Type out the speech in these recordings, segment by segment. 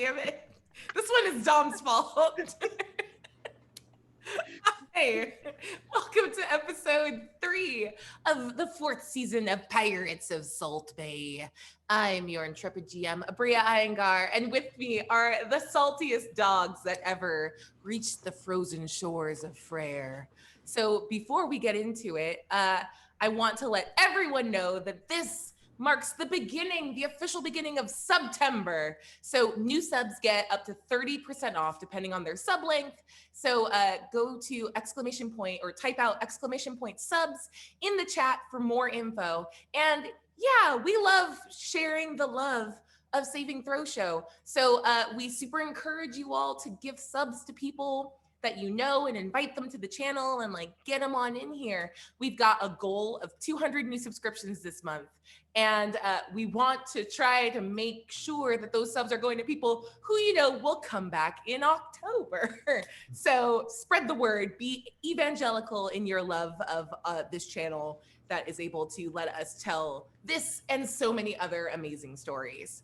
damn it. This one is Dom's fault. Hi, welcome to episode 3 of the 4th season of Pirates of Salt Bay. I'm your intrepid GM, Abria Iyengar, and with me are the saltiest dogs that ever reached the frozen shores of Freyr. So before we get into it, I want to let everyone know that this marks the official beginning of September. So new subs get up to 30% off depending on their sub length. So go to ! Or type out ! Subs in the chat for more info. And yeah, we love sharing the love of Saving Throw Show. So we super encourage you all to give subs to people that you know and invite them to the channel and like get them on in here. We've got a goal of 200 new subscriptions this month. And we want to try to make sure that those subs are going to people who, you know, will come back in October. So spread the word, be evangelical in your love of this channel that is able to let us tell this and so many other amazing stories.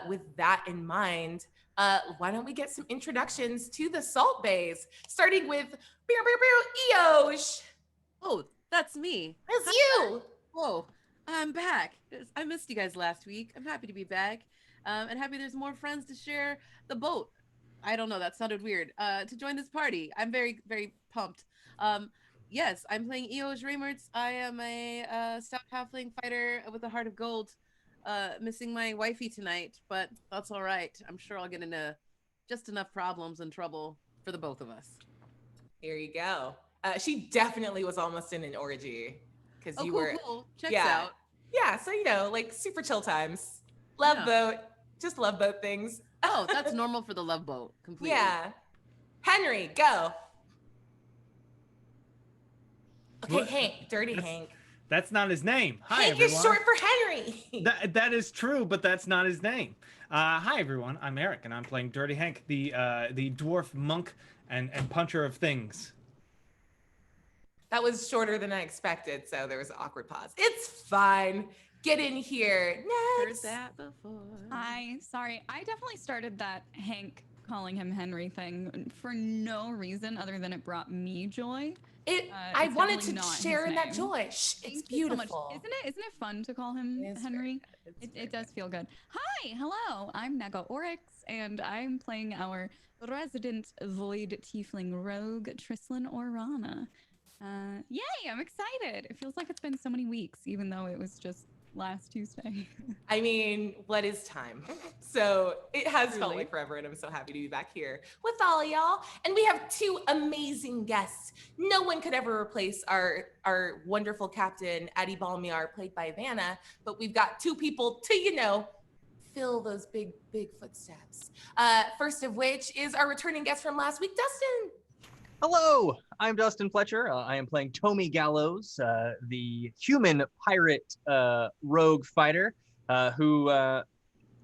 With that in mind, why don't we get some introductions to the Salt Bays, starting with Eosh. Oh, that's me. That's you. Whoa, I'm back. I missed you guys last week. I'm happy to be back, and happy there's more friends to share the boat. I don't know, that sounded weird. To join this party. I'm very, very pumped. Yes, I'm playing Eosh Reichert. I am a stout halfling fighter with a heart of gold. Missing my wifey tonight, but that's all right. I'm sure I'll get into just enough problems and trouble for the both of us. Here you go. She definitely was almost in an orgy because you were. Cool. Checks out. Yeah, so you know, like super chill times. Love boat, just love boat things. Oh, that's normal for the love boat. Completely. Yeah. Henry, go. Okay, What? Hank, Dirty Hank. That's not his name. Hi, Hank everyone. is short for Henry. That is true, but that's not his name. Hi, everyone. I'm Eric, and I'm playing Dirty Hank, the dwarf monk and puncher of things. That was shorter than I expected, so there was an awkward pause. It's fine. Get in here. Next. Heard that before. Hi, sorry. I definitely started that Hank calling him Henry thing for no reason other than it brought me joy. I wanted to share in that joy. It's beautiful. So much. Isn't it fun to call him Henry? It does feel good. Hi, hello. I'm Mega Oryx, and I'm playing our resident Void Tiefling rogue, Trislin Orana. Yay, I'm excited. It feels like it's been so many weeks, even though it was just last Tuesday. I mean, what is time? So it has felt like forever, and I'm so happy to be back here with all of y'all. And we have 2 amazing guests. No one could ever replace our wonderful captain, Addie Balmiar, played by Vanna, but we've got 2 people to, you know, fill those big footsteps. First of which is our returning guest from last week, Dustin. Hello, I'm Dustin Fletcher. I am playing Tommy Gallows, the human pirate rogue fighter who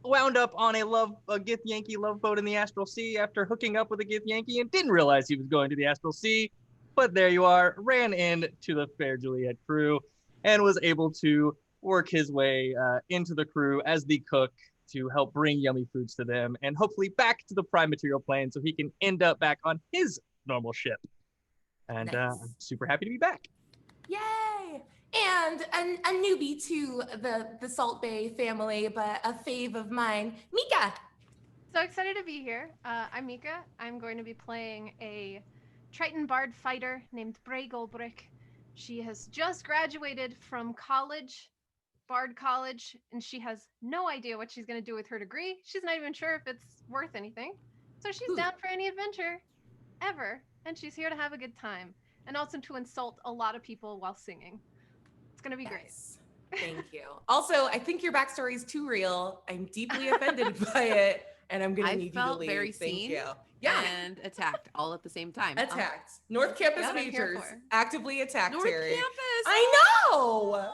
wound up on a Gith-Yankee love boat in the Astral Sea after hooking up with a Gith-Yankee and didn't realize he was going to the Astral Sea. But there you are, ran into the Fair Juliet crew and was able to work his way into the crew as the cook to help bring yummy foods to them and hopefully back to the prime material plane so he can end up back on his normal ship. And nice. I'm super happy to be back. Yay! And a newbie to the Salt Bay family, but a fave of mine, Mika. So excited to be here. I'm Mika. I'm going to be playing a Triton Bard fighter named Bray Goldbrick. She has just graduated from college, Bard College, and she has no idea what she's going to do with her degree. She's not even sure if it's worth anything. So she's down for any adventure ever, and she's here to have a good time and also to insult a lot of people while singing. It's gonna be great. Thank you. Also, I think your backstory is too real. I'm deeply offended by it, and I'm gonna need you to leave. Very Thank seen you. Yeah. And attacked all at the same time. Attacked. North Campus majors actively attacked North Terry. Campus. I know.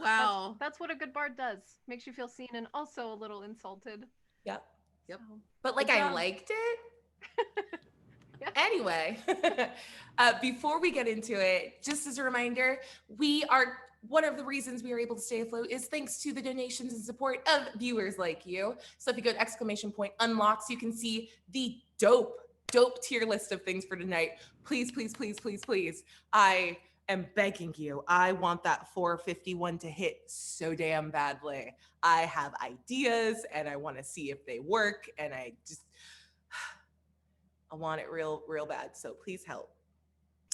Wow. That's what a good bard does. Makes you feel seen and also a little insulted. Yep. Yep. So, But like I liked it. yeah. Anyway, before we get into it, just as a reminder, we are one of the reasons we are able to stay afloat is thanks to the donations and support of viewers like you. So if you go to !unlocks, you can see the dope tier list of things for tonight. Please, please, please, please, please. I am begging you. I want that 451 to hit so damn badly. I have ideas and I want to see if they work, and I want it real bad. So please help.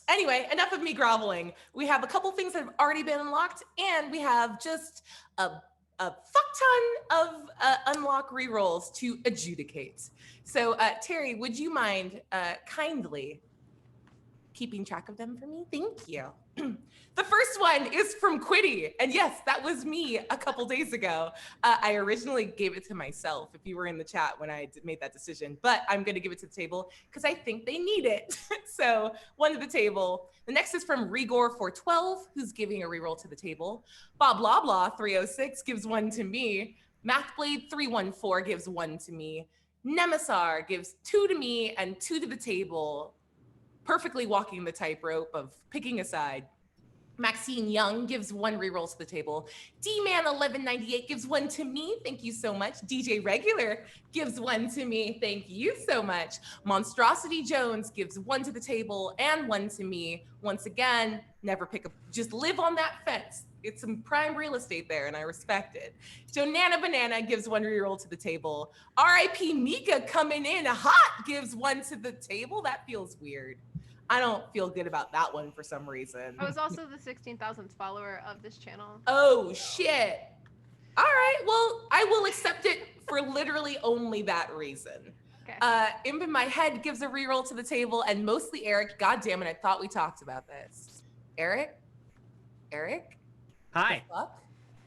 Anyway, enough of me groveling. We have a couple things that have already been unlocked, and we have just a fuck ton of unlock rerolls to adjudicate. So Terry, would you mind kindly keeping track of them for me? Thank you. The first one is from Quiddy. And yes, that was me a couple days ago. I originally gave it to myself, if you were in the chat when I made that decision, but I'm going to give it to the table because I think they need it. So one to the table. The next is from Rigor412, who's giving a reroll to the table. Bob Blah Blah 306 gives one to me. Mathblade 314 gives one to me. Nemisar gives 2 to me and 2 to the table, perfectly walking the tightrope of picking a side. Maxine Young gives 1 reroll to the table. D-Man 1198 gives 1 to me. Thank you so much. DJ Regular gives 1 to me. Thank you so much. Monstrosity Jones gives 1 to the table and 1 to me. Once again, never pick up, just live on that fence. It's some prime real estate there, and I respect it. Jonana Banana gives 1 reroll to the table. R.I.P. Mika coming in hot gives 1 to the table. That feels weird. I don't feel good about that one for some reason. I was also the 16,000th follower of this channel. Oh, shit. All right, well, I will accept it for literally only that reason. Okay. Imp in My Head gives a reroll to the table, and mostly Eric. God damn it, I thought we talked about this. Eric? Hi. The fuck?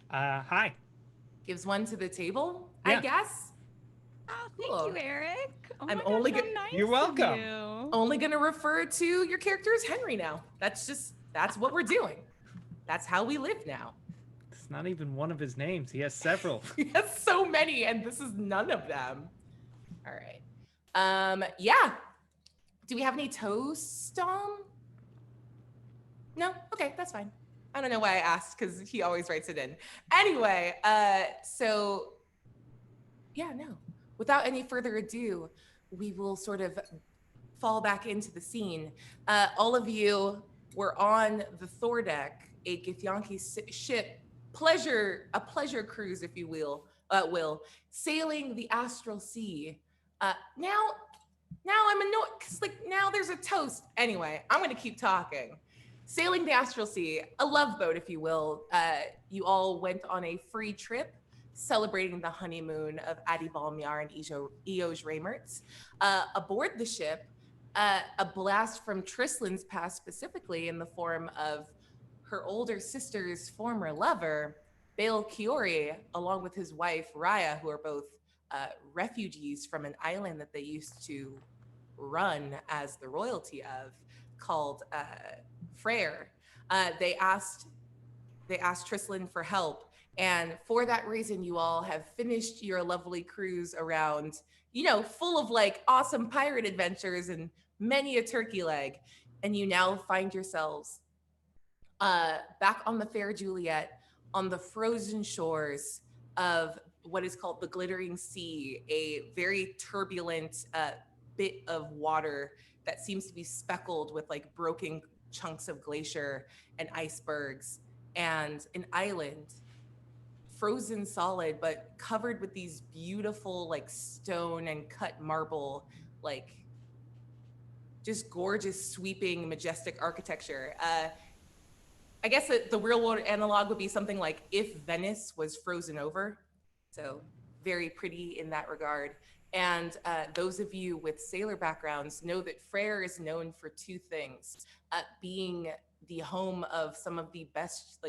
Hi. Gives 1 to the table, Yeah. I guess? Oh, thank Cool. you, Eric. Oh I'm my only gosh, how go- nice You're of welcome. you. Only gonna refer to your character as Henry now. That's what we're doing. That's how we live now. It's not even one of his names. He has several. He has so many, and this is none of them. All right. Yeah. Do we have any toast, Dom? No? Okay, that's fine. I don't know why I asked, because he always writes it in. Anyway, so yeah, no. Without any further ado, we will sort of fall back into the scene. All of you were on the Thor deck, a Githyanki ship, a pleasure cruise, if you will, sailing the astral sea. Now I'm annoyed, because now there's a toast. Anyway, I'm gonna keep talking. Sailing the astral sea, a love boat, if you will. You all went on a free trip celebrating the honeymoon of Adi Balmyar and Eoj Reimertz. Aboard the ship, a blast from Trislin's past, specifically in the form of her older sister's former lover, Bail Kiori, along with his wife, Raya, who are both refugees from an island that they used to run as the royalty of, called Freyr. They asked Trislin for help. And for that reason, you all have finished your lovely cruise around, full of awesome pirate adventures and many a turkey leg. And you now find yourselves back on the Fair Juliet, on the frozen shores of what is called the Glittering Sea, a very turbulent bit of water that seems to be speckled with broken chunks of glacier and icebergs, and an island frozen solid, but covered with these beautiful stone and cut marble, just gorgeous, sweeping, majestic architecture. I guess the real world analog would be something like if Venice was frozen over. So very pretty in that regard. And those of you with sailor backgrounds know that Freyr is known for 2 things: being the home of some of the best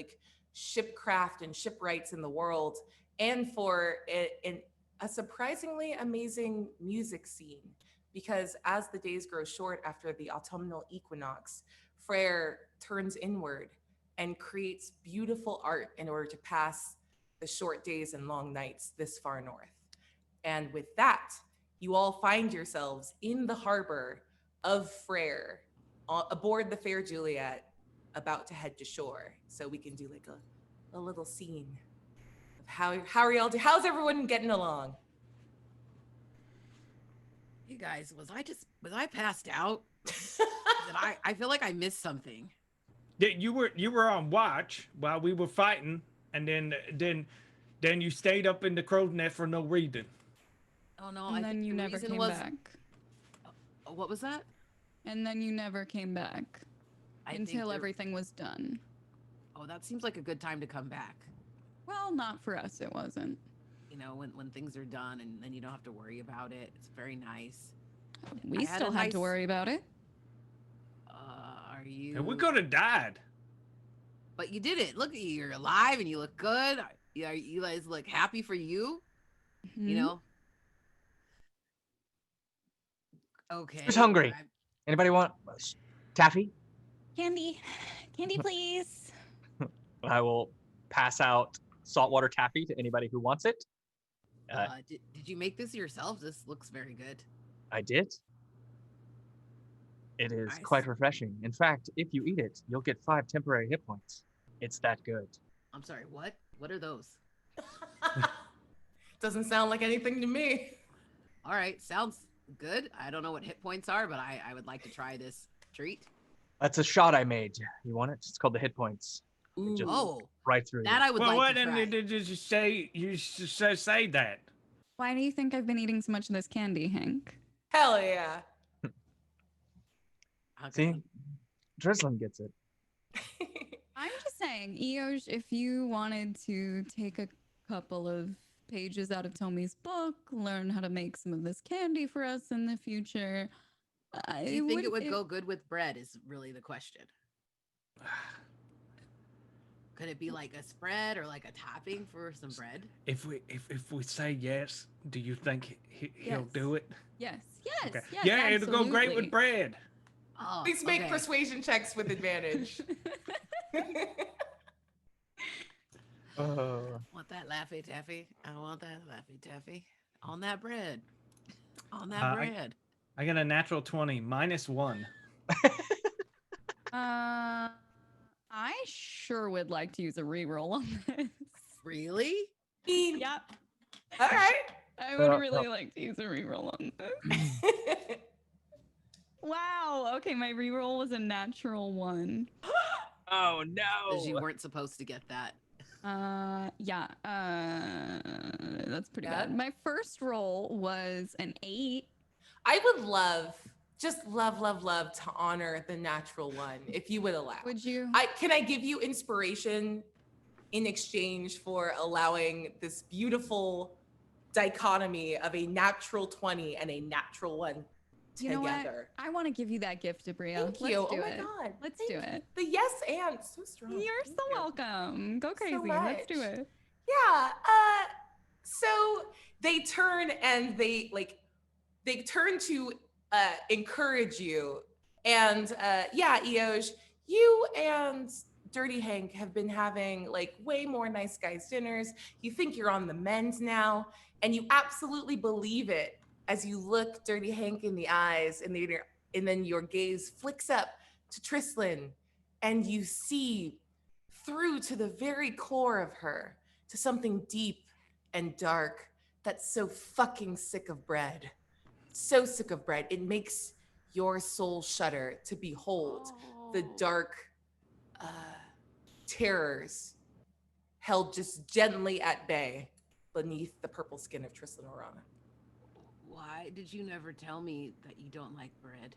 shipcraft and shipwrights in the world, and for a surprisingly amazing music scene. Because as the days grow short after the autumnal equinox, Freyr turns inward and creates beautiful art in order to pass the short days and long nights this far north. And with that, you all find yourselves in the harbor of Freyr, aboard the Fair Juliet, about to head to shore, so we can do like a little scene of how are y'all how's everyone getting along? Hey guys, was I passed out? I feel like I missed something. Yeah, you were on watch while we were fighting, and then you stayed up in the crow's nest for no reason. Oh no, And I then think you the never reason came was back. what was that? And then you never came back I think until there- everything was done. Oh, that seems like a good time to come back. Well, not for us, it wasn't. You know, when things are done and then you don't have to worry about it. It's very nice. We I had still a had to nice- worry about it. Are you? And we could have died. But you did it. Look at you. You're alive and you look good. You guys look happy for you. You Mhm. know. Okay. Who's hungry? I'm- Anybody want taffy? Candy, please. I will pass out saltwater taffy to anybody who wants it. did you make this yourself? This looks very good. I did. It is Nice. quite refreshing. In fact, if you eat it, you'll get 5 temporary hit points. It's that good. I'm sorry. What? What are those? Doesn't sound like anything to me. All right. Sounds good. I don't know what hit points are, but I would like to try this treat. That's a shot I made. You want it? It's called the hit points. Ooh. Just- Oh, Right through. that I would Well, like why to try. didn't you just say that? Why do you think I've been eating so much of this candy, Hank? Hell yeah. Okay. See? Drizzlin gets it. I'm just saying, Eoj, if you wanted to take a couple of pages out of Tommy's book, learn how to make some of this candy for us in the future. Do you think it would go good with bread is really the question. Could it be like a spread or like a topping for some bread? If we say yes, do you think he'll Yes. do it? Yes, yes, Okay. yes. Yeah, it'll go great absolutely. with bread. Oh, Please make okay. persuasion checks with advantage. Want that Laffy Taffy? I want that Laffy Taffy. On that bread. On that bread. I got a natural 20, -1. I sure would like to use a reroll on this. Really? Yep. All right. I would really like to use a reroll on this. Wow. Okay, my reroll was a natural 1. Oh Because you no! weren't supposed to get that. Yeah. That's pretty Yeah. bad. My first roll was an 8. I would love to honor the natural one if you would allow. Would you? Can I give you inspiration in exchange for allowing this beautiful dichotomy of a natural 20 and a natural 1 You know what? together? I want to give you that gift, Abria. Thank Let's you. do Oh my it. god. Let's Thank do you. it. The yes and so strong. You're so Thank you. welcome. Go crazy. So Let's do much. it. Yeah. So they turn and they turn to encourage you. And yeah, Eoj, you and Dirty Hank have been having like way more nice guys dinners. You think you're on the mend now, and you absolutely believe it as you look Dirty Hank in the eyes, and then your gaze flicks up to Trislin, and you see through to the very core of her, to something deep and dark that's so fucking sick of bread. So sick of bread. It makes your soul shudder to behold the dark terrors held just gently at bay beneath the purple skin of Trislin Orana. Why did you never tell me that you don't like bread?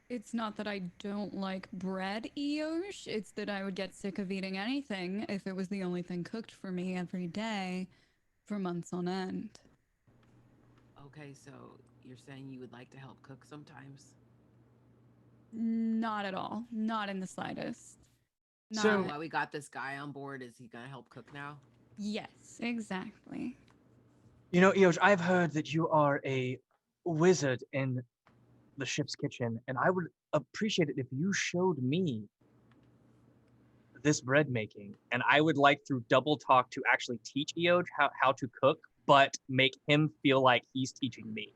It's not that I don't like bread, Eoj. It's that I would get sick of eating anything if it was the only thing cooked for me every day for months on end. Okay, so you're saying you would like to help cook sometimes? Not at all. Not in the slightest. Not So- Why we got this guy on board? Is he gonna help cook now? Yes, exactly. You know, Eoj, I've heard that you are a wizard in the ship's kitchen, and I would appreciate it if you showed me this bread making, and I would like through double talk to actually teach Eoj how to cook, but make him feel like he's teaching me.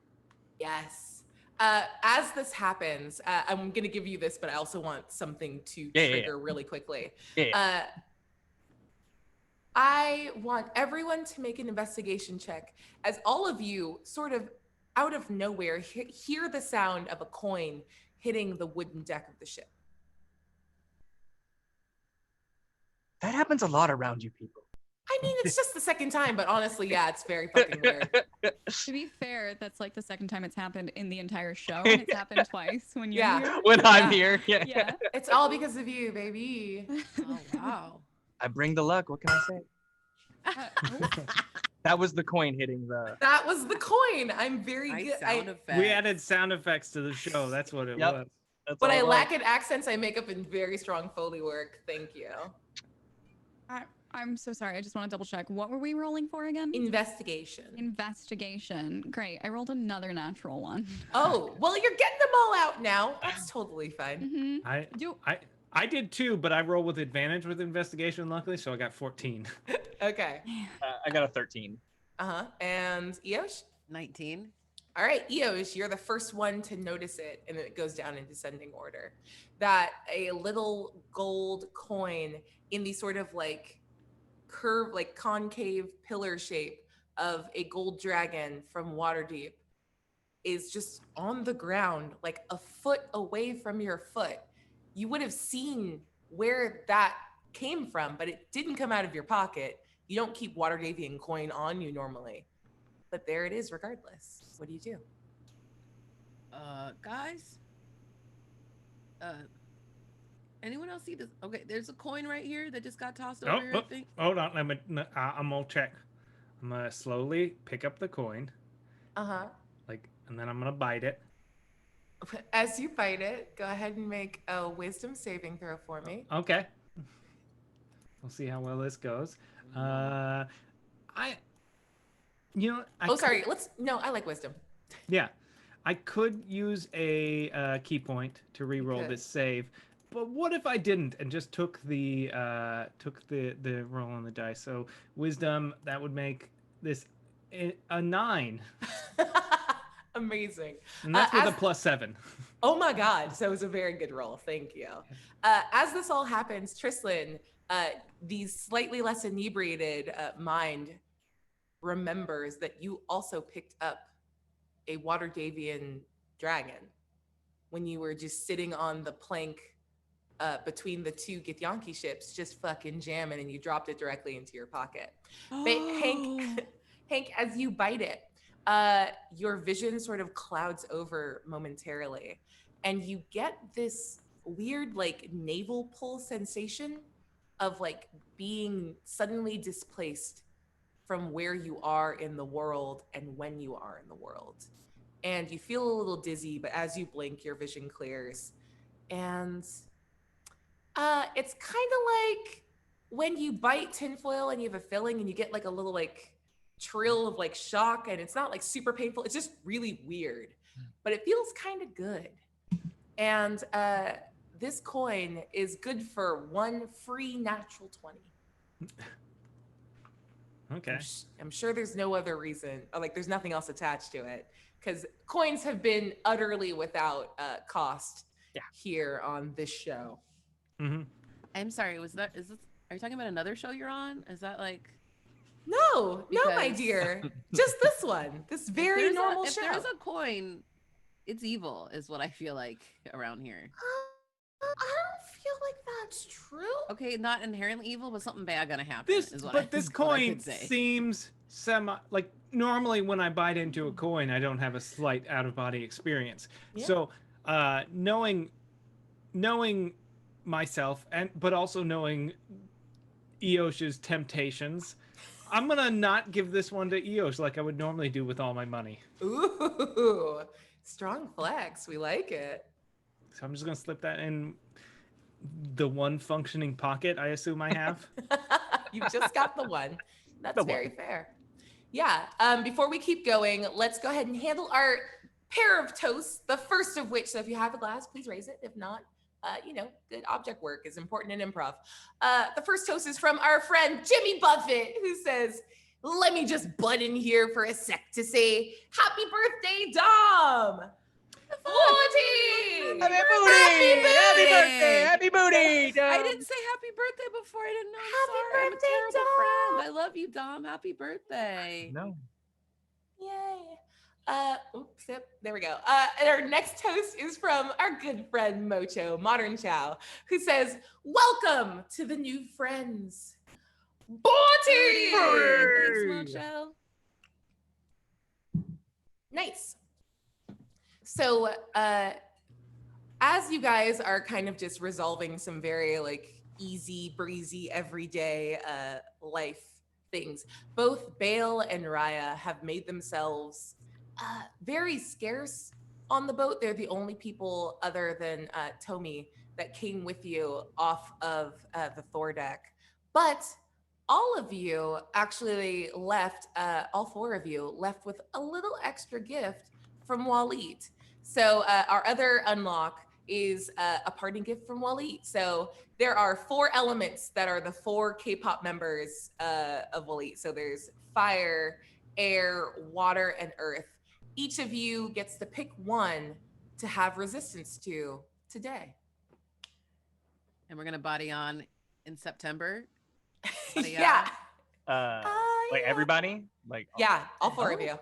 Yes. As this happens, I'm going to give you this, but I also want something to trigger really quickly. I want everyone to make an investigation check as all of you sort of out of nowhere hear the sound of a coin hitting the wooden deck of the ship. That happens a lot around you people. I mean, it's just the second time, but honestly, yeah, it's very fucking weird. To be fair, that's like the second time it's happened in the entire show. And it's happened twice when you're here. When I'm here. Yeah. It's all because of you, baby. Oh, wow. I bring the luck. What can I say? That was the coin hitting the. That was the coin. I'm very good. Sound effects. We added sound effects to the show. That's what it was. That's But all I it lack was. in accents. I make up in very strong Foley work. Thank you. I'm so sorry. I just want to double check. What were we rolling for again? Investigation. Investigation. Great. I rolled another natural one. Oh, well, you're getting them all out now. That's totally fine. Mm-hmm. I did too, but I rolled with advantage with investigation, luckily, so I got 14. Okay. I got a 13. And Eosh? 19. All right, Eosh, you're the first one to notice it, and it goes down in descending order. That a little gold coin in the sort of like curve, like concave pillar shape of a gold dragon from Waterdeep is just on the ground, like a foot away from your foot. You would have seen where that came from, but it didn't come out of your pocket. You don't keep Waterdeepian coin on you normally, but there it is regardless. What do you do? Guys? Anyone else see this? Okay, there's a coin right here that just got tossed over here, I think. Hold on, I'm gonna check. I'm gonna slowly pick up the coin. And then I'm gonna bite it. As you bite it, go ahead and make a wisdom saving throw for me. Okay. We'll see how well this goes. I like wisdom. Yeah, I could use a key point to re-roll this save, but what if I didn't and just took the roll on the dice? So wisdom, that would make this a 9. Amazing. And that's with a +7. Oh my God! So it was a very good roll. Thank you. As this all happens, Trislin, the slightly less inebriated mind remembers that you also picked up a Waterdavian dragon when you were just sitting on the plank between the two Githyanki ships, just fucking jamming, and you dropped it directly into your pocket. Hank, as you bite it, your vision sort of clouds over momentarily, and you get this weird, like, navel pull sensation of like being suddenly displaced from where you are in the world and when you are in the world. And you feel a little dizzy, but as you blink, your vision clears. And it's kind of like when you bite tinfoil and you have a filling and you get like a little like trill of like shock, and it's not like super painful. It's just really weird, but it feels kind of good. And this coin is good for 1 free natural 20. Okay. I'm sure there's no other reason, or like there's nothing else attached to it, because coins have been utterly without cost here on this show. Mm-hmm. I'm sorry, are you talking about another show you're on? Is that like... No, my dear. Just this one. This very normal show. If there's a coin, it's evil, is what I feel like around here. I don't feel like that's true. Okay, not inherently evil, but something bad gonna happen. This coin seems like normally when I bite into a coin, I don't have a slight out-of-body experience. Yeah. So knowing myself, but also knowing Eosh's temptations, I'm gonna not give this one to Eosh like I would normally do with all my money. Ooh, strong flex. We like it. So I'm just gonna slip that in the one functioning pocket I assume I have. You've just got the one. That's very fair. Yeah. Before we keep going, let's go ahead and handle our pair of toasts. The first of which, so if you have a glass, please raise it. If not, good object work is important in improv. The first toast is from our friend Jimmy Buffett, who says, "Let me just butt in here for a sec to say happy birthday, Dom." 40! Happy booty! Happy birthday! Happy booty! I didn't say happy birthday before. I didn't know. I'm Happy sorry. birthday, I'm a terrible Dom! friend. I love you, Dom. Happy birthday. No. Yay. Oops, yep, there we go. And our next toast is from our good friend Mocho, Modern Chow, who says, welcome to the new friends. Booty! Thanks, Mocho. Nice. So, as you guys are kind of just resolving some very like easy breezy everyday life things, both Bale and Raya have made themselves very scarce on the boat. They're the only people other than Tomi that came with you off of the Thor deck, but all of you actually left, all four of you left with a little extra gift from Waleed. So our other unlock is a parting gift from Waleed. So there are 4 elements that are the 4 K-pop members of Waleed. So there's fire, air, water, and earth. Each of you gets to pick one to have resistance to today. And we're gonna body on in September. Yeah. Like everybody? Like Yeah, all 4 of you.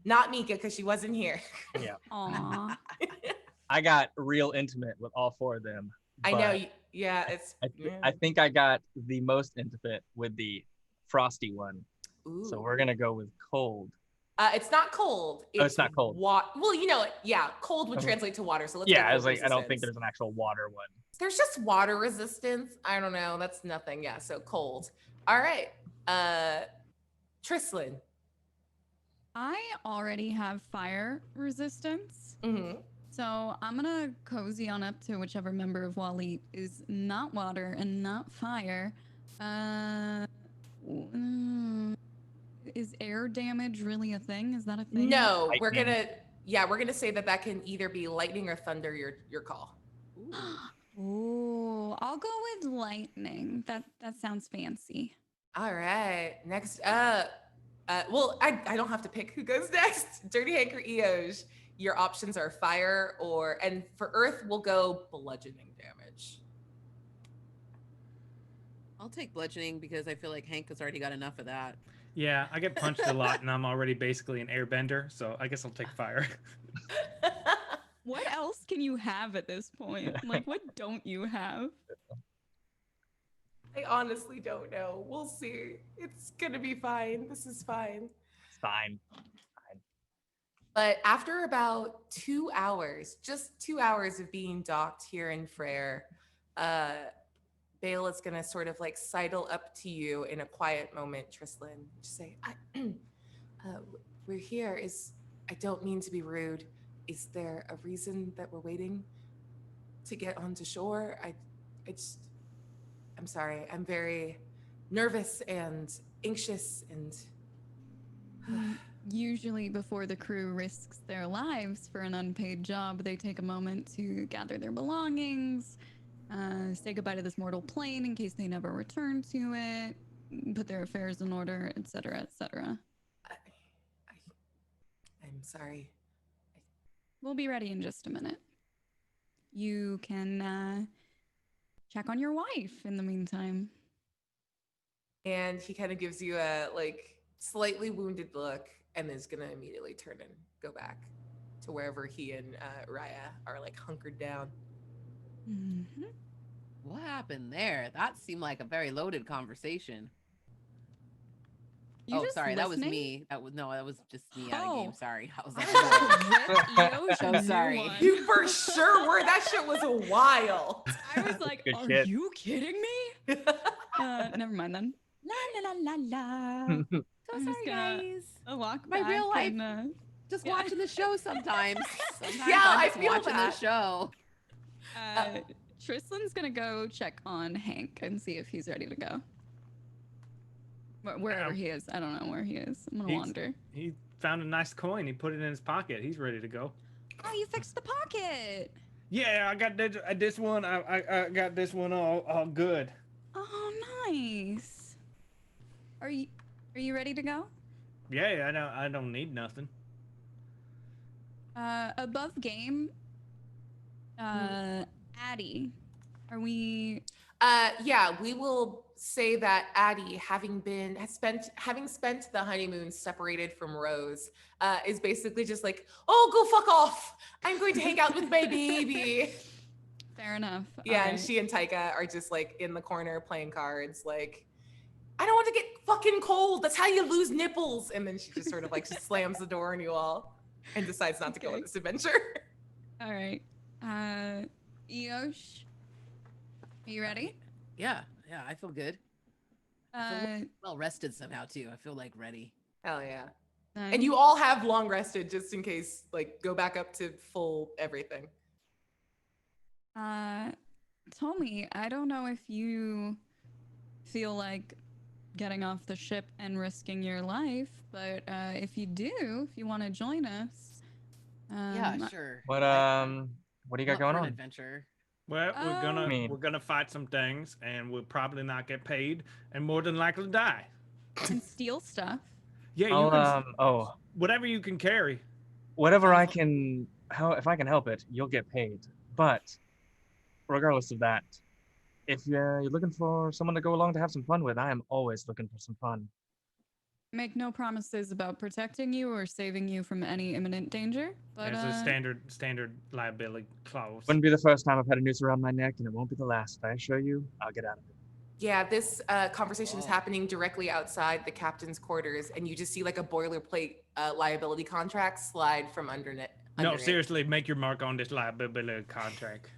Not Mika, because she wasn't here. Yeah. Aw. I got real intimate with all 4 of them. I know. but Yeah, it's. I think I got the most intimate with the frosty one. Ooh. So we're gonna go with cold. It's not cold. It's not cold. Well, you know, yeah, cold would translate to water. So let's. Yeah, go I was cold like, I don't think resistance. there's an actual water one. There's just water resistance. I don't know. That's nothing. Yeah, so cold. All right. Trislin. I already have fire resistance. Mm-hmm. So I'm gonna cozy on up to whichever member of Waleed is not water and not fire. Is air damage really a thing? Is that a thing? No, we're Lightning. gonna say that can either be lightning or thunder. Your call. Ooh, I'll go with lightning. That sounds fancy. All right. Next up. Well, I don't have to pick who goes next. Dirty Hank or Eoj. Your options are fire and for earth, we'll go bludgeoning damage. I'll take bludgeoning because I feel like Hank has already got enough of that. Yeah, I get punched a lot, and I'm already basically an airbender, so I guess I'll take fire. What else can you have at this point? Like, what don't you have? I honestly don't know. We'll see. It's gonna be fine. This is fine. It's fine. But after about 2 hours, just 2 hours of being docked here in Freyr, Bale is gonna sort of like sidle up to you in a quiet moment, Trislin. Just say, we're here. I don't mean to be rude. Is there a reason that we're waiting to get onto shore? I'm sorry. I'm very nervous and anxious and. Usually before the crew risks their lives for an unpaid job, they take a moment to gather their belongings, say goodbye to this mortal plane in case they never return to it, put their affairs in order, etc., etc. I'm sorry. We'll be ready in just a minute. You can check on your wife in the meantime. And he kind of gives you a like slightly wounded look and is gonna immediately turn and go back to wherever he and Raya are like hunkered down. Mm-hmm. What happened there? That seemed like a very loaded conversation. You oh, just sorry, that was listening? me. That was just me out of game. Oh. Sorry, I was I like, was like, "Rip Yosh, So a new sorry. one." You for sure were. That shit was wild. I was like, Good are shit. you kidding me? Never mind then. La la la la la. so I'm just sorry, gonna- guys. I'll walk My back real life- and, Just Yeah. watching the show sometimes. Sometimes Yeah, I'm I just feel watching that. the show. Trislan's gonna go check on Hank and see if he's ready to go. Wherever he is. I don't know where he is. I'm gonna He's- wander. He found a nice coin. He put it in his pocket. He's ready to go. Oh, you fixed the pocket. Yeah, I got this one. I got this one all good. Oh, nice. Are you ready to go? Yeah, I don't need nothing. Above game, Addie, are we? Yeah, we will say that Addie, having spent the honeymoon separated from Rose, is basically just like, oh, go fuck off. I'm going to hang out with my baby. Fair enough. Yeah, All and right. she and Taika are just like in the corner playing cards, like, I don't want to get fucking cold. That's how you lose nipples. And then she just sort of like just slams the door on you all and decides not to go on this adventure. All right. Eosh, are you ready? Yeah, I feel good. I feel well rested somehow too. I feel like ready. Hell yeah. Nice. And you all have long rested just in case, like, go back up to full everything. Tommy, I don't know if you feel like getting off the ship and risking your life, but if you do, if you want to join us, Yeah, sure. What do you got going for an on? adventure. Well, we're gonna fight some things, and we'll probably not get paid, and more than likely die. and steal stuff. Yeah, you can. Whatever you can carry. Whatever I can. If I can help it, you'll get paid. But regardless of that, if you're looking for someone to go along to have some fun with, I am always looking for some fun. Make no promises about protecting you or saving you from any imminent danger. But there's a standard liability clause. Wouldn't be the first time I've had a noose around my neck, and it won't be the last. I assure you, I'll get out of it. Yeah, this conversation is happening directly outside the captain's quarters, and you just see like a boilerplate liability contract slide from underneath. No, seriously, make your mark on this liability contract.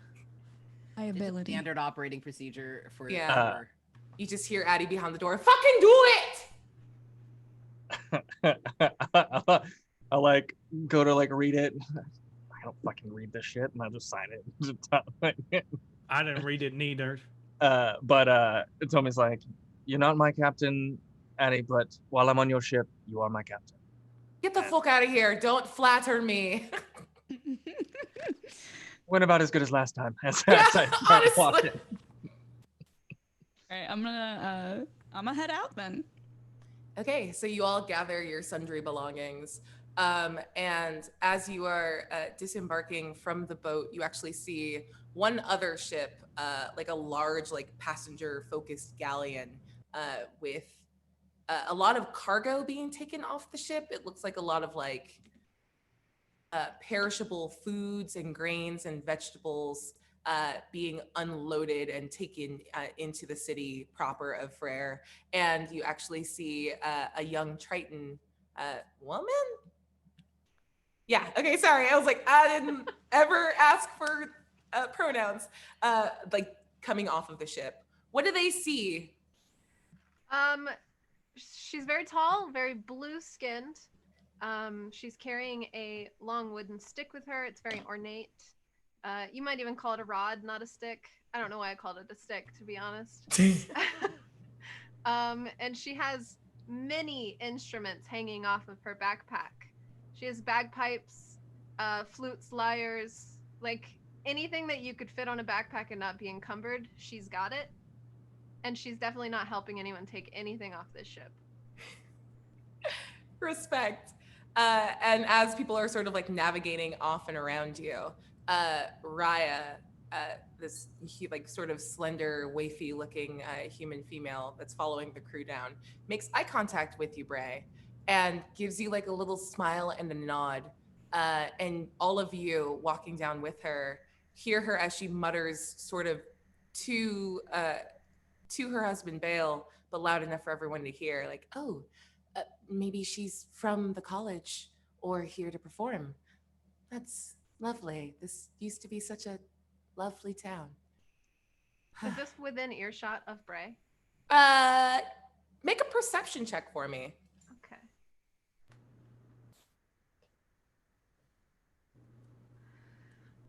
Liability. Standard operating procedure for you just hear Addie behind the door. Fucking do it! I like go to like read it. I don't fucking read this shit, and I'll just sign it. I didn't read it neither. But Tommy's like, you're not my captain, Addie, but while I'm on your ship, you are my captain. Get the fuck out of here. Don't flatter me. Went about as good as last time. Honestly. All right, I'm gonna head out then. Okay, so you all gather your sundry belongings. And as you are disembarking from the boat, you actually see one other ship, like a large, like passenger-focused galleon with a lot of cargo being taken off the ship. It looks like a lot of like perishable foods and grains and vegetables being unloaded and taken into the city proper of Frere. And you actually see a young Triton woman? Yeah, okay, sorry. I was like, I didn't ever ask for pronouns. Like coming off of the ship. What do they see? She's very tall, very blue-skinned. She's carrying a long wooden stick with her. It's very ornate. You might even call it a rod, not a stick. I don't know why I called it a stick, to be honest. And she has many instruments hanging off of her backpack. She has bagpipes, flutes, lyres, like anything that you could fit on a backpack and not be encumbered, she's got it. And she's definitely not helping anyone take anything off this ship. Respect. And as people are sort of like navigating off and around you, Raya, this like sort of slender, waify looking human female that's following the crew down, makes eye contact with you, Bray, and gives you like a little smile and a nod. And all of you walking down with her hear her as she mutters sort of to her husband Bale, but loud enough for everyone to hear, like, oh, maybe she's from the college or here to perform. That's lovely. This used to be such a lovely town. Is this within earshot of Bray? Make a perception check for me. Okay.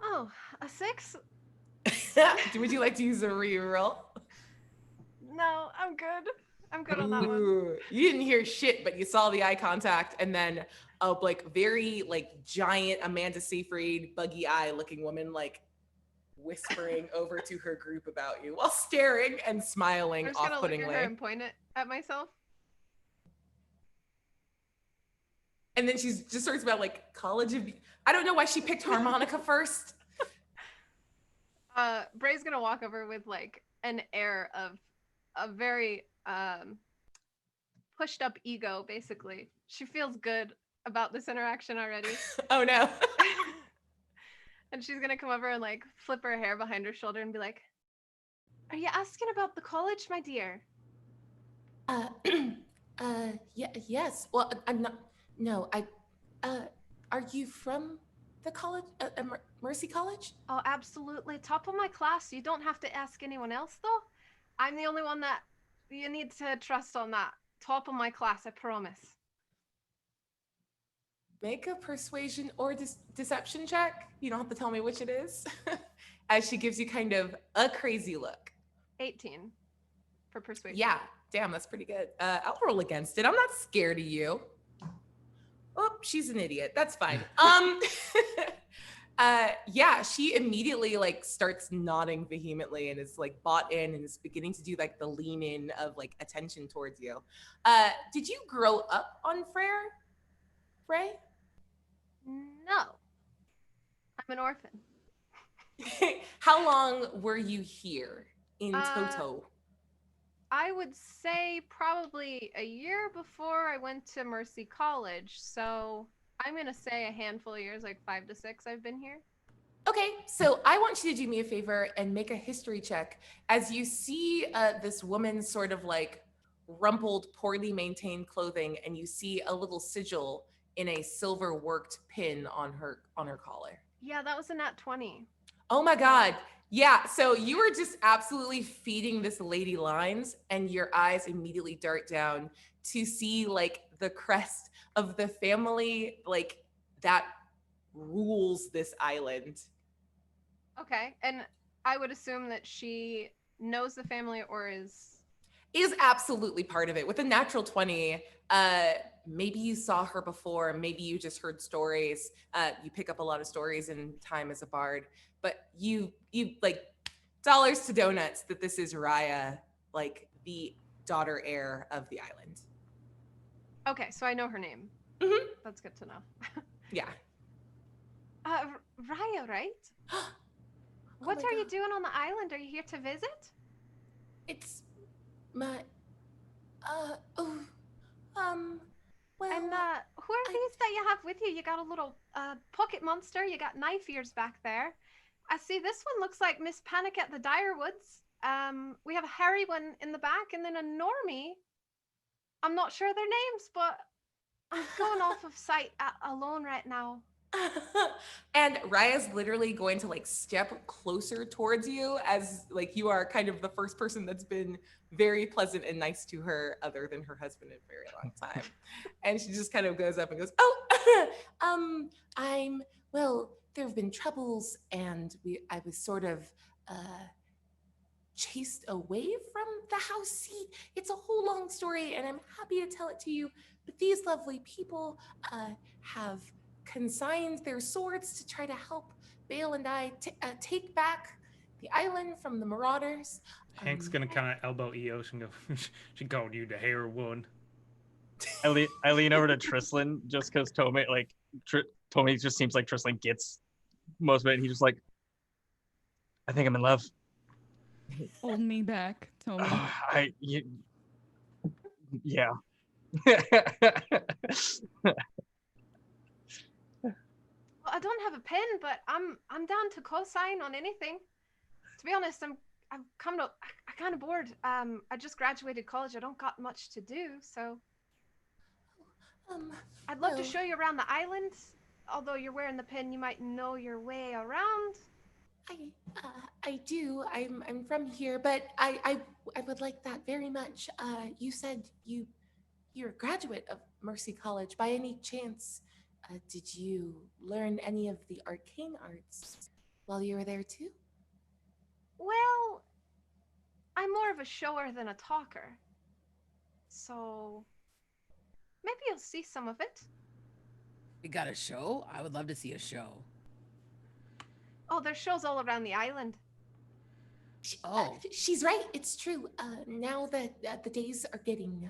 Oh, a 6? Would you like to use a reroll? No, I'm good. I'm good on that one. Ooh, you didn't hear shit, but you saw the eye contact, and then a like very like giant Amanda Seyfried, buggy eye looking woman like whispering over to her group about you while staring and smiling I'm just gonna look at her off-puttingly. and point it at myself. And then she's just starts about like College of. I don't know why she picked harmonica first. Bray's gonna walk over with like an air of a very pushed up ego, basically. She feels good about this interaction already. Oh no. And she's gonna come over and like flip her hair behind her shoulder and be like, "Are you asking about the college, my dear?" Yeah, yes. Well, I'm not. No, are you from the college, Mercy College? Oh, absolutely. Top of my class. You don't have to ask anyone else, though. I'm the only one that you need to trust on that. Top of my class, I promise. Make a persuasion or deception check. You don't have to tell me which it is. As she gives you kind of a crazy look. 18 for persuasion. Yeah, damn, that's pretty good. I'll roll against it. I'm not scared of you. Oh, she's an idiot. That's fine. Yeah, she immediately like starts nodding vehemently and is like bought in and is beginning to do like the lean in of like attention towards you. Did you grow up on Frere, Bray? No. I'm an orphan. How long were you here in toto? I would say probably a year before I went to Mercy College. So I'm going to say a handful of years, like 5 to 6 I've been here. Okay, so I want you to do me a favor and make a history check as you see this woman sort of like rumpled, poorly maintained clothing, and you see a little sigil in a silver worked pin on her collar. Yeah, that was a nat 20. Oh my God. Yeah, so you were just absolutely feeding this lady lines, and your eyes immediately dart down to see like the crest of the family like that rules this island. Okay, and I would assume that she knows the family or is absolutely part of it. With a natural 20, maybe you saw her before, maybe you just heard stories. You pick up a lot of stories in time as a bard, but you like dollars to donuts that this is Raya, like the daughter heir of the island. Okay, so I know her name. Mm-hmm. That's good to know. Yeah. Raya, right? What are you doing on the island? Are you here to visit? It's my well, And who are these that you have with you? You got a little pocket monster, you got knife ears back there. I see this one looks like Miss Panic at the Direwoods. We have a hairy one in the back and then a normie. I'm not sure their names, but I'm going off of sight alone right now. And Raya's literally going to like step closer towards you as like you are kind of the first person that's been very pleasant and nice to her other than her husband in a very long time. And she just kind of goes up and goes, well, there have been troubles and I was sort of chased away from the house seat. It's a whole long story and I'm happy to tell it to you, but these lovely people have consigned their swords to try to help Bale and I take back the island from the marauders. Hank's gonna kind of elbow Eos and go, she called you the hair one. I lean over to Trislin just because Tomei just seems like Trislin gets most of it, and he's just like, I think I'm in love. Hold me back, Tomei. Yeah. Well, I don't have a pen, but I'm down to co-sign on anything. To be honest, I'm kind of bored. I just graduated college. I don't got much to do, so I'd love to show you around the island. Although you're wearing the pen, you might know your way around. I do. I'm from here, but I would like that very much. You said you're a graduate of Mercy College. By any chance, did you learn any of the arcane arts while you were there too? Well, I'm more of a shower than a talker. So maybe you'll see some of it. We got a show? I would love to see a show. Oh, there's shows all around the island. She's right. It's true. Now that the days are getting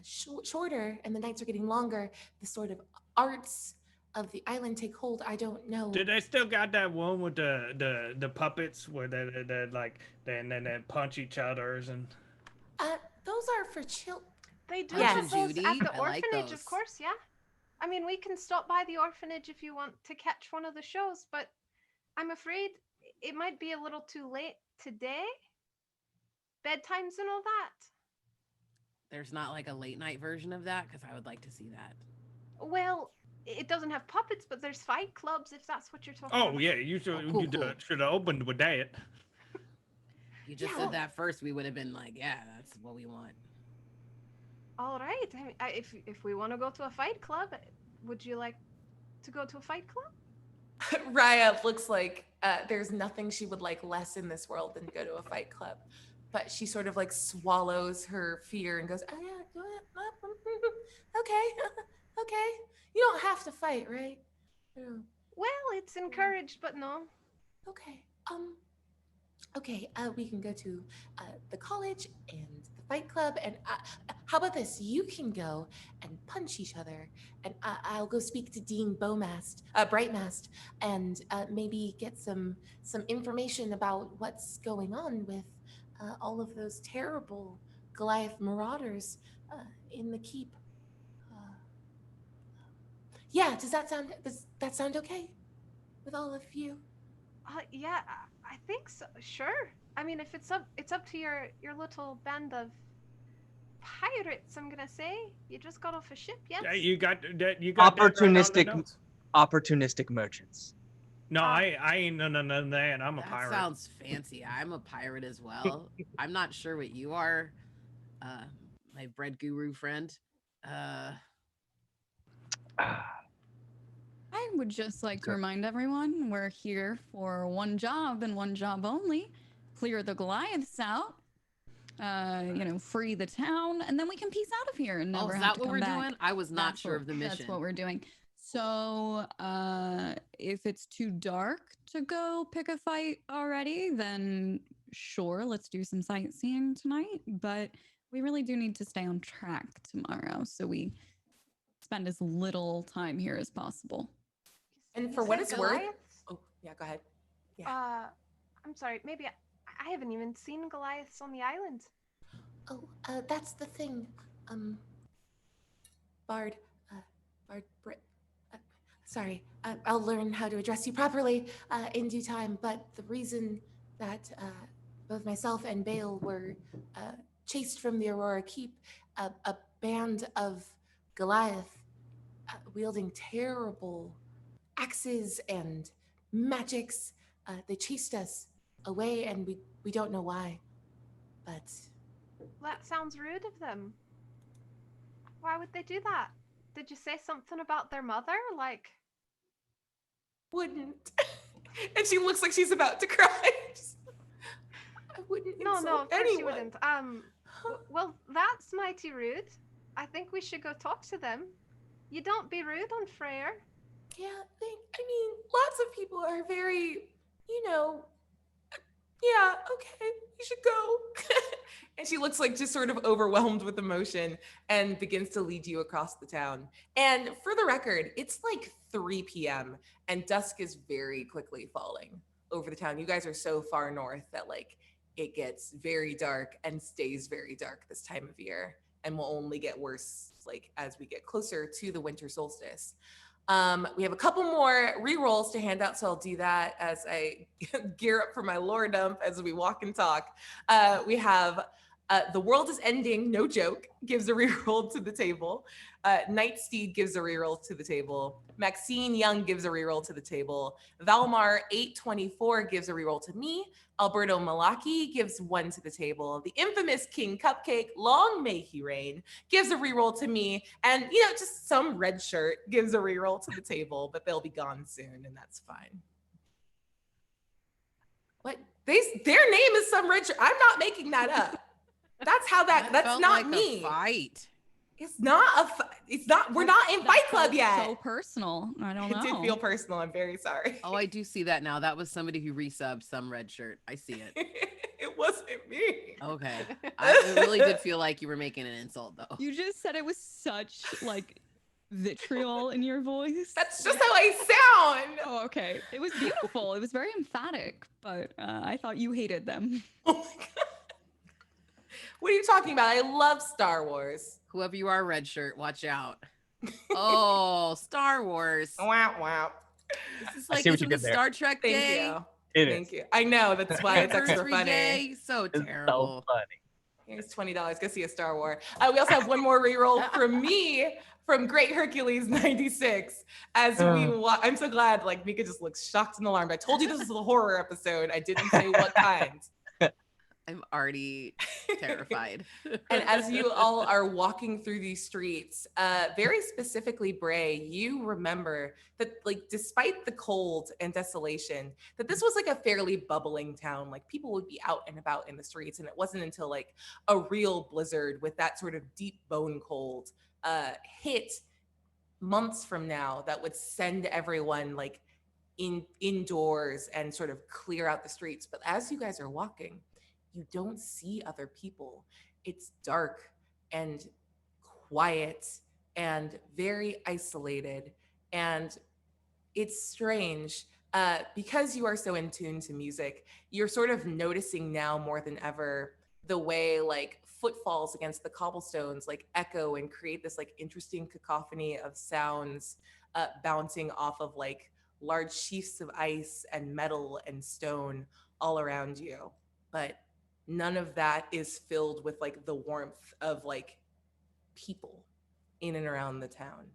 shorter and the nights are getting longer, the sort of arts of the island take hold. I don't know. Do they still got that one with the puppets where they like they punch each other's and? Those are for children. They do Yeah. have those Judy, at the I like orphanage, those. of course. Yeah. I mean, we can stop by the orphanage if you want to catch one of the shows, but I'm afraid it might be a little too late today. Bedtimes and all that. There's not like a late night version of that because I would like to see that. Well, it doesn't have puppets, but there's fight clubs if that's what you're talking Oh about. yeah, you should cool, cool. should have opened with that. You just said that first, we would have been like, yeah, that's what we want. All right. I mean, if we want to go to a fight club, would you like to go to a fight club? Raya looks like there's nothing she would like less in this world than to go to a fight club. But she sort of like swallows her fear and goes, oh yeah, go ahead. Okay, okay. You don't have to fight, right? Well, it's encouraged, but no. Okay. Okay, we can go to the college and the fight club, and how about this? You can go and punch each other, and I'll go speak to Dean Brightmast, and maybe get some information about what's going on with all of those terrible Goliath marauders in the keep. Yeah, does that sound okay with all of you? Yeah, I think so. Sure. I mean, if it's up to your little band of pirates, I'm gonna say. You just got off a ship, yes? You got opportunistic that right on the notes. opportunistic merchants. No, I ain't none of that. I'm a That pirate. sounds fancy. I'm a pirate as well. I'm not sure what you are, my bread guru friend. I would just like to remind everyone we're here for one job and one job only. Clear the Goliaths out, free the town, and then we can peace out of here and never is have that to what come we're back. doing? I was not sure of the mission. That's what we're doing. So if it's too dark to go pick a fight already, then sure, let's do some sightseeing tonight. But we really do need to stay on track tomorrow, so we spend as little time here as possible. And for what it's worth, oh yeah, go ahead. Yeah. I'm sorry. Maybe I haven't even seen Goliaths on the island. Oh, that's the thing. Bard, sorry, I'll learn how to address you properly in due time. But the reason that both myself and Bale were chased from the Aurora Keep, a band of Goliath wielding terrible axes and magics, they chased us away, and we don't know why. But that sounds rude of them. Why would they do that? Did you say something about their mother? Like, wouldn't. And she looks like she's about to cry. I wouldn't. No, of course anyone. you wouldn't. Well, that's mighty rude. I think we should go talk to them. You don't be rude on Freyr. Yeah, I mean, lots of people are very, yeah, okay, you should go. And she looks like just sort of overwhelmed with emotion and begins to lead you across the town. And for the record, it's like 3 p.m. and dusk is very quickly falling over the town. You guys are so far north that like it gets very dark and stays very dark this time of year and will only get worse like as we get closer to the winter solstice. We have a couple more re-rolls to hand out, so I'll do that as I gear up for my lore dump as we walk and talk. We have The World is Ending, no joke, gives a re-roll to the table. Nightsteed gives a re-roll to the table. Maxine Young gives a re-roll to the table. Valmar 824 gives a re-roll to me. Alberto Malaki gives 1 to the table. The infamous King Cupcake, long may he reign, gives a re-roll to me. And, just some red shirt gives a re-roll to the table, but they'll be gone soon, and that's fine. What? Their name is some red shirt. I'm not making that up. That's how that's felt not like me. A fight. It's not we're not in Fight Club yet. So personal. I don't know. It did feel personal. I'm very sorry. Oh, I do see that now. That was somebody who resubbed some red shirt. I see it. It wasn't me. Okay. It really did feel like you were making an insult, though. You just said it with such like vitriol in your voice. That's just how I sound. Oh, okay. It was beautiful. It was very emphatic, but I thought you hated them. Oh my God. What are you talking about? I love Star Wars. Whoever you are, red shirt, watch out. Oh, Star Wars. Wow, wow. This is I like see what you isn't did the there. Star Trek Thank gay? you. It Thank you. I know, that's why it's extra Anniversary funny. gay? So It's terrible. so funny. Here's $20. Go see a Star Wars. We also have one more reroll from me from Great Hercules 96. As I'm so glad, like Mika just looks shocked and alarmed. I told you this was a horror episode. I didn't say what kind. I'm already terrified. And as you all are walking through these streets, very specifically, Bray, you remember that, like, despite the cold and desolation, that this was like a fairly bubbling town. Like, people would be out and about in the streets, and it wasn't until like a real blizzard with that sort of deep bone cold hit months from now that would send everyone like indoors and sort of clear out the streets. But as you guys are walking, you don't see other people. It's dark and quiet and very isolated. And it's strange because you are so in tune to music, you're sort of noticing now more than ever the way like footfalls against the cobblestones like echo and create this like interesting cacophony of sounds bouncing off of like large sheaths of ice and metal and stone all around you. But none of that is filled with like the warmth of like people in and around the town.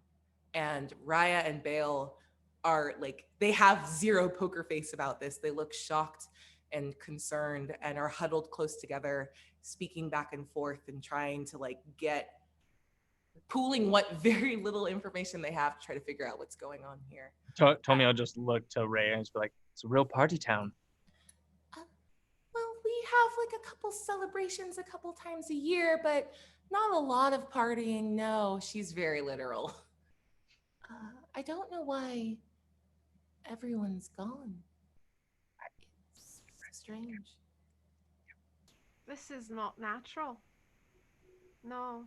And Raya and Bale are like, they have zero poker face about this. They look shocked and concerned and are huddled close together, speaking back and forth and trying to like pooling what very little information they have to try to figure out what's going on here. Tommy, I'll just look to Ray and just be like, it's a real party town. Well, we have like a couple celebrations a couple times a year, but not a lot of partying. No, she's very literal. I don't know why everyone's gone. It's strange. This is not natural. No.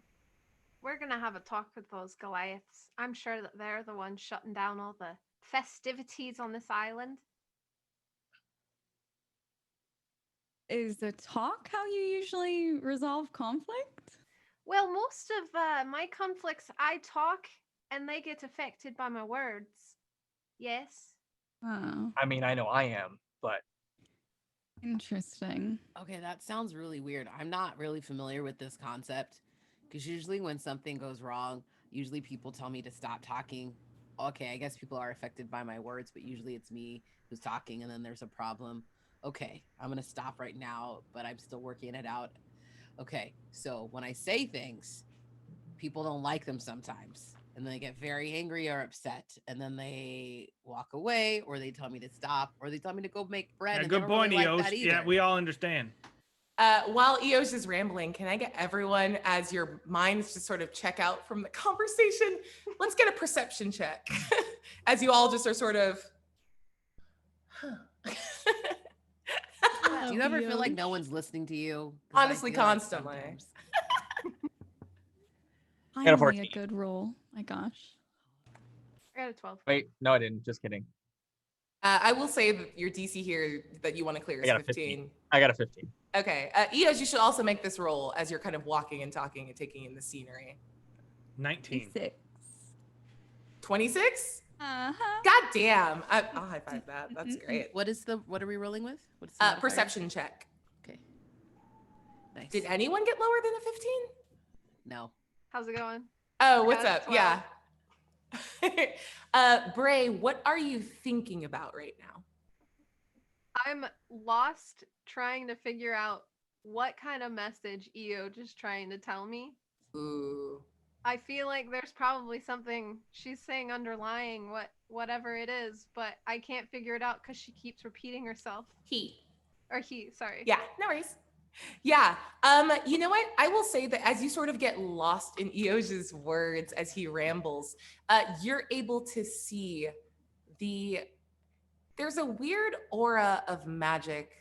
We're gonna have a talk with those Goliaths. I'm sure that they're the ones shutting down all the festivities on this island. Is the talk how you usually resolve conflict? Well, most of my conflicts, I talk and they get affected by my words. Yes. Oh, I mean, I know I am, but interesting. Okay, that sounds really weird. I'm not really familiar with this concept because usually when something goes wrong, usually people tell me to stop talking. Okay, I guess people are affected by my words, but usually it's me who's talking and then there's a problem. Okay, I'm going to stop right now, but I'm still working it out. Okay, so when I say things, people don't like them sometimes. And then they get very angry or upset. And then they walk away, or they tell me to stop, or they tell me to go make bread. Yeah, and good point, really Eos. like Yeah, we all understand. While Eos is rambling, can I get everyone, as your minds just sort of check out from the conversation, let's get a perception check. As you all just are sort of, Do you ever feel like no one's listening to you? 'Cause I Honestly, feel like constantly. sometimes. Got a Finally, 14. a good roll. My gosh. I got a 12. wait, no, I didn't. Just kidding. I will say that your DC here that you want to clear I is got a 15. I got a 15. Okay. Eos, you should also make this roll as you're kind of walking and talking and taking in the scenery. 19. 6. 26? Uh-huh. God damn. I'll high five that. That's great. What are we rolling with? What's the modifier? Perception check. Okay. Nice. Did anyone get lower than a 15? No. How's it going? Oh, what's got up? a Yeah. Bray, what are you thinking about right now? I'm lost trying to figure out what kind of message EO just trying to tell me. Ooh. I feel like there's probably something she's saying underlying whatever it is, but I can't figure it out because she keeps repeating herself. He. Sorry. Yeah, no worries. Yeah. You know what? I will say that as you sort of get lost in Eos's words as he rambles, you're able to see there's a weird aura of magic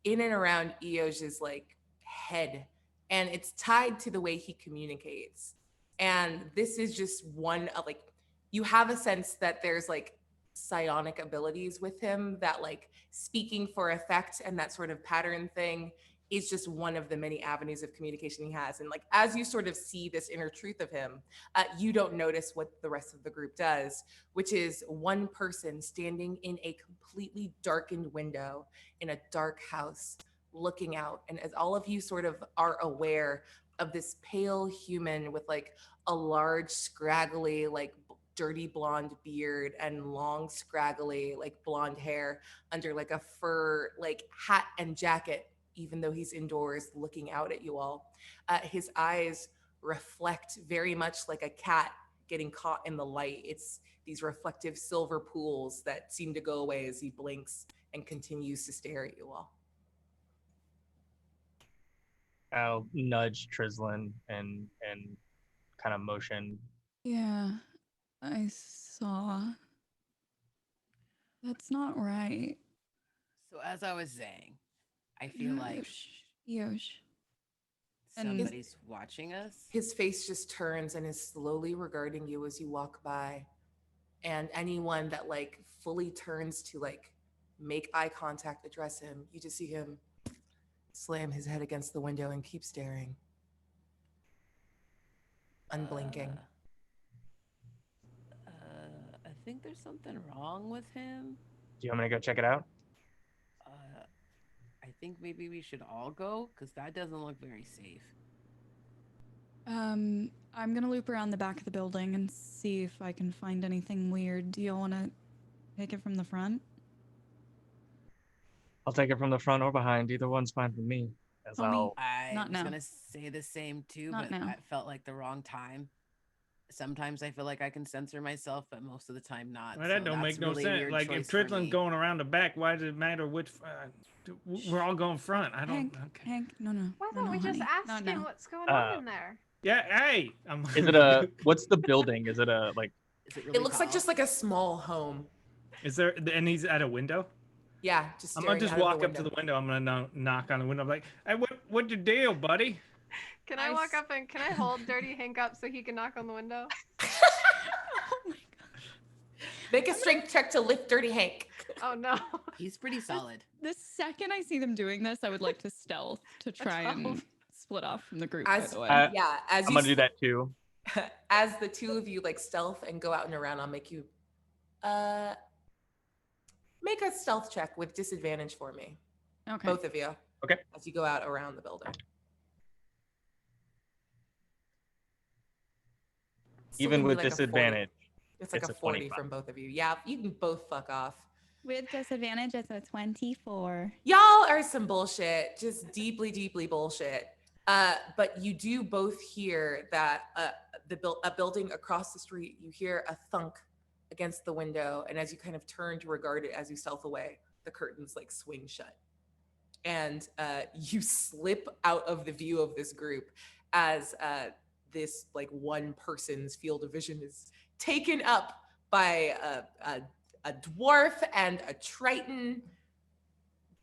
in and around Eoj's like head, and it's tied to the way he communicates. And this is just one of like, you have a sense that there's like psionic abilities with him, that like speaking for effect and that sort of pattern thing is just one of the many avenues of communication he has. And like, as you sort of see this inner truth of him, you don't notice what the rest of the group does, which is one person standing in a completely darkened window in a dark house looking out. And as all of you sort of are aware of this pale human with like a large, scraggly, like dirty blonde beard and long, scraggly, like blonde hair under like a fur, like hat and jacket, even though he's indoors looking out at you all. His eyes reflect very much like a cat getting caught in the light. It's these reflective silver pools that seem to go away as he blinks and continues to stare at you all. I'll nudge Trislin and kind of motion. Yeah, I saw. That's not right. So as I was saying, I feel like Yosh. somebody's watching us. His face just turns and is slowly regarding you as you walk by. And anyone that like fully turns to like make eye contact, address him, you just see him slam his head against the window and keep staring. Unblinking. I think there's something wrong with him. Do you want me to go check it out? I think maybe we should all go, because that doesn't look very safe. I'm gonna loop around the back of the building and see if I can find anything weird. Do you want to take it from the front? I'll take it from the front or behind. Either one's fine with me. As I'll... I Not was now. going to say the same too, Not but now. I felt like the wrong time. Sometimes I feel like I can censor myself, but most of the time not. Well, that So don't that's make no really a sense. weird Like, if choice for Tridlin's me. going around the back, why does it matter which? We're all going front. I don't. Hank, Okay. Hank, no. Why no, don't we just honey. ask Not him now. what's going on in there? Yeah. Hey. Is it a? What's the building? Is it a like? Is it really It looks like tall? just like a small home. Is there? And he's at a window. Yeah, just I'm staring gonna just out of walk up to the window. I'm gonna knock on the window. I'm like, hey, what's your deal, buddy? Can I walk up and can I hold Dirty Hank up so he can knock on the window? Oh my god. Make a strength check to lift Dirty Hank. Oh no. He's pretty solid. The second I see them doing this, I would like to stealth to try and split off from the group. By the way. As I'm gonna do that too. As the two of you like stealth and go out and around, I'll make you make a stealth check with disadvantage for me. Okay. Both of you. Okay. As you go out around the building. Still Even gonna be with like a 40. disadvantage. It's like it's a a 40 25. from both of you. Yeah, you can both fuck off. With disadvantage, it's a 24. Y'all are some bullshit, just deeply, deeply bullshit. But you do both hear that a building across the street, you hear a thunk against the window, and as you kind of turn to regard it as you stealth away, the curtains like swing shut. And you slip out of the view of this group as this like one person's field of vision is taken up by a dwarf and a triton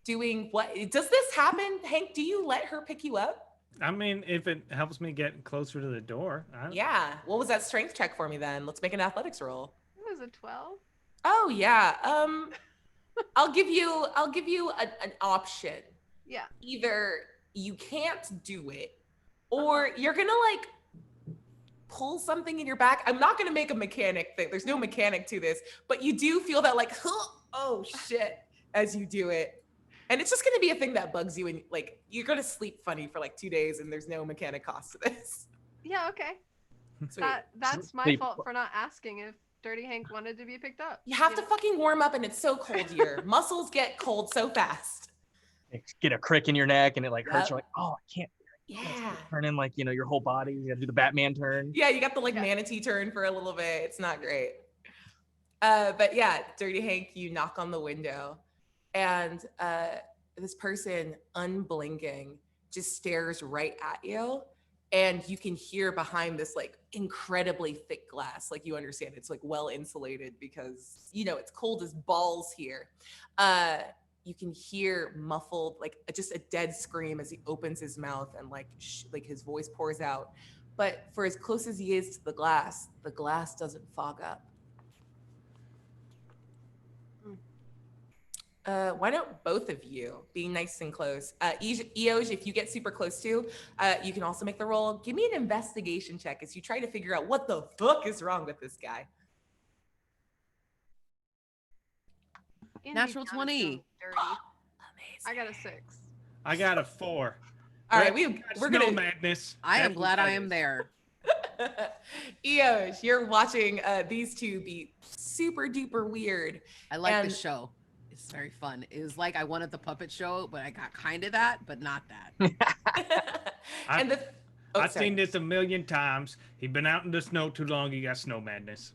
doing what? Does this happen, Hank? Do you let her pick you up? I mean, if it helps me get closer to the door. Yeah. What was that strength check for me then? Let's make an athletics roll. It was a 12. Oh yeah. I'll give you an option. Yeah. Either you can't do it, or you're gonna like pull something in your back. I'm not gonna make a mechanic thing. There's no mechanic to this, but you do feel that like, oh shit, as you do it. And it's just gonna be a thing that bugs you, and like you're gonna sleep funny for like 2 days, and there's no mechanic cost to this. Yeah, okay. Sweet. That's my Sleep. fault for not asking if Dirty Hank wanted to be picked up. You have to fucking warm up, and it's so cold here. Muscles get cold so fast. Get a crick in your neck and it like hurts. Yep. You're like, oh, I can't Yeah. turn in like your whole body. You gotta do the Batman turn. Yeah, you got the like Yeah. manatee turn for a little bit. It's not great. But yeah, Dirty Hank, you knock on the window, and this person, unblinking, just stares right at you. And you can hear behind this like incredibly thick glass, like you understand it's like well insulated because it's cold as balls here. you can hear muffled, like just a dead scream as he opens his mouth and like his voice pours out. But for as close as he is to the glass doesn't fog up. Why don't both of you, being nice and close, Eoj, if you get super close to, you can also make the roll. Give me an investigation check as you try to figure out what the fuck is wrong with this guy. Natural 20. I got a 6. I got a 4. All right, we're gonna madness. I am glad I am there. Eoj, you're watching these two be super duper weird. I like the show. It's very fun. It was like I wanted the puppet show, but I got kind of that, but not that. I've seen this a million times. He'd been out in the snow too long. He got snow madness.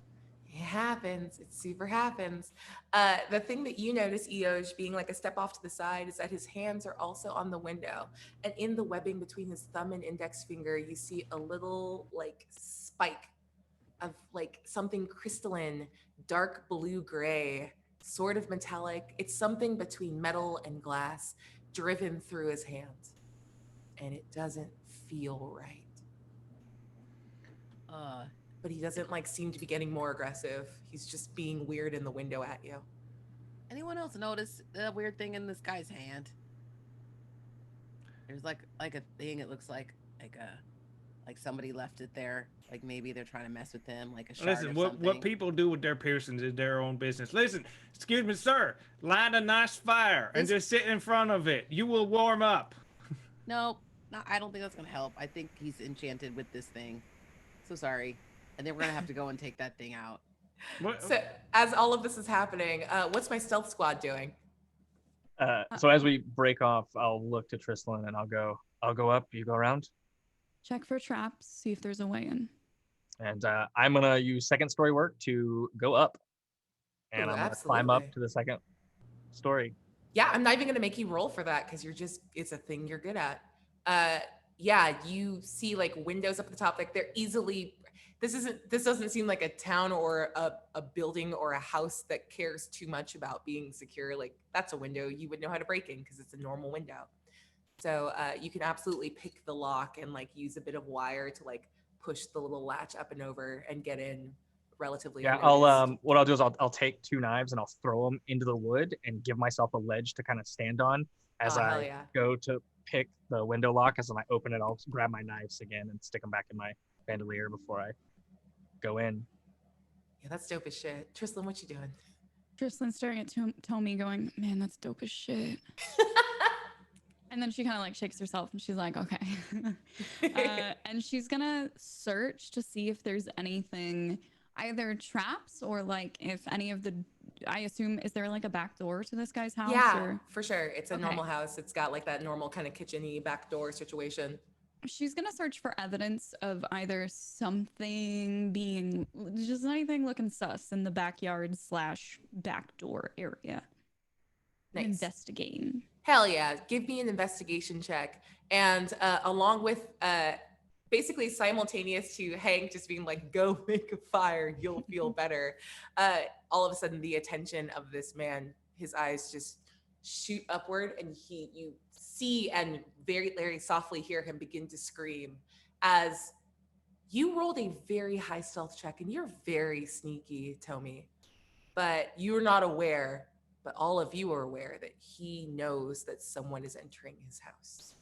It happens. It super happens. The thing that you notice, Eoj, being like a step off to the side, is that his hands are also on the window. And in the webbing between his thumb and index finger, you see a little like spike of like something crystalline, dark blue-gray, sort of metallic. It's something between metal and glass driven through his hand. And it doesn't feel right. But he doesn't like seem to be getting more aggressive. He's just being weird in the window at you. Anyone else notice the weird thing in this guy's hand? There's like a thing. It looks like somebody left it there. Like maybe they're trying to mess with him, like a shard. Listen, what people do with their piercings is their own business. Listen, excuse me, sir. Light a nice fire and just sit in front of it. You will warm up. No, I don't think that's gonna help. I think he's enchanted with this thing. So sorry. And then we're gonna have to go and take that thing out. So as all of this is happening, what's my stealth squad doing? So as we break off, I'll look to Tristan and I'll go up, you go around. Check for traps, see if there's a way in. And I'm gonna use second story work to go up. And I'm gonna climb up to the second story. Yeah, I'm not even gonna make you roll for that because it's a thing you're good at. Yeah, you see like windows up at the top, like they're easily. This doesn't seem like a town or a building or a house that cares too much about being secure. Like that's a window you would know how to break in because it's a normal window. So you can absolutely pick the lock and like use a bit of wire to like push the little latch up and over and get in relatively. Yeah, what I'll do is I'll take 2 knives and I'll throw them into the wood and give myself a ledge to kind of stand on as I go to pick the window lock. As I open it, I'll grab my knives again and stick them back in my bandolier before I go in. Yeah, that's dope as shit. Tristan, what you doing? Tristan's staring at Tommy going, man, that's dope as shit. And then she kind of like shakes herself and she's like, okay. And she's gonna search to see if there's anything, either traps or like if any of the, I assume, is there like a back door to this guy's house? Yeah, for sure. It's a normal house. It's got like that normal kind of kitchen-y back door situation. She's gonna search for evidence of either something being, just anything looking sus in the backyard / back door area. Nice. Investigating. Hell yeah. Give me an investigation check. And along with basically simultaneous to Hank just being like, go make a fire, you'll feel better. All of a sudden the attention of this man, his eyes just shoot upward and you see and very softly hear him begin to scream as you rolled a very high stealth check and you're very sneaky, Tommy, but you're not aware, but all of you are aware that he knows that someone is entering his house.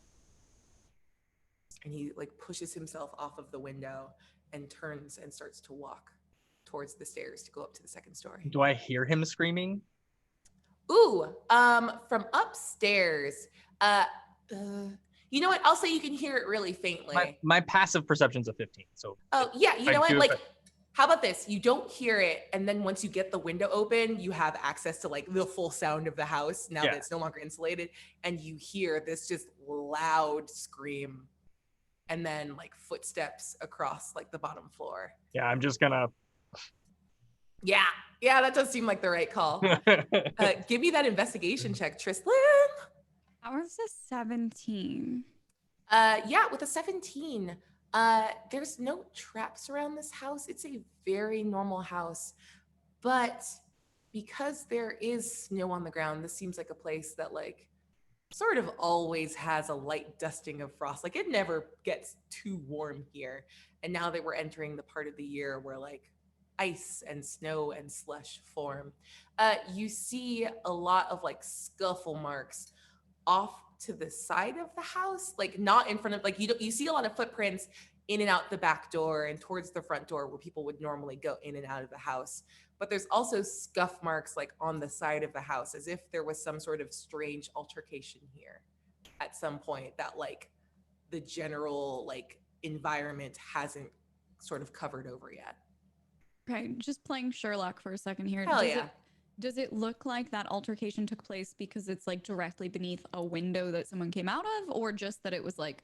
And he like pushes himself off of the window and turns and starts to walk towards the stairs to go up to the second story. Do I hear him screaming? Ooh, from upstairs. You know what? I'll say you can hear it really faintly. My passive perception's a 15. So. Oh yeah, you know what? Like, how about this? You don't hear it, and then once you get the window open, you have access to like the full sound of the house now that it's no longer insulated, and you hear this just loud scream, and then like footsteps across like the bottom floor. Yeah, I'm just gonna. Yeah, that does seem like the right call. Give me that investigation check, Tristan. That was a 17. Yeah, with a 17. There's no traps around this house. It's a very normal house, but because there is snow on the ground, this seems like a place that like sort of always has a light dusting of frost. Like it never gets too warm here. And now that we're entering the part of the year where like ice and snow and slush form, you see a lot of like scuffle marks off to the side of the house, like not in front of, like you see a lot of footprints in and out the back door and towards the front door where people would normally go in and out of the house. But there's also scuff marks like on the side of the house, as if there was some sort of strange altercation here at some point that like the general like environment hasn't sort of covered over yet. Okay, just playing Sherlock for a second here. Hell yeah. Does it look like that altercation took place because it's like directly beneath a window that someone came out of, or just that it was like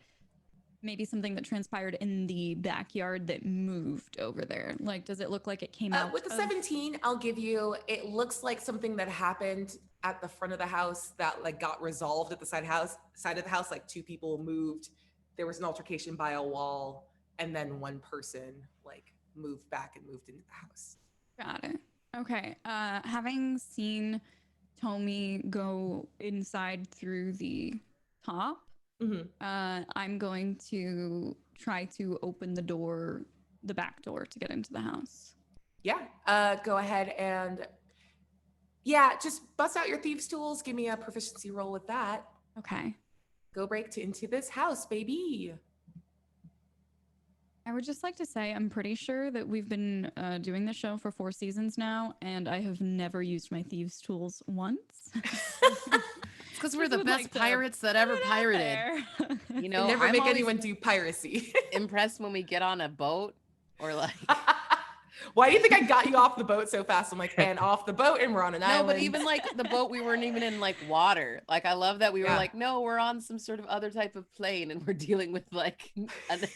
maybe something that transpired in the backyard that moved over there? Like, does it look like it came out? With the 17, I'll give you, it looks like something that happened at the front of the house that like got resolved at the side of the house. Like two people moved, there was an altercation by a wall, and then one person like moved back and moved into the house. Got it. Okay. Having seen Tommy go inside through the top, I'm going to try to open the back door to get into the house. Yeah. Go ahead and just bust out your thieves' tools. Give me a proficiency roll with that. Okay. Go break into this house, baby. I would just like to say I'm pretty sure that we've been doing this show for 4 seasons now, and I have never used my thieves' tools once. It's because we're the best pirates that ever pirated. You know, never make anyone do piracy. Impressed when we get on a boat or like. Why do you think I got you off the boat so fast? I'm like, and off the boat, and we're on an island. No, but even like the boat, we weren't even in like water. Like, I love that we were like, no, we're on some sort of other type of plane, and we're dealing with like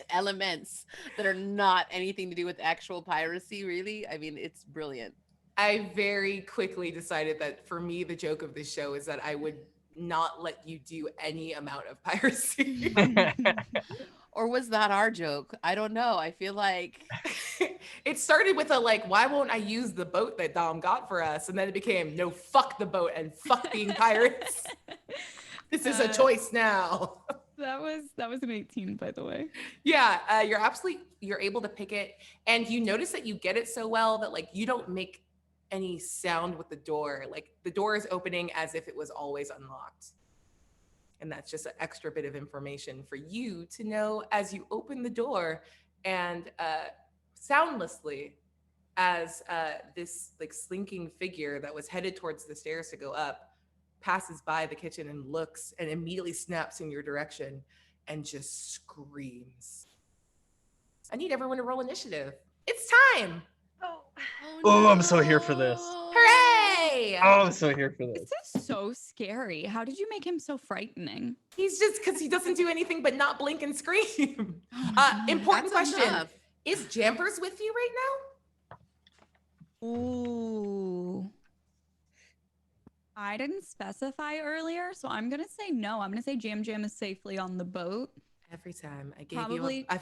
elements that are not anything to do with actual piracy, really. I mean, it's brilliant. I very quickly decided that for me, the joke of this show is that I would not let you do any amount of piracy. Or was that our joke? I don't know. I feel like it started with a like, why won't I use the boat that Dom got for us? And then it became, no, fuck the boat and fuck being pirates. This is a choice now. That was an 18, by the way. Yeah, you're able to pick it, and you notice that you get it so well that like you don't make any sound with the door. Like the door is opening as if it was always unlocked. And that's just an extra bit of information for you to know as you open the door, and soundlessly as this like slinking figure that was headed towards the stairs to go up passes by the kitchen and looks and immediately snaps in your direction and just screams. I need everyone to roll initiative. It's time. Oh, I'm so here for this. Hooray! Oh, I'm so here for this. This is so scary. How did you make him so frightening? He's just, because he doesn't do anything but not blink and scream. Important That's question. enough. Is Jampers with you right now? Ooh. I didn't specify earlier, so I'm going to say no. I'm going to say Jam is safely on the boat. Every time I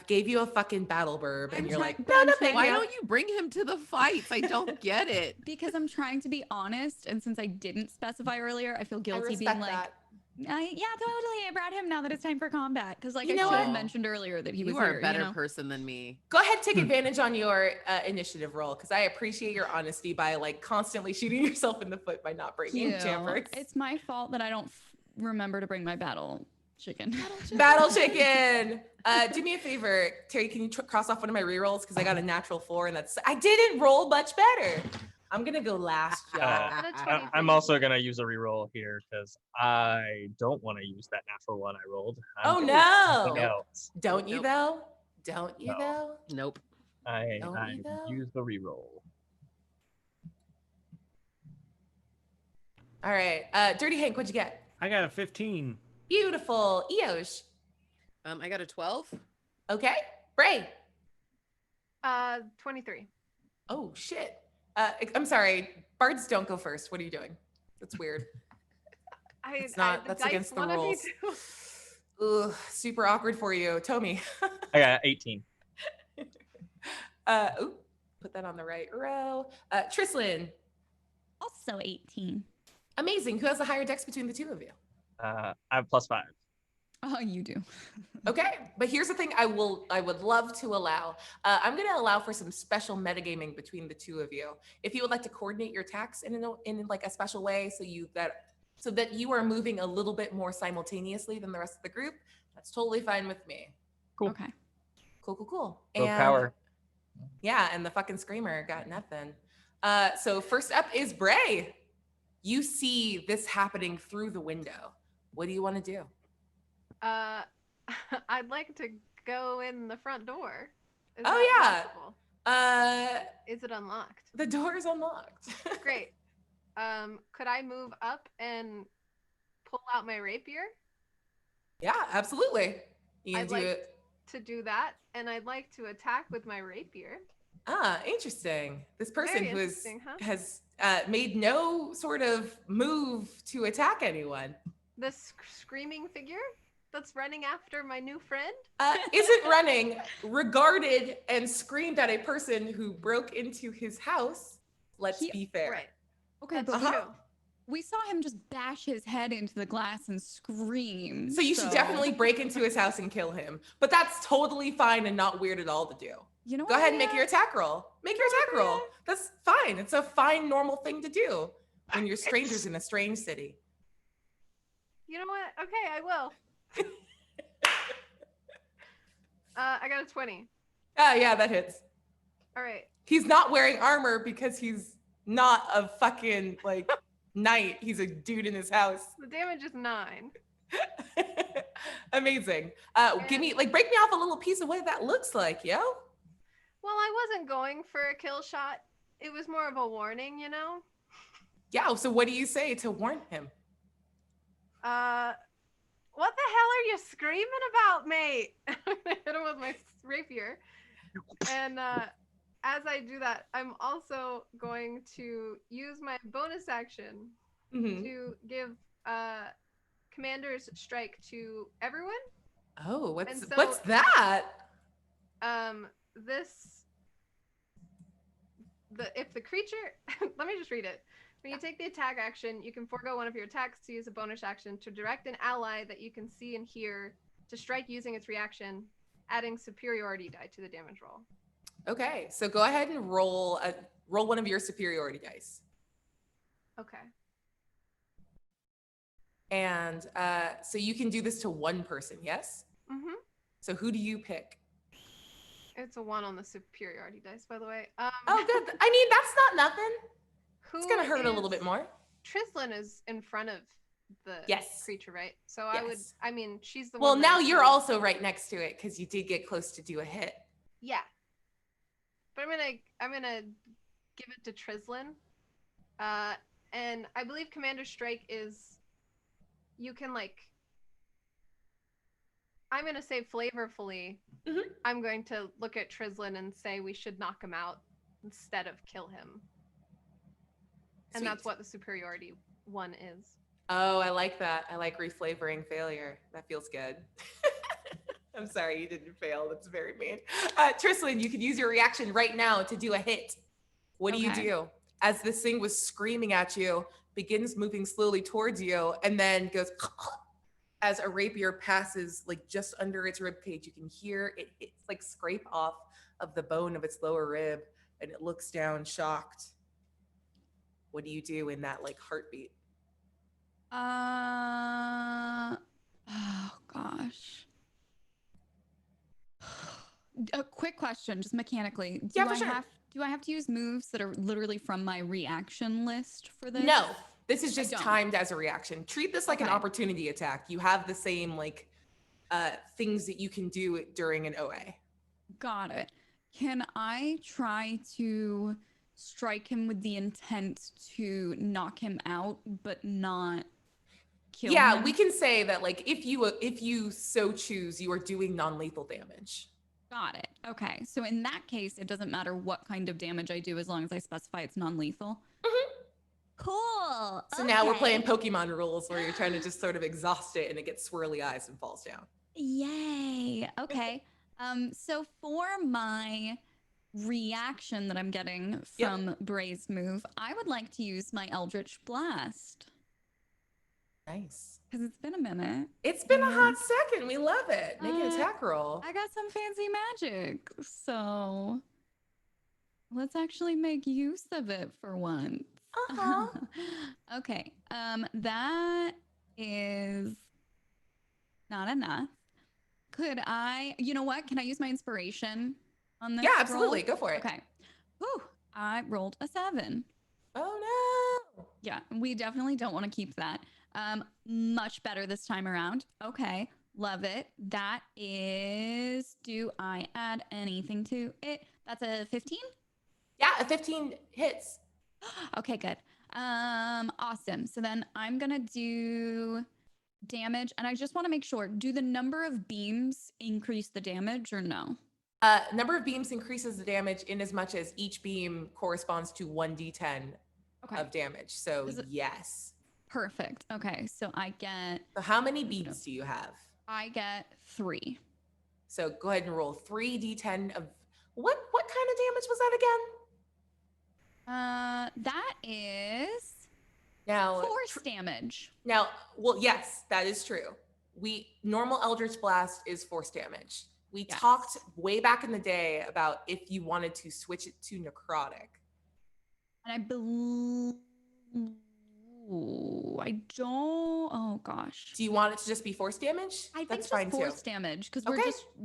gave you a fucking battle burb, and you're like, no, thank Why you. don't you bring him to the fights? I don't get it. Because I'm trying to be honest, and since I didn't specify earlier, I feel guilty being like, that. yeah, totally. I brought him now that it's time for combat. Because like You I know should have what? mentioned earlier that he was You are here, a better you know? person than me. Go ahead, take advantage on your initiative roll, because I appreciate your honesty by like constantly shooting yourself in the foot by not bringing Jampers. It's my fault that I don't remember to bring my battle chicken. Battle chicken. Do me a favor, Terry. Can you cross off one of my rerolls, because I got a natural 4, and I didn't roll much better. I'm gonna go last, y'all. I'm also gonna use a reroll here because I don't want to use that natural one I rolled. Oh no! Else. Don't you Nope. though? Don't you No. though? Nope. I Don't you though? use the reroll. All right, Dirty Hank, what'd you get? I got a 15. Beautiful, Eosh. I got a 12. Okay, Bray. 23. Oh shit. I'm sorry. Bards don't go first. What are you doing? That's weird. It's not. That's against the rules. Ugh, super awkward for you, Tommy. I got 18. Put that on the right row. Trislin. Also 18. Amazing. Who has the higher dex between the two of you? I have +5. Oh, you do. Okay, but here's the thing I would love to allow. I'm going to allow for some special metagaming between the two of you. If you would like to coordinate your attacks in like a special way so that you are moving a little bit more simultaneously than the rest of the group, that's totally fine with me. Cool. Okay. Cool. Rogue power. Yeah, and the fucking screamer got nothing. So first up is Bray. You see this happening through the window. What do you want to do? I'd like to go in the front door. Is Oh, that yeah. possible? Is it unlocked? The door is unlocked. Great. Could I move up and pull out my rapier? Yeah, absolutely. You can I'd do like it. to do that, and I'd like to attack with my rapier. Interesting. This person Very who interesting, huh? has made no sort of move to attack anyone. The screaming figure that's running after my new friend? Isn't running, regarded and screamed at a person who broke into his house. Let's be fair. Right. Okay, That's but true. we saw him just bash his head into the glass and scream. So you should definitely break into his house and kill him. But that's totally fine and not weird at all to do. You know Go what? ahead and make your attack roll. Make your attack roll. That's fine. It's a fine, normal thing to do when you're strangers in a strange city. You know what? Okay, I will. I got a 20. Yeah, that hits. All right. He's not wearing armor because he's not a fucking like knight. He's a dude in his house. The damage is 9. Amazing. Break me off a little piece of what that looks like, yo. Well, I wasn't going for a kill shot. It was more of a warning, you know? Yeah, so what do you say to warn him? What the hell are you screaming about, mate? I'm gonna hit him with my rapier. And as I do that, I'm also going to use my bonus action to give Commander's Strike to everyone. Oh, what's And so- what's that? If the creature, let me just read it. When you take the attack action, you can forego one of your attacks to use a bonus action to direct an ally that you can see and hear to strike using its reaction, adding superiority die to the damage roll. Okay, so go ahead and roll one of your superiority dice. Okay. And so you can do this to one person, yes? Mm-hmm. So who do you pick? It's a 1 on the superiority dice, by the way. Oh, good. I mean, that's not nothing. It's gonna hurt a little is- bit more. Trislin is in front of the Yes. creature, right? So Yes. she's the Well, one. now that you're can- also right next to it because you did get close to do a hit. Yeah. But I'm gonna give it to Trislin. And I believe Commander Strike is you can I'm gonna say flavorfully, I'm going to look at Trislin and say we should knock him out instead of kill him. And that's Sweet. what the superiority 1 is. Oh, I like that. I like reflavoring failure. That feels good. I'm sorry you didn't fail. That's very mean. Trislin, you could use your reaction right now to do a hit. What do you Okay. do? As this thing was screaming at you, begins moving slowly towards you, and then goes as a rapier passes like just under its rib cage. You can hear it's like scrape off of the bone of its lower rib, and it looks down shocked. What do you do in that like heartbeat? Oh gosh. A quick question, just mechanically. Yeah, for sure. Do I have to use moves that are literally from my reaction list for this? No, this is just don't. timed as a reaction. Treat this like an Okay. opportunity attack. You have the same like things that you can do during an OA. Got it. Can I try to strike him with the intent to knock him out, but not kill Yeah, him? we can say that like if you so choose, you are doing non-lethal damage. Got it. Okay. So in that case, it doesn't matter what kind of damage I do as long as I specify it's non-lethal. Cool. So now we're Okay. playing Pokemon rules where you're trying to just sort of exhaust it and it gets swirly eyes and falls down. Yay. Okay. So for my reaction that I'm getting from Bray's move, I would like to use my Eldritch Blast. Nice. Because it's been a minute. It's been a hot second. We love it. Make an attack roll. I got some fancy magic. So let's actually make use of it for once. Okay. That is not enough. Could I, you know what? Can I use my inspiration on this? Yeah, absolutely. Go for it. Okay. Whew. I rolled a 7. Oh no. Yeah, we definitely don't want to keep that. Much better this time around. Okay, love it. That is, do I add anything to it? That's a 15? Yeah, a 15 hits. Okay, good. Awesome. So then I'm gonna do damage, and I just want to make sure, do the number of beams increase the damage or no? Number of beams increases the damage in as much as each beam corresponds to 1d10 of damage. So yes. Perfect. Okay, so I get... So how many beams do you have? I get 3. So go ahead and roll 3d10 of... What kind of damage was that again? That is... Now, force damage. Now, well, yes, that is true. Normal Eldritch Blast is force damage. We talked way back in the day about if you wanted to switch it to necrotic. And I believe... I don't... Oh, gosh. Do you want it to just be force damage? I think that's just fine force too. damage, because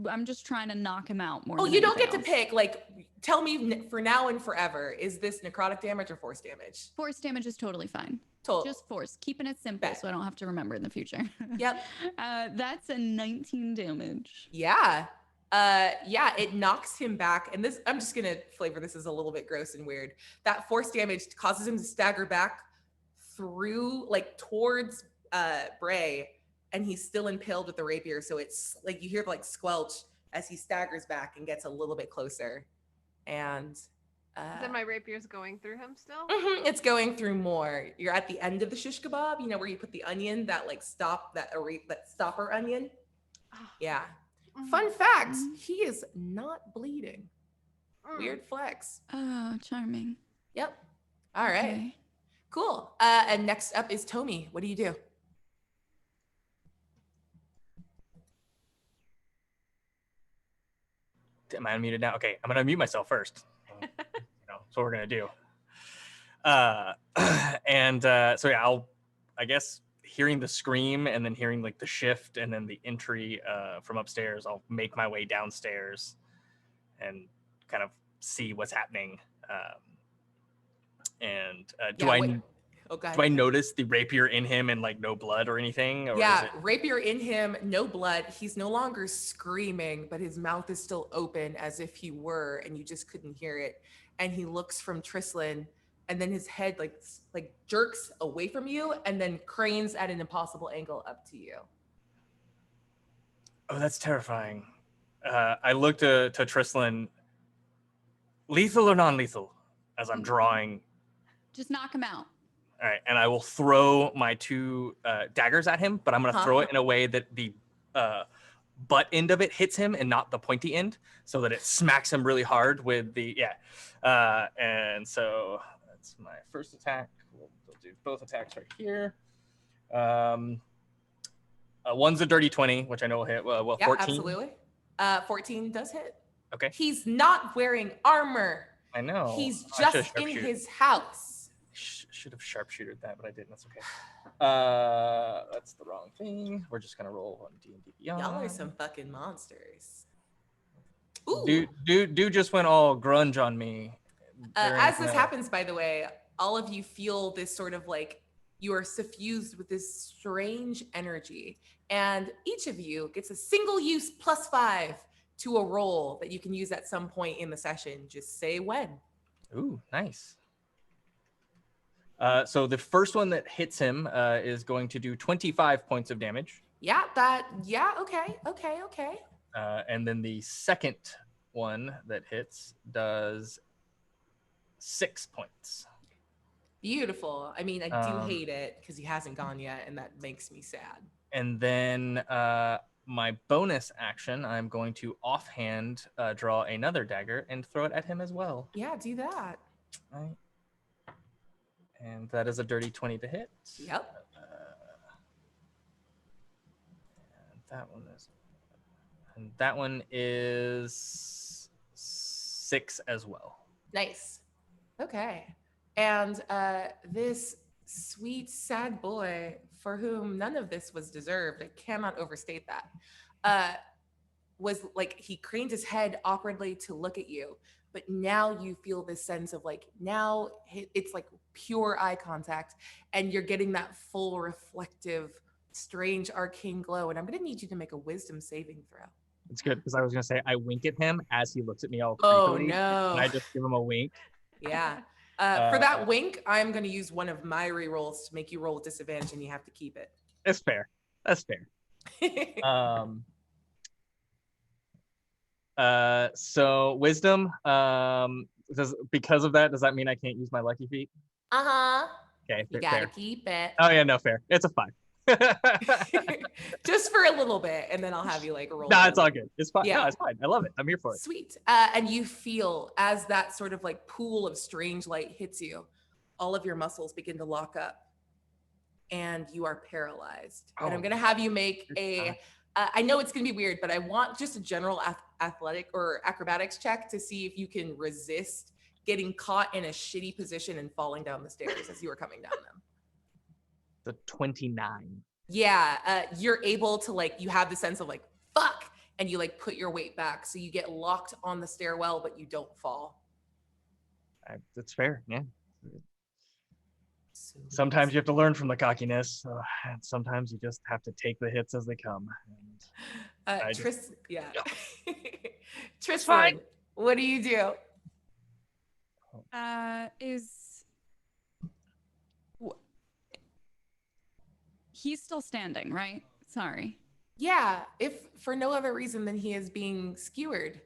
I'm just trying to knock him out more. Oh, you don't get to pick. Like, tell me for now and forever, is this necrotic damage or force damage? Force damage is totally fine. Just force. Keeping it simple so I don't have to remember in the future. Yep. That's a 19 damage. Yeah. It knocks him back. And this, I'm just going to flavor this as a little bit gross and weird. That force damage causes him to stagger back through, like, towards Bray, and he's still impaled with the rapier. So it's like you hear like squelch as he staggers back and gets a little bit closer. And then my rapier's going through him still? It's going through more. You're at the end of the shish kebab, you know, where you put the onion, that like that stopper onion. Yeah. Fun fact, he is not bleeding. Weird flex. Oh, charming. Yep. All right. Okay. Cool. And next up is Tomi. What do you do? Am I unmuted now? Okay, I'm gonna unmute myself first. That's what we're gonna do. So yeah, I guess hearing the scream and then hearing like the shift and then the entry from upstairs, I'll make my way downstairs and kind of see what's happening. Do I notice the rapier in him and like no blood or anything? Or rapier in him, no blood. He's no longer screaming, but his mouth is still open as if he were, and you just couldn't hear it. And he looks from Trislin, and then his head like jerks away from you and then cranes at an impossible angle up to you. Oh, that's terrifying. I look to Trislin, lethal or non-lethal, as I'm drawing. Just knock him out. All right, and I will throw my 2 daggers at him, but I'm going to throw it in a way that the butt end of it hits him and not the pointy end, so that it smacks him really hard with the, and so that's my first attack. We'll do both attacks right here. One's a dirty 20, which I know will hit. 14? Absolutely. 14 does hit. Okay. He's not wearing armor. I know. He's just in his house. Should have sharpshooted that, but I didn't. That's okay. That's the wrong thing. We're just gonna roll on D&D Beyond. Y'all are some fucking monsters. Ooh. Dude just went all grunge on me. As this happens, by the way, all of you feel this sort of like you are suffused with this strange energy, and each of you gets a single use +5 to a roll that you can use at some point in the session. Just say when. Ooh, nice. So the first one that hits him is going to do 25 points of damage. Okay. And then the second one that hits does 6 points. Beautiful. I mean, I do hate it because he hasn't gone yet, and that makes me sad. And then my bonus action, I'm going to offhand draw another dagger and throw it at him as well. Yeah, do that. All right. And that is a dirty 20 to hit. Yep. And that one is 6 as well. Nice. Okay. And this sweet, sad boy for whom none of this was deserved, I cannot overstate that, was like, he craned his head awkwardly to look at you, but now you feel this sense of like, now it's like pure eye contact and you're getting that full reflective, strange arcane glow. And I'm going to need you to make a wisdom saving throw. It's good because I was going to say I wink at him as he looks at me all Oh, creepily, no. and I just give him a wink. Yeah. For that wink, I'm going to use one of my rerolls to make you roll with disadvantage, and you have to keep it. That's fair. That's fair. So wisdom. Because of that, does that mean I can't use my lucky feat? Okay. You gotta fair. keep it. Oh yeah, no, fair. It's a 5. Just for a little bit, and then I'll have you like roll. No, it's all good. It's fine. Yeah. No, it's fine. I love it. I'm here for it. Sweet. And you feel as that sort of like pool of strange light hits you, all of your muscles begin to lock up, and you are paralyzed. And I'm gonna have you make a. I know it's gonna be weird, but I want just a general athletic or acrobatics check to see if you can resist getting caught in a shitty position and falling down the stairs as you are coming down them. The 29. Yeah, you're able to like, you have the sense of like, fuck, and you like put your weight back. So you get locked on the stairwell, but you don't fall. That's fair. Yeah. So Sometimes you have to learn from the cockiness, and sometimes you just have to take the hits as they come. And Tristan, what do you do? He's still standing, right? Sorry. Yeah, if for no other reason than he is being skewered.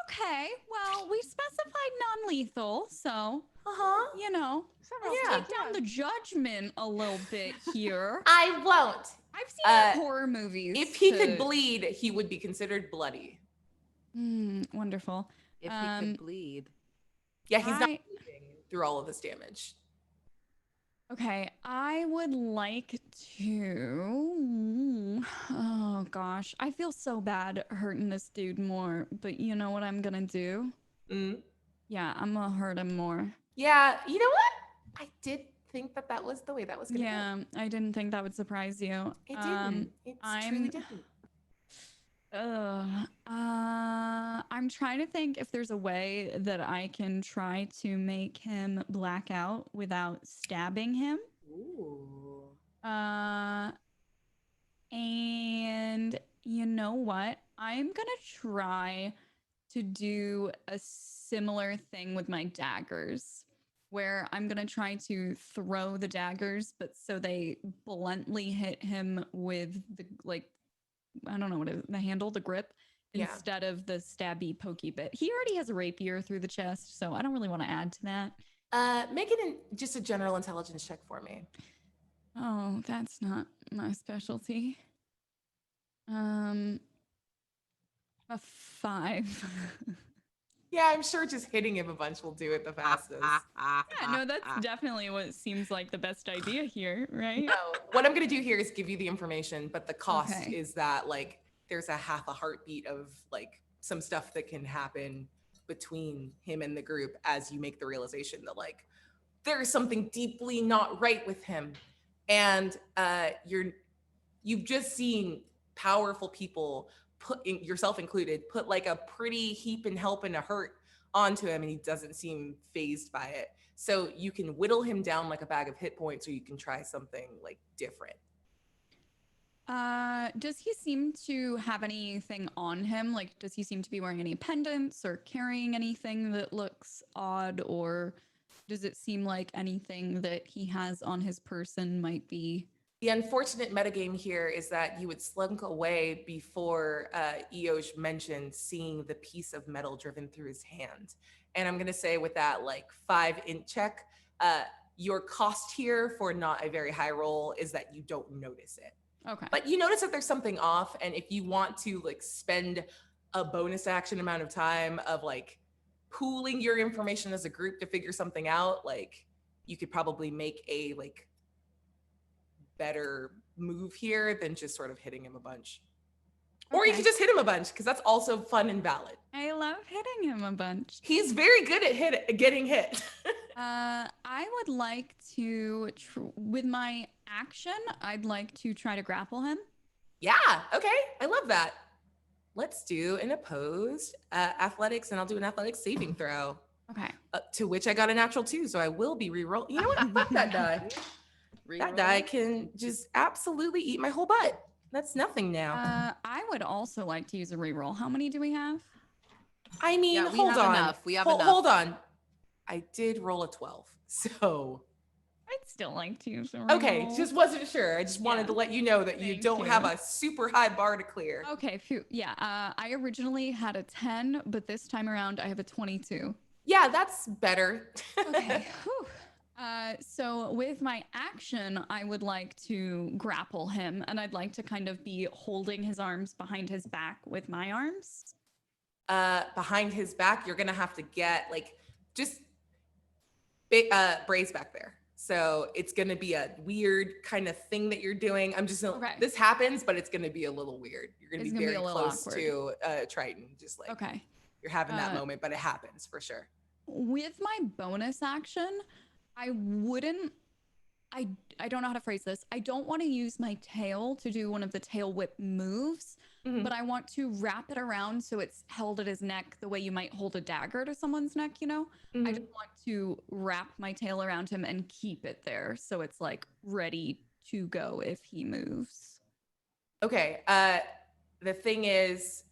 Okay, well, we specified non-lethal, so, you know, take down the judgment a little bit here. I won't. I've seen horror movies. If he could bleed, he would be considered bloody. Wonderful. If he could bleed. Yeah, he's not bleeding through all of this damage. Okay, I would like to. Oh gosh, I feel so bad hurting this dude more, but you know what I'm gonna do? Yeah, I'm gonna hurt him more. Yeah, you know what? I did think that was the way that was gonna go. I didn't think that would surprise you. It didn't. It truly didn't. I'm trying to think if there's a way that I can try to make him black out without stabbing him. Ooh. And you know what? I'm gonna try to do a similar thing with my daggers, where I'm gonna try to throw the daggers, but so they bluntly hit him with the, like, I don't know what it is, the handle, the grip, instead of the stabby pokey bit. He already has a rapier through the chest, so I don't really want to add to that. Make it just a general intelligence check for me. Oh, that's not my specialty. A 5. Yeah, I'm sure just hitting him a bunch will do it the fastest. Yeah, no, that's definitely what seems like the best idea here, right? No, what I'm gonna do here is give you the information, but the cost is that like there's a half a heartbeat of like some stuff that can happen between him and the group as you make the realization that like there is something deeply not right with him, and you've just seen powerful people, yourself included, put like a pretty heap and help and a hurt onto him, and he doesn't seem phased by it. So you can whittle him down like a bag of hit points, or you can try something like different. Does he seem to have anything on him? Like, does he seem to be wearing any pendants or carrying anything that looks odd, or does it seem like anything that he has on his person might be? The unfortunate metagame here is that you would slunk away before Eoj mentioned seeing the piece of metal driven through his hand. And I'm going to say with that like 5-int check, your cost here for not a very high roll is that you don't notice it. Okay. But you notice that there's something off, and if you want to like spend a bonus action amount of time of like pooling your information as a group to figure something out, like you could probably make a like better move here than just sort of hitting him a bunch. Or you Okay. could just hit him a bunch, because that's also fun and valid. I love hitting him a bunch. He's very good at getting hit. I would like to, with my action, I'd like to try to grapple him. Yeah, okay, I love that. Let's do an opposed athletics, and I'll do an athletics saving throw. Okay. To which I got a natural 2, so I will be re-roll. You know what? Fuck that die. That die can just absolutely eat my whole butt. That's nothing now. I would also like to use a reroll. How many do we have? I mean, Yeah, we hold have on. enough. We have enough. Hold on. I did roll a 12, so. I'd still like to use a reroll. Okay, just wasn't sure. I just wanted to let you know that you Thank don't you. have a super high bar to clear. Okay, phew. Yeah, I originally had a 10, but this time around I have a 22. Yeah, that's better. Okay. Whew. So with my action, I would like to grapple him, and I'd like to kind of be holding his arms behind his back with my arms. Behind his back, you're gonna have to get like just Bray's back there. So it's gonna be a weird kind of thing that you're doing. I'm just Okay. this happens, but it's gonna be a little weird. You're gonna It's be gonna be very a little close awkward. to Triton, just like Okay. you're having that Uh, moment, but it happens for sure. With my bonus action, I don't know how to phrase this. I don't want to use my tail to do one of the tail whip moves, Mhm. but I want to wrap it around so it's held at his neck the way you might hold a dagger to someone's neck, you know? I Mhm. just want to wrap my tail around him and keep it there so it's like ready to go if he moves. Okay. The thing is,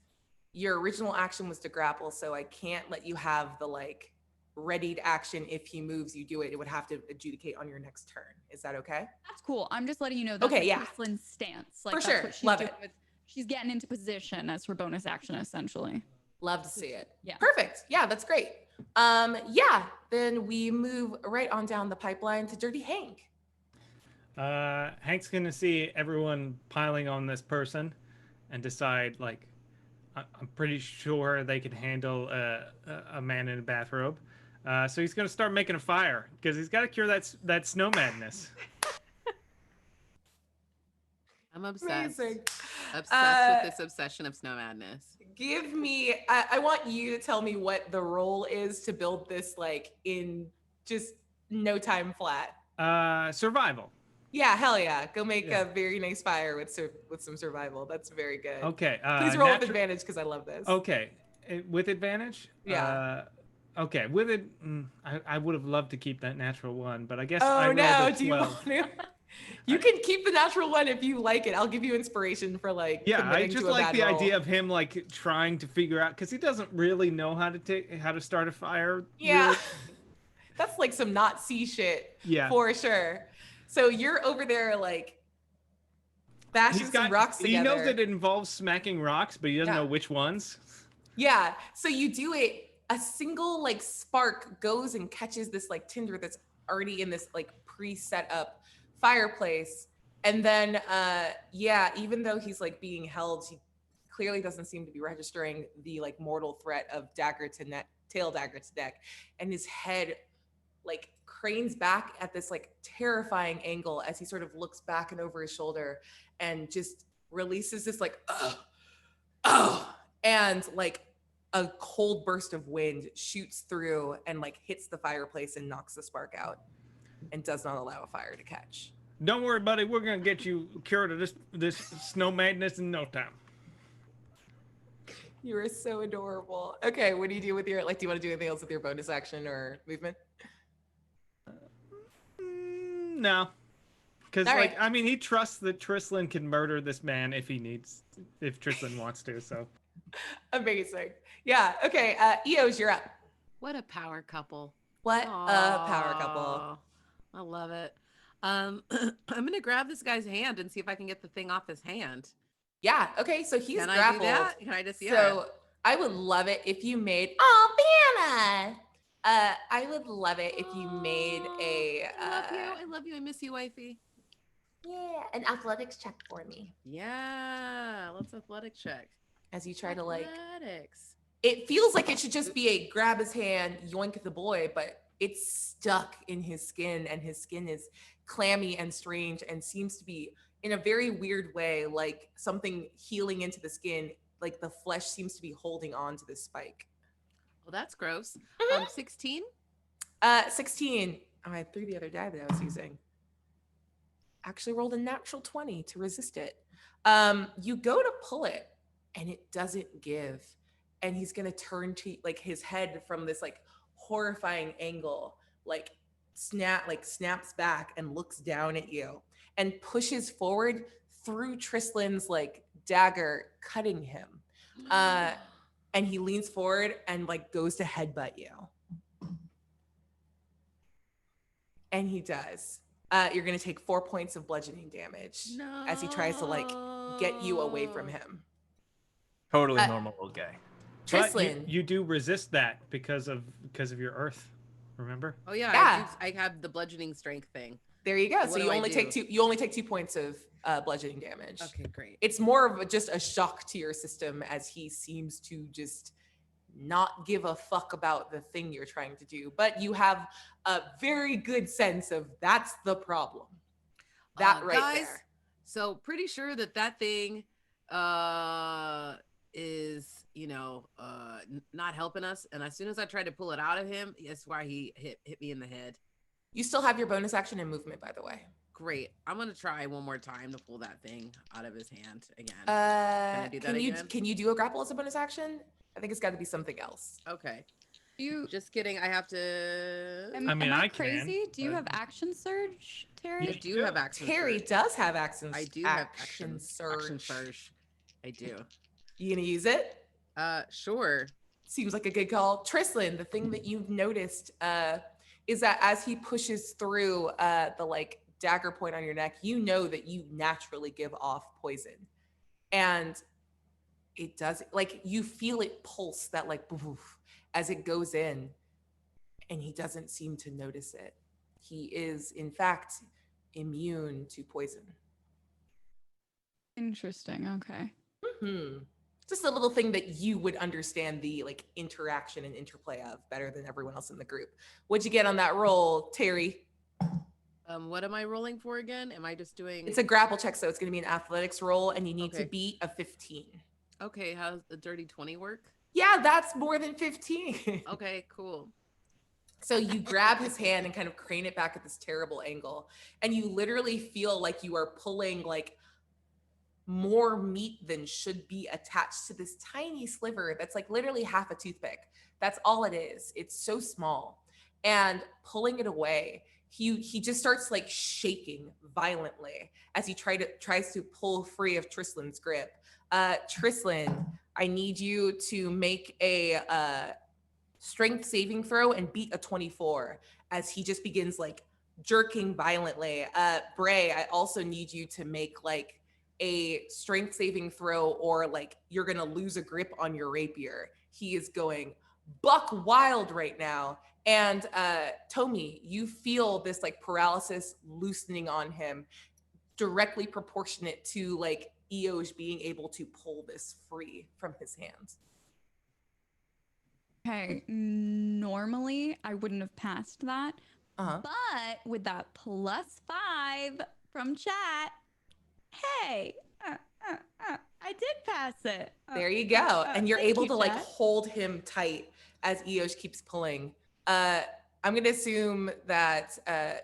your original action was to grapple, so I can't let you have the like readied action. If he moves, you do it. It would have to adjudicate on your next turn. Is that okay? That's cool. I'm just letting you know that's Okay, like yeah. Krislin's stance. Like For that's sure. what she's Love doing it. with she's getting into position as her bonus action essentially. Love to see it. Yeah. Perfect. Yeah, that's great. Yeah, then we move right on down the pipeline to Dirty Hank. Hank's gonna see everyone piling on this person and decide like I'm pretty sure they can handle a man in a bathrobe. So he's gonna start making a fire because he's got to cure that snow madness. I'm obsessed. Amazing. Obsessed with this obsession of snow madness. Give me, I want you to tell me what the role is to build this like in just no time flat. Survival. Yeah, hell yeah. Go make Yeah. a very nice fire with some survival. That's very good. Okay. Please roll with advantage because I love this. Okay, with advantage. Yeah. Okay, with it, I would have loved to keep that natural 1, but I guess Oh I rolled no, a do you 12. want to? You can keep the natural 1 if you like it. I'll give you inspiration for like. Yeah, I committing just to a like bad the roll. idea of him like trying to figure out because he doesn't really know how to start a fire. Yeah. really. That's like some not see shit. Yeah. For sure. So you're over there like bashing some rocks together. He knows that it involves smacking rocks, but he doesn't Yeah. know which ones. Yeah. So you do it. A single like spark goes and catches this like tinder that's already in this like pre-set up fireplace. And then yeah, even though he's like being held, he clearly doesn't seem to be registering the like mortal threat of dagger to neck, tail dagger to neck. And his head like cranes back at this like terrifying angle as he sort of looks back and over his shoulder and just releases this like and like a cold burst of wind shoots through and like hits the fireplace and knocks the spark out and does not allow a fire to catch. Don't worry, buddy. We're gonna get you cured of this snow madness in no time. You are so adorable. Okay, what do you do with your like? Do you want to do anything else with your bonus action or movement? No, because All like right. I mean, he trusts that Trislin can murder this man if Trislin wants to. So Amazing. Yeah. Okay. Eos, you're up. What a power couple. What a power couple. Aw, I love it. I'm gonna grab this guy's hand and see if I can get the thing off his hand. Yeah. Okay. So he's Can I grappled. do that? Can I just So I would love it if you made Vanna. I would love it if you made a. I love you. I love you. I miss you, wifey. Yeah, an athletics check for me Yeah, let's athletic check. as you try to like. Athletics. It feels like it should just be a grab his hand, yoink the boy, but it's stuck in his skin, and his skin is clammy and strange and seems to be in a very weird way, like something healing into the skin, like the flesh seems to be holding on to this spike. Well, that's gross. Mhm. 16. 16. Oh, I threw the other die that I was using. Actually rolled a natural 20 to resist it. You go to pull it and it doesn't give. And he's gonna turn to like his head from this like horrifying angle, like snaps back and looks down at you and pushes forward through Trislan's like dagger, cutting him. And he leans forward and like goes to headbutt you. And he does. You're gonna take 4 points of bludgeoning damage as he tries to like get you away from him. Totally normal old guy. But Trislan, you do resist that because of your earth. Remember? Oh yeah, Yeah. I have the bludgeoning strength thing. there you go. What So do you I only do? take two. You only take 2 points of bludgeoning damage. Okay, great. It's more of just a shock to your system as he seems to just not give a fuck about the thing you're trying to do. But you have a very good sense of that's the problem. That right guys, there. So pretty sure that thing is not helping us. And as soon as I tried to pull it out of him, that's why he hit me in the head. You still have your bonus action and movement, by the way. Great. I'm gonna try one more time to pull that thing out of his hand again. Can I do that again? Can you do a grapple as a bonus action? I think it's got to be something else. Okay. You Just kidding. I have to. I mean, I crazy? can, Do you but- have action surge, Terry? I do have action. Terry surge. does have action. I do have action action surge. surge. I do. You gonna use it? Sure. Seems like a good call. Trislan, the thing that you've noticed is that as he pushes through the like dagger point on your neck, you know that you naturally give off poison. And it does, like you feel it pulse that like boof, as it goes in, and he doesn't seem to notice it. He is, in fact, immune to poison. Interesting. Okay. Mm-hmm. Just a little thing that you would understand the like interaction and interplay of better than everyone else in the group. What'd you get on that roll, Terry? What am I rolling for again? Am I just doing? It's a grapple check, so it's going to be an athletics roll, and you need to Okay. beat a 15. Okay. How's the dirty 20 work? Yeah, that's more than 15. Okay. Cool. So you grab his hand and kind of crane it back at this terrible angle, and you literally feel like you are pulling like more meat than should be attached to this tiny sliver that's like literally half a toothpick. That's all it is. It's so small. And pulling it away, he just starts like shaking violently as he tries to pull free of Trislan's grip. Trislan, I need you to make a strength saving throw and beat a 24 as he just begins like jerking violently. Bray, I also need you to make like a strength saving throw or like you're gonna lose a grip on your rapier. He is going buck wild right now. And Tomi, you feel this like paralysis loosening on him, directly proportionate to like Eoj being able to pull this free from his hands. Okay. Normally, I wouldn't have passed that. Uh-huh. But with that +5 from chat, hey, I did pass it. There you go. And you're thank able you, to like chat. hold him tight as Eoj keeps pulling. I'm going to assume that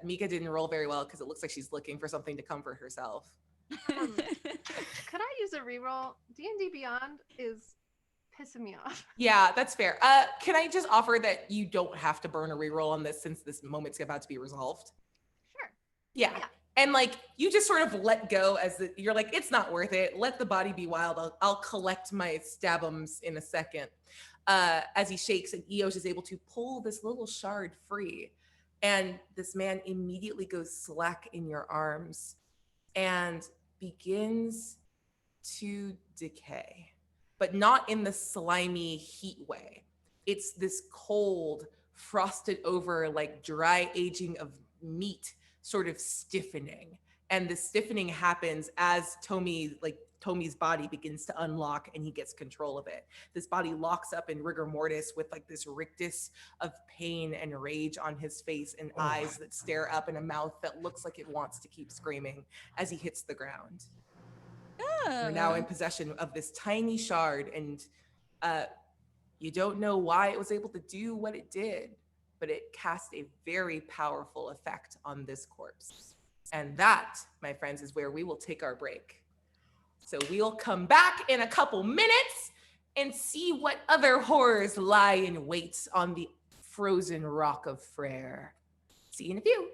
Mika didn't roll very well because it looks like she's looking for something to comfort herself. Could I use a reroll? D&D Beyond is pissing me off. Yeah, that's fair. Can I just offer that you don't have to burn a reroll on this since this moment's about to be resolved? Sure. Yeah. Yeah. And like you just sort of let go as you're like, it's not worth it. Let the body be wild. I'll collect my stabums in a second. As he shakes and Eoj is able to pull this little shard free. And this man immediately goes slack in your arms and begins to decay, but not in the slimy heat way. It's this cold, frosted over, like dry aging of meat sort of stiffening And the stiffening happens as Tommy's body begins to unlock and he gets control of it. This body locks up in rigor mortis with like this rictus of pain and rage on his face and eyes that stare up and a mouth that looks like it wants to keep screaming as he hits the ground. You're now in possession of this tiny shard, and you don't know why it was able to do what it did, but it cast a very powerful effect on this corpse. And that, my friends, is where we will take our break. So we'll come back in a couple minutes and see what other horrors lie in wait on the frozen rock of Freyr. See you in a few.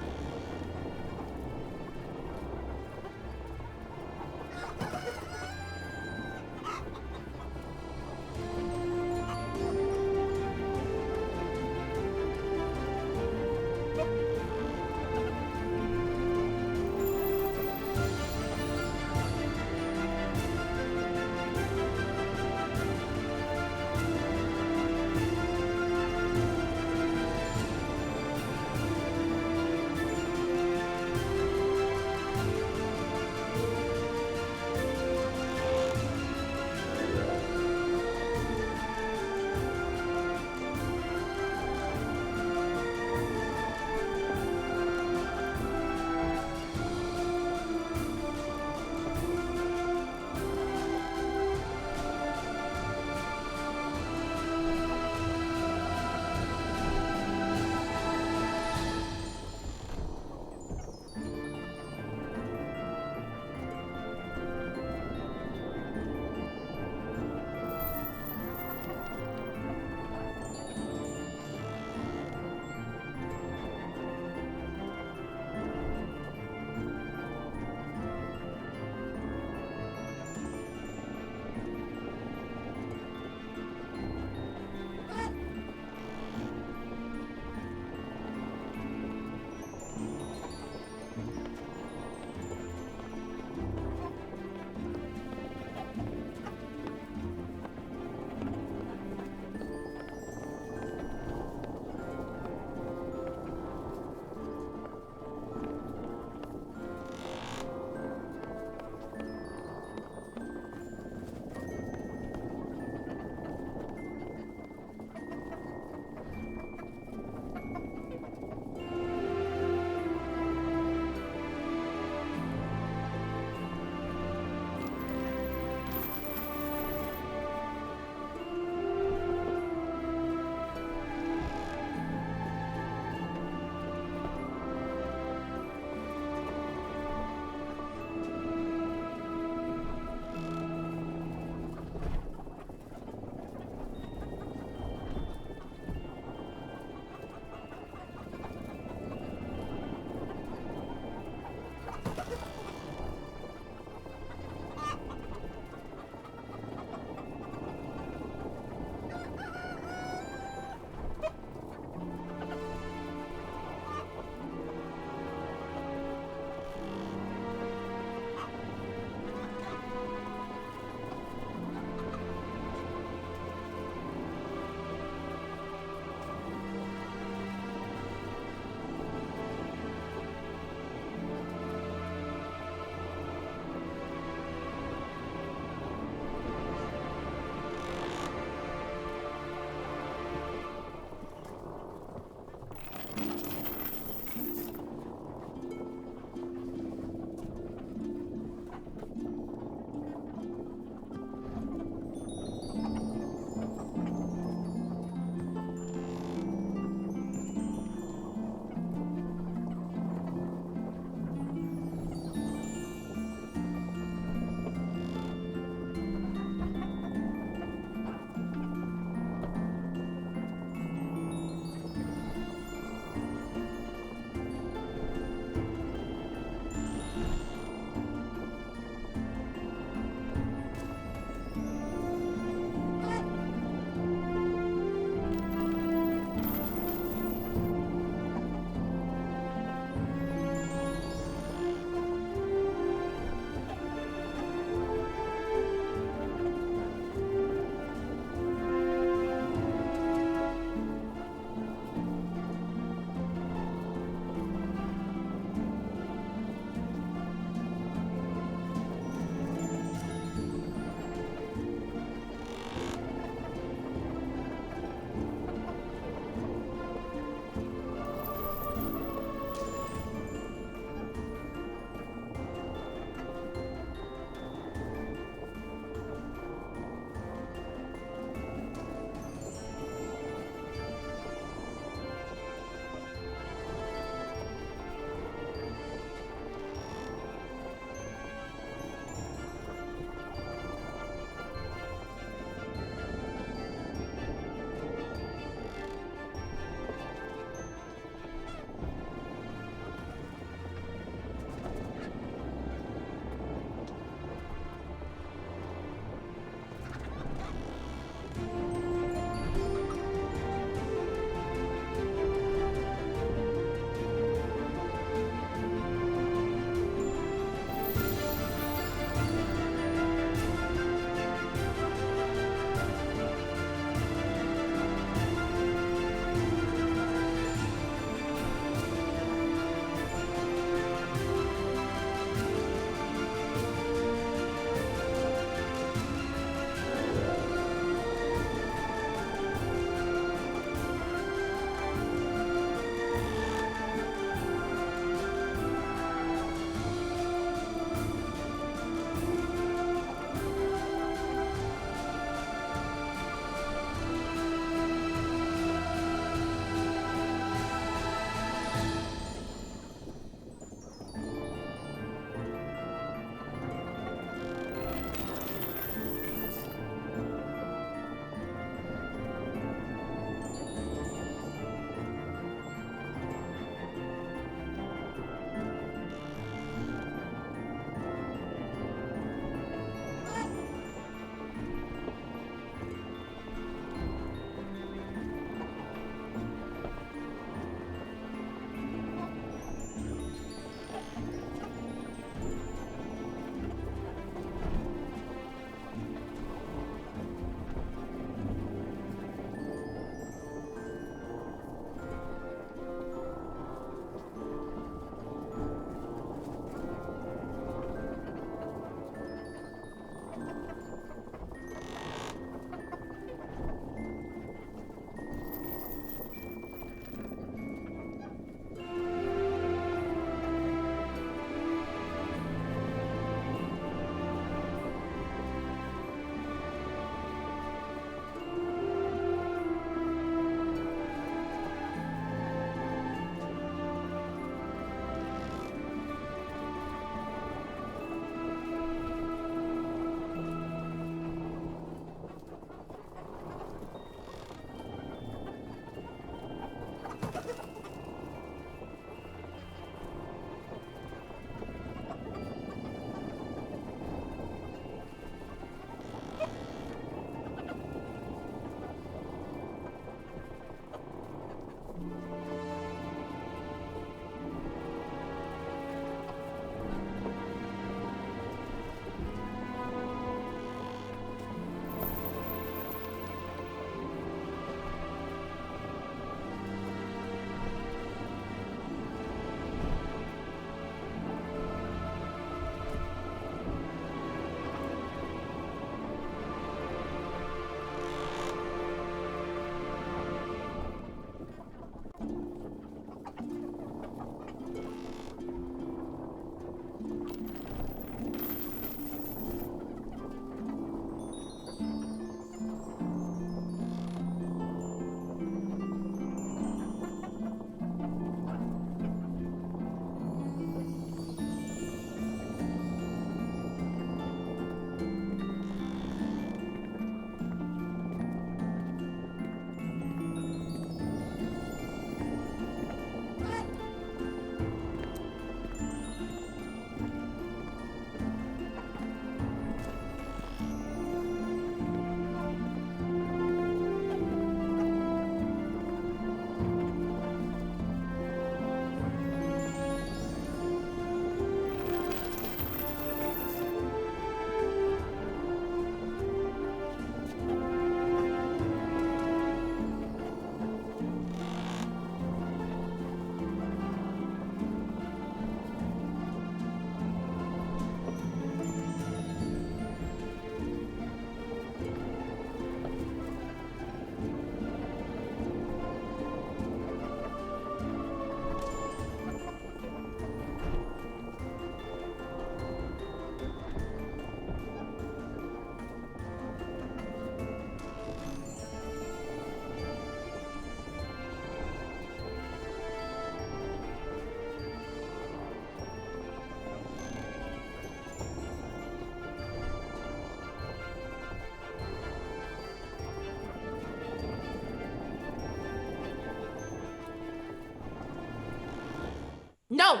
No.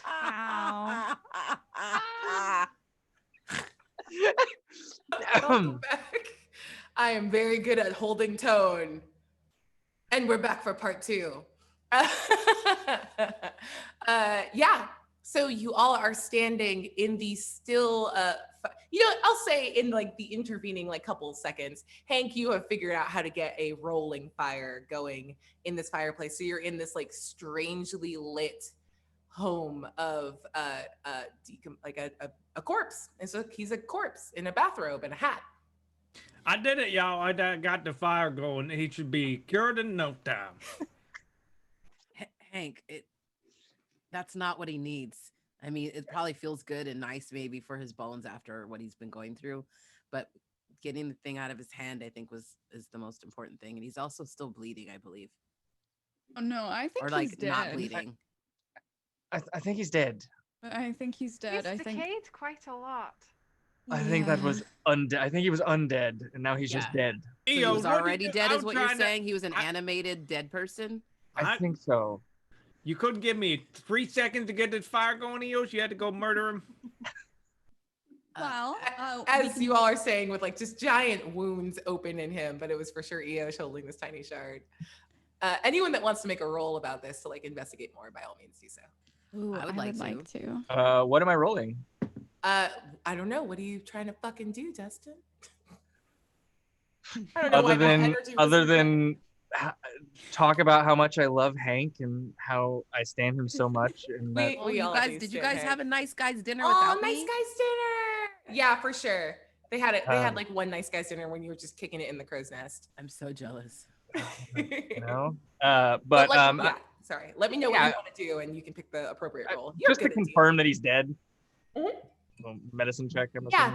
Ow. Welcome back. I am very good at holding tone. And we're back for part 2. Yeah. So you all are standing in the still, I'll say in like the intervening like couple of seconds, Hank, you have figured out how to get a rolling fire going in this fireplace. So you're in this like strangely lit home of a corpse. And so he's a corpse in a bathrobe and a hat. I did it, y'all. I got the fire going. He should be cured in no time. Hank, that's not what he needs. I mean, it probably feels good and nice maybe for his bones after what he's been going through, but getting the thing out of his hand, I think is the most important thing. And he's also still bleeding, I believe. Oh no, I think Or like he's dead. not bleeding. I think he's dead. I think he's dead. He's I think decayed quite a lot. I think that was undead. I think he was undead, and now he's just dead. So he was already dead, is what you're saying? He was an animated dead person? I think so. You couldn't give me 3 seconds to get this fire going, Eos? You had to go murder him? Well, as you all are saying, with like just giant wounds open in him, but it was for sure Eos holding this tiny shard. Anyone that wants to make a roll about this to like investigate more, by all means, do so. Ooh, I would like to. What am I rolling? I don't know. What are you trying to fucking do, Dustin? I don't know why my energy was other than talk about how much I love Hank and how I stand him so much. And did you guys have a nice guys dinner without me? Nice guys dinner. Yeah, for sure. They had it. They had like one nice guys dinner when you were just kicking it in the crow's nest. I'm so jealous. But sorry. Let me know what you want to do, and you can pick the appropriate role. Just to confirm that he's dead. Mm-hmm. Well, medicine check.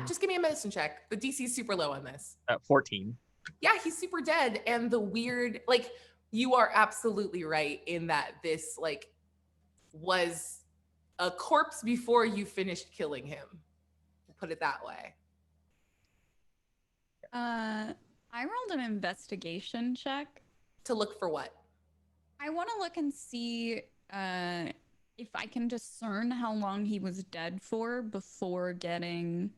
Just give me a medicine check. The DC is super low on this. 14. Yeah, he's super dead, and the weird, like, you are absolutely right in that this like was a corpse before you finished killing him. Put it that way. I rolled an investigation check. To look for what? I want to look and see if I can discern how long he was dead for before getting,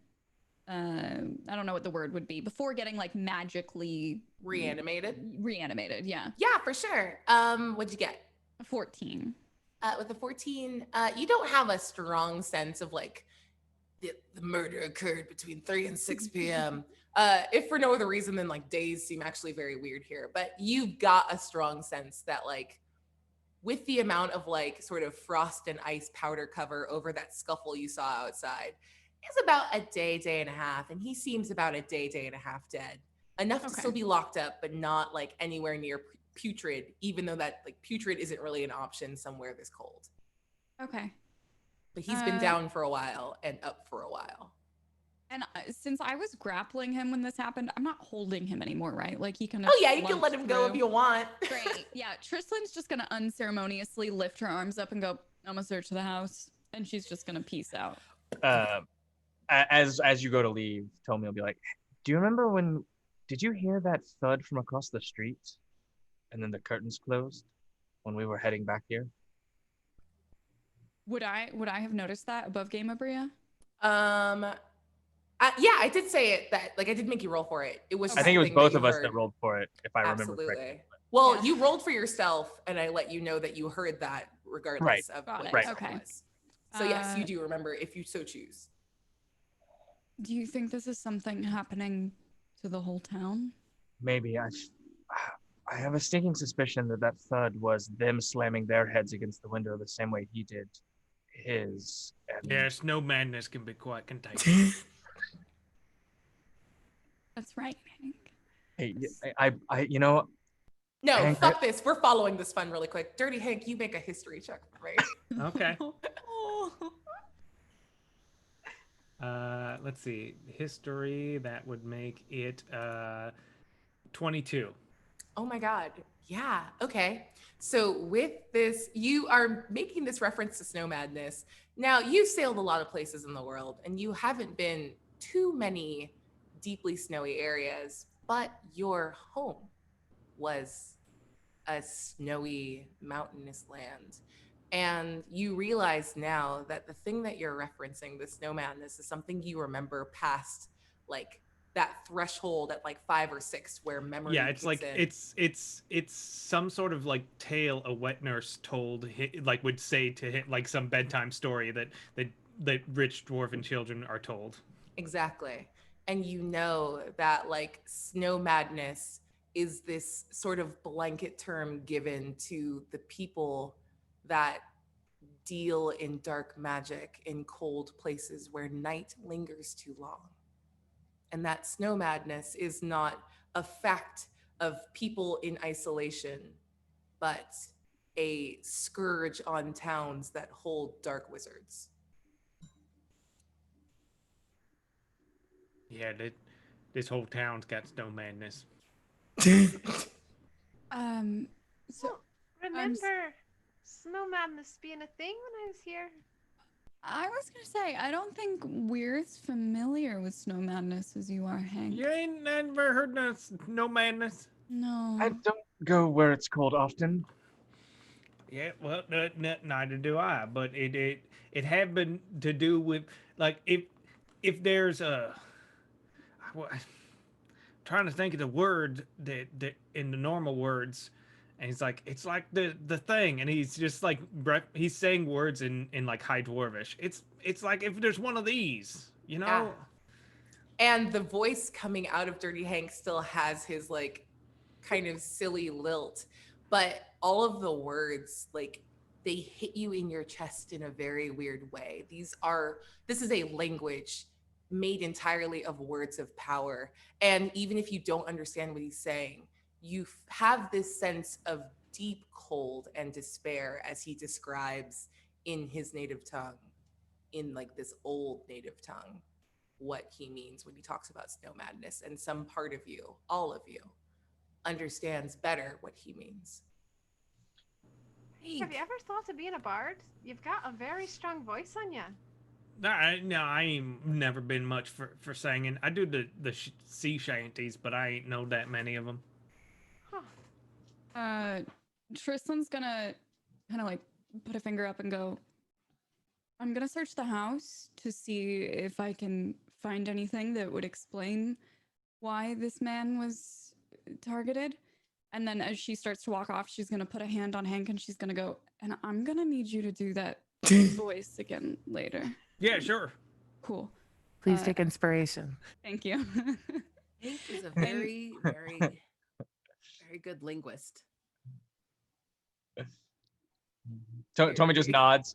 I don't know what the word would be, before getting like magically reanimated. Yeah. Yeah, for sure. What'd you get? A 14. With a 14, you don't have a strong sense of like the murder occurred between 3 and 6 p.m. If for no other reason than like days seem actually very weird here, but you've got a strong sense that like with the amount of like sort of frost and ice powder cover over that scuffle you saw outside, it's about a day and a half, and he seems about a day and a half dead. Enough to still be locked up, but not like anywhere near putrid, even though that like putrid isn't really an option somewhere this cold. Okay. But he's been down for a while and up for a while. And since I was grappling him when this happened, I'm not holding him anymore, right? Like he can. Oh yeah, you can let him go if you want. Great. Yeah, Tristlin's just gonna unceremoniously lift her arms up and go, "I'm gonna search the house," and she's just gonna peace out. As you go to leave, Tommy will be like, "Do you remember when? Did you hear that thud from across the street? And then the curtains closed when we were heading back here." Would I have noticed that above game, Abria? Yeah, I did say it that like I did make you roll for it. It was. I think it was both of us that rolled for it, if I remember correctly. Well, you rolled for yourself, and I let you know that you heard that regardless of what it was. So yes, you do remember if you so choose. Do you think this is something happening to the whole town? Maybe. I have a stinking suspicion that thud was them slamming their heads against the window the same way he did his. And... Yeah, snow madness can be quite contagious. That's right, Hank. Hey, you know. No, Hank, fuck this. We're following this fun really quick. Dirty Hank, you make a history check for me. Okay. Let's see. History, that would make it 22. Oh my God. Yeah. Okay. So with this, you are making this reference to snow madness. Now, you've sailed a lot of places in the world, and you haven't been too many deeply snowy areas, but your home was a snowy, mountainous land. And you realize now that the thing that you're referencing, the snow madness, is something you remember past like that threshold at like 5 or 6 where memory Yeah, it's kicks like in. it's some sort of like tale a wet nurse told, like would say to hit like some bedtime story that rich dwarven children are told. Exactly. And you know that like snow madness is this sort of blanket term given to the people that deal in dark magic in cold places where night lingers too long. And that snow madness is not a fact of people in isolation, but a scourge on towns that hold dark wizards. Yeah, this whole town's got snow madness. So Remember snow madness being a thing when I was here? I was gonna say, I don't think we're as familiar with snow madness as you are, Hank. You ain't never heard no snow madness? No. I don't go where it's cold often. Yeah, well, neither do I. But it had been to do with like if there's a I'm trying to think of the word that in the normal words, and he's like it's like the thing, and he's just like he's saying words in like High Dwarvish. It's like if there's one of these, you know. Yeah. And the voice coming out of Dirty Hank still has his like kind of silly lilt, but all of the words like they hit you in your chest in a very weird way. This is a language made entirely of words of power. And even if you don't understand what he's saying, you have this sense of deep cold and despair as he describes in his native tongue, in like this old native tongue, what he means when he talks about snow madness. And some part of you, all of you, understands better what he means. Have you ever thought of being a bard? You've got a very strong voice on you. No, I ain't never been much for singing. I do the sea shanties, but I ain't know that many of them. Huh. Tristlan's gonna kind of like put a finger up and go, I'm gonna search the house to see if I can find anything that would explain why this man was targeted. And then as she starts to walk off, she's gonna put a hand on Hank and she's gonna go, and I'm gonna need you to do that voice again later. Yeah, sure. Cool. Please take inspiration. Thank you. Hank is a very, very, very good linguist. Tommy just nods.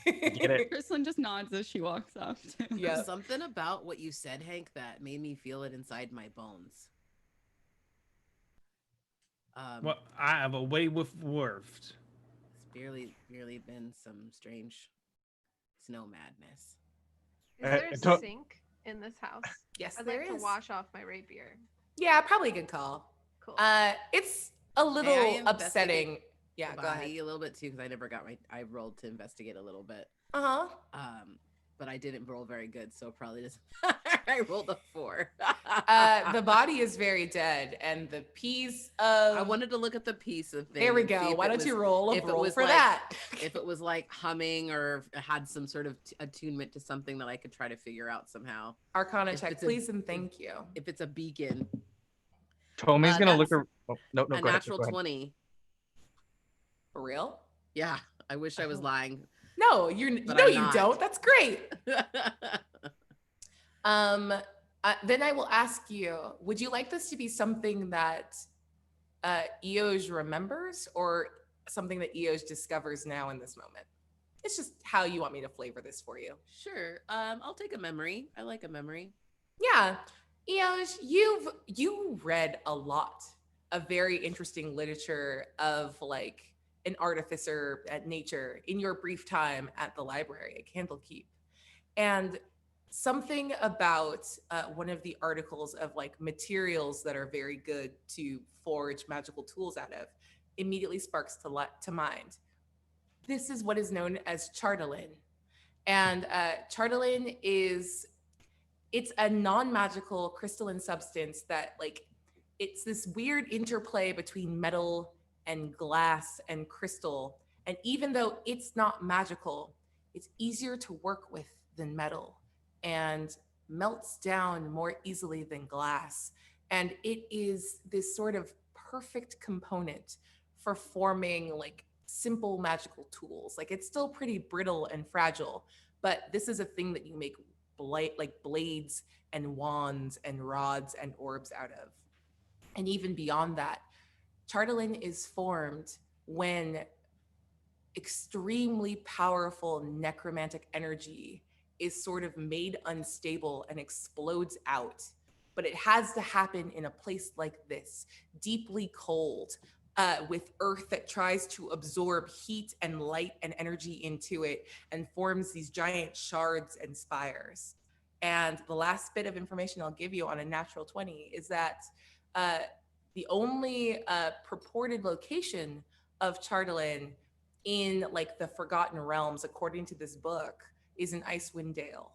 Get it? Tristlan just nods as she walks off. Too. Yeah. Something about what you said, Hank, that made me feel it inside my bones. Well, I have a way with words. It's really been some strange snow madness. Is there a don't- sink in this house? Yes, I'd there like to is. wash off my rapier. Yeah, probably a good call. Cool. It's a little investigate upsetting. Yeah, The go ahead. body a little bit too, because I never got I rolled to investigate a little bit. Uh-huh. But I didn't roll very good, so probably doesn't. I rolled a 4. The body is very dead, and the piece of... I wanted to look at the piece of thing. There we and see go. if Why it don't was- you roll a if it roll was for like- that? If it was like humming or had some sort of attunement to something that I could try to figure out somehow. Arcana if check, it's a- please, and thank you. If it's a beacon, Tommy's gonna look. that's Oh, no, a go ahead. natural Go ahead. 20. For real? Yeah, I wish I was lying. No, But no, I'm you not. don't. That's great. Then I will ask you, would you like this to be something that Eoj remembers or something that Eoj discovers now in this moment? It's just how you want me to flavor this for you. Sure. I'll take a memory. I like a memory. Yeah. Eoj, you read a lot of very interesting literature of like an artificer at nature in your brief time at the library at Candlekeep. And something about one of the articles of like materials that are very good to forge magical tools out of immediately sparks to mind. This is what is known as chartalin. And chartalin it's a non-magical crystalline substance that like it's this weird interplay between metal and glass and crystal. And even though it's not magical, it's easier to work with than metal and melts down more easily than glass. And it is this sort of perfect component for forming like simple magical tools. Like it's still pretty brittle and fragile, but this is a thing that you make like blades and wands and rods and orbs out of. And even beyond that, Chartalin is formed when extremely powerful necromantic energy is sort of made unstable and explodes out. But it has to happen in a place like this, deeply cold, with earth that tries to absorb heat and light and energy into it and forms these giant shards and spires. And the last bit of information I'll give you on a natural 20 is that the only purported location of Chartalin in like the Forgotten Realms, according to this book, is in Icewind Dale.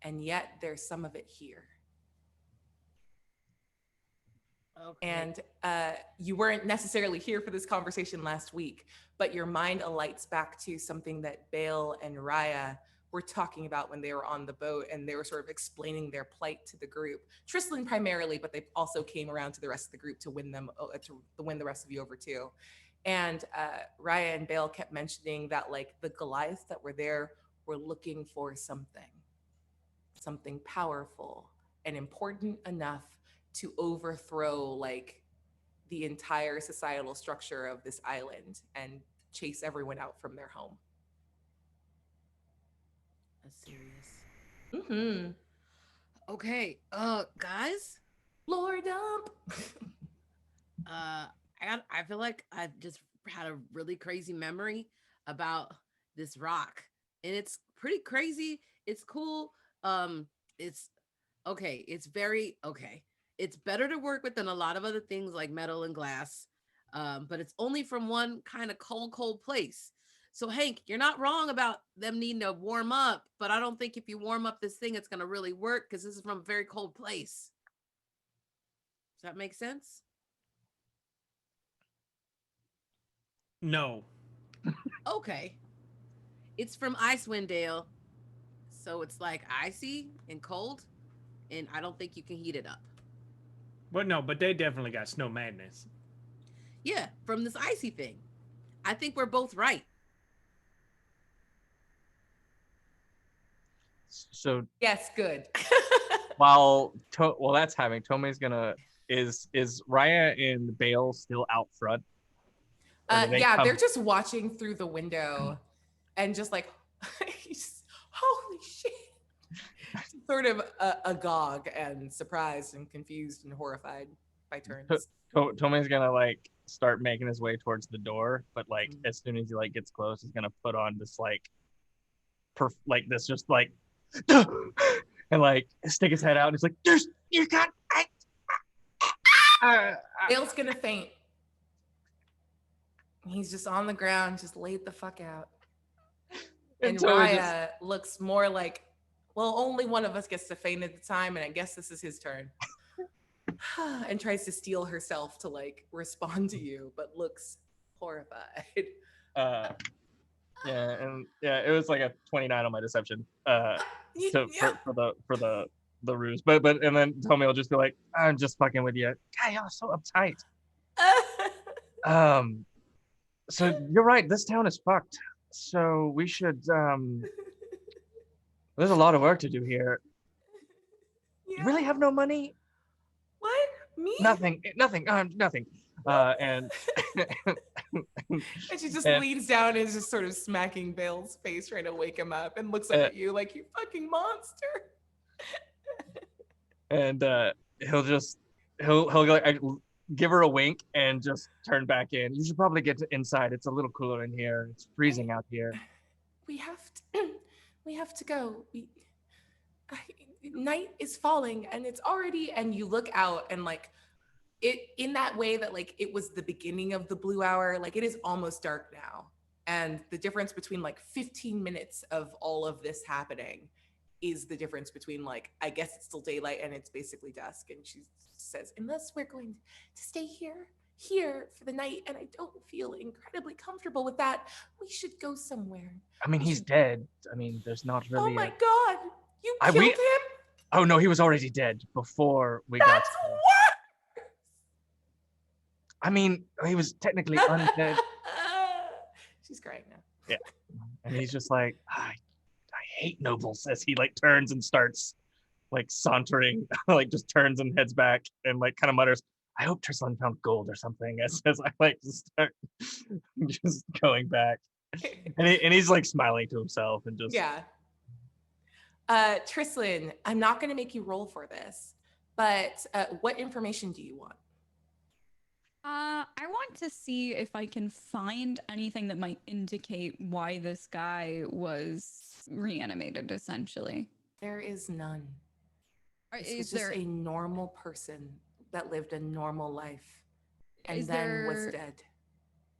And yet there's some of it here. Okay. And you weren't necessarily here for this conversation last week, but your mind alights back to something that Bale and Raya were talking about when they were on the boat, and they were sort of explaining their plight to the group. Tristan primarily, but they also came around to the rest of the group to win them, to win the rest of you over too. And Raya and Bale kept mentioning that like the Goliaths that were there were looking for something powerful and important enough to overthrow like the entire societal structure of this island and chase everyone out from their home. That's serious. Mm-hmm. Okay, guys. Lore dump. I feel like I've just had a really crazy memory about this rock, and it's pretty crazy. It's cool. It's okay. It's very okay. It's better to work with than a lot of other things like metal and glass, but it's only from one kind of cold place. So Hank, you're not wrong about them needing to warm up, but I don't think if you warm up this thing, it's going to really work because this is from a very cold place. Does that make sense? No. Okay. It's from Icewind Dale, so it's like icy and cold, and I don't think you can heat it up. But no, but they definitely got snow madness. Yeah, from this icy thing. I think we're both right. So yes, good. while that's happening, Tomei's gonna is Raya and Bale still out front? Yeah, they're just watching through the window and just like, holy shit. Sort of agog and surprised and confused and horrified by turns. Tomei's gonna like start making his way towards the door, but like as soon as he like gets close, he's gonna put on this like this just like and like stick his head out and he's like, you got Bale's gonna faint. He's just on the ground, just laid the fuck out. And Raya looks more like, well, only one of us gets to faint at the time, and I guess this is his turn. And tries to steel herself to like respond to you, but looks horrified. It was like a 29 on my deception. So for the ruse, but and then Tomei will just be like, I'm just fucking with you. God, y'all are so uptight. So you're right. This town is fucked. So we should. There's a lot of work to do here. Yeah. You really have no money? What? Me? Nothing. Nothing. And she just leans down and is just sort of smacking Bale's face, trying to wake him up, and looks up at you like, you fucking monster. And he'll like, give her a wink and just turn back in. You should probably get inside. It's a little cooler in here. It's freezing out here. We have to go. Night is falling, and it's already. And you look out, and like it in that way that like it was the beginning of the blue hour. Like it is almost dark now, and the difference between like 15 minutes of all of this happening is the difference between like, I guess it's still daylight and it's basically dusk. And she says, unless we're going to stay here for the night, and I don't feel incredibly comfortable with that, we should go somewhere. I mean, he's dead. I mean, there's not really. Oh my God! You I- killed we- him? Oh no, he was already dead before we got. That's worse! I mean, he was technically undead. She's crying now. Yeah, and he's just like, I hate nobles, as he like turns and starts like sauntering, like just turns and heads back and like kind of mutters, I hope Tristan found gold or something, as I like just start just going back. And he's like smiling to himself and just Yeah. Tristan, I'm not going to make you roll for this, but what information do you want? I want to see if I can find anything that might indicate why this guy was reanimated, essentially. There is none. This Is was there just a normal person that lived a normal life and Is then was there- dead.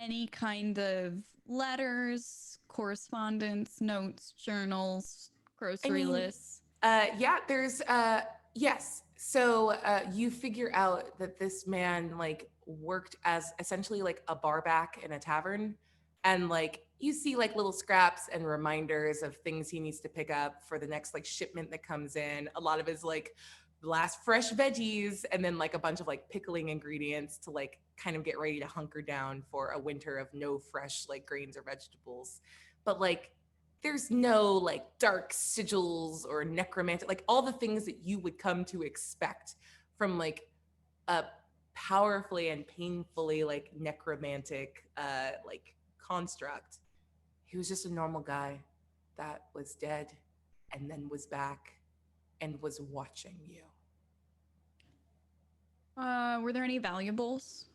any kind of letters, correspondence, notes, journals, grocery mean, lists? Yeah, there's yes. So you figure out that this man like worked as essentially like a bar back in a tavern, and like you see like little scraps and reminders of things he needs to pick up for the next like shipment that comes in. A lot of his like last fresh veggies, and then like a bunch of like pickling ingredients to like kind of get ready to hunker down for a winter of no fresh like grains or vegetables. But like there's no like dark sigils or necromantic, like all the things that you would come to expect from like a powerfully and painfully like necromantic like construct. He was just a normal guy that was dead and then was back and was watching you. Were there any valuables?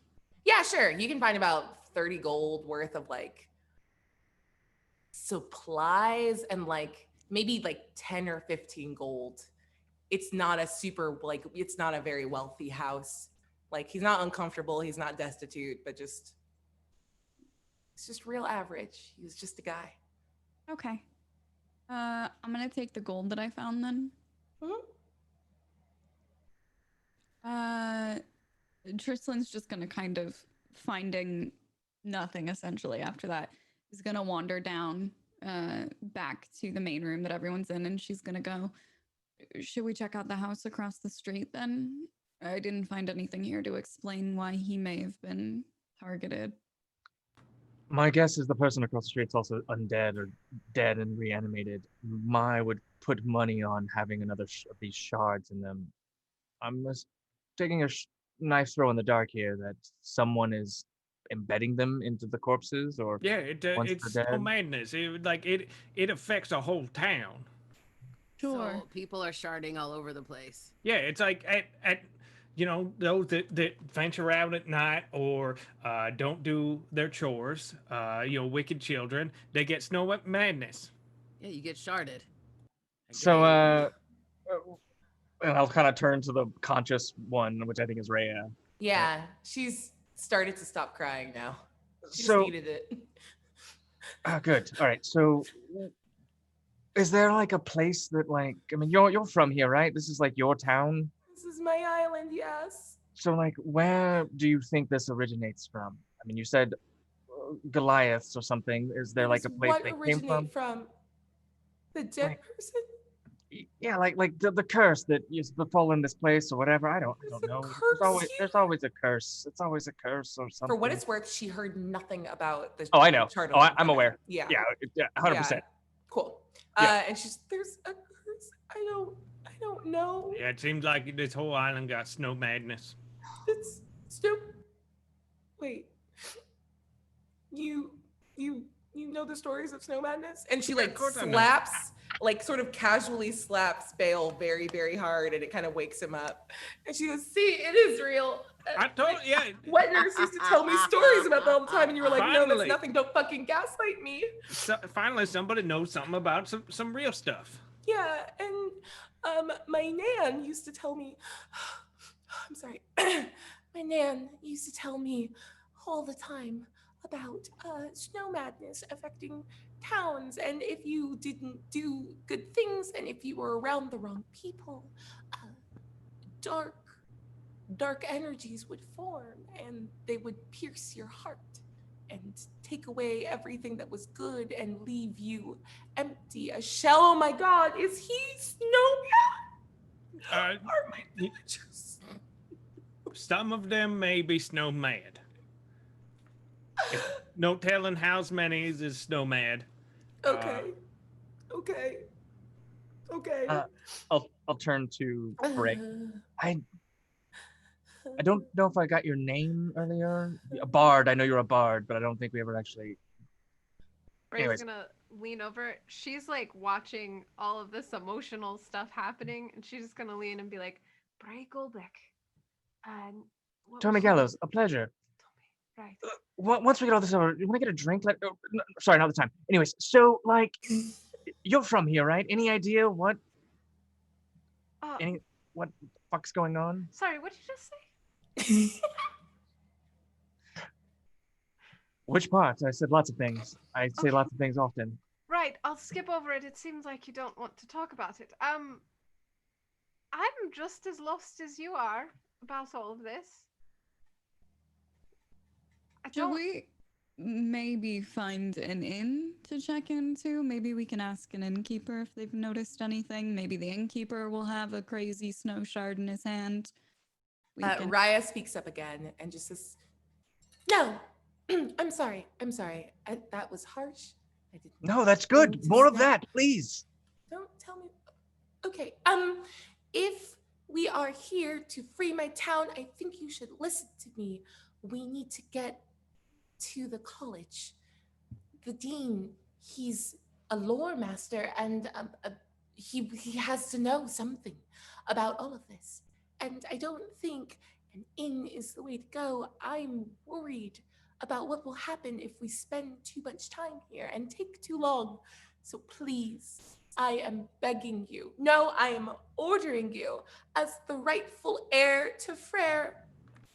Yeah, sure. You can find about 30 gold worth of like supplies and like maybe like 10 or 15 gold. It's not a super like, it's not a very wealthy house. Like he's not uncomfortable, he's not destitute, but just it's just real average. He was just a guy. Okay. I'm gonna take the gold that I found then. Tristan's just gonna kind of finding nothing essentially after that. Is gonna wander down back to the main room that everyone's in, and she's gonna go, should we check out the house across the street then? I didn't find anything here to explain why he may have been targeted. My guess is the person across the street's also undead or dead and reanimated. I would put money on having another of these shards in them. I'm just taking a knife throw in the dark here that someone is embedding them into the corpses, or Yeah, once it's they're so dead. madness. It affects a whole town. Sure. So people are sharding all over the place. Yeah, it's like at you know, those that venture out at night or don't do their chores, you know, wicked children, they get snow madness. Yeah, you get sharded. So, and I'll kind of turn to the conscious one, which I think is Rhea. Yeah, she's started to stop crying now. She So, just needed it. Good. All right. So, is there like a place that like, I mean, you're from here, right? This is like your town. This is my island, yes. So, like, where do you think this originates from? I mean, you said Goliaths or something. Is there like a place What they came originate from? The dead Like- person? Yeah, like the curse that is befallen this place or whatever. I don't There's a know. curse There's always a curse. It's always a curse or something. For what it's worth, she heard nothing about the Oh, I know. chart Oh, of I'm the aware. Yeah. Yeah, 100%. Yeah. Cool. Yeah. And she's there's a curse. I don't know. Yeah, it seems like this whole island got snow madness. It's stupid. Wait. You know the stories of Snow Madness? And she Yeah, of like course I know. slaps, like sort of casually slaps Bale very, very hard, and it kind of wakes him up. And she goes, "See, it is real." I told yeah. Wet nurse used to tell me stories about that all the time, and you were like, "No, that's Finally. nothing. Don't fucking gaslight me." So, finally, somebody knows something about some real stuff. Yeah, and my nan used to tell me. I'm sorry. My nan used to tell me all the time about snow madness affecting towns, and if you didn't do good things, and if you were around the wrong people, uh, dark energies would form, and they would pierce your heart and take away everything that was good and leave you empty, a shell. Oh my God, is he snowman? Are my villagers? Some of them may be snow mad. No telling how many is snow mad. Okay. I'll turn to Bray. I don't know if I got your name earlier. A bard. I know you're a bard, but I don't think we ever actually. Bray's Anyways. gonna lean over. She's like watching all of this emotional stuff happening, and she's just gonna lean and be like, Bray Goldbrick. Tommy Gallows, a pleasure. Right. Once we get all this over, you want to get a drink? No, sorry, not the time. Anyways, so like, you're from here, right? Any idea what the fuck's going on? Sorry, what did you just say? Which part? I said lots of things. I say lots of things often. Right, I'll skip over it. It seems like you don't want to talk about it. I'm just as lost as you are about all of this. Should we maybe find an inn to check into? Maybe we can ask an innkeeper if they've noticed anything. Maybe the innkeeper will have a crazy snow shard in his hand. Raya speaks up again and just says, "No, I'm sorry. That was harsh. I didn't. No, that's good. More of that, please. Don't tell me. Okay. If we are here to free my town, I think you should listen to me. We need to get to the college. The dean, he's a lore master, and he has to know something about all of this. And I don't think an inn is the way to go. I'm worried about what will happen if we spend too much time here and take too long. So please, I am begging you. No, I am ordering you as the rightful heir to Frere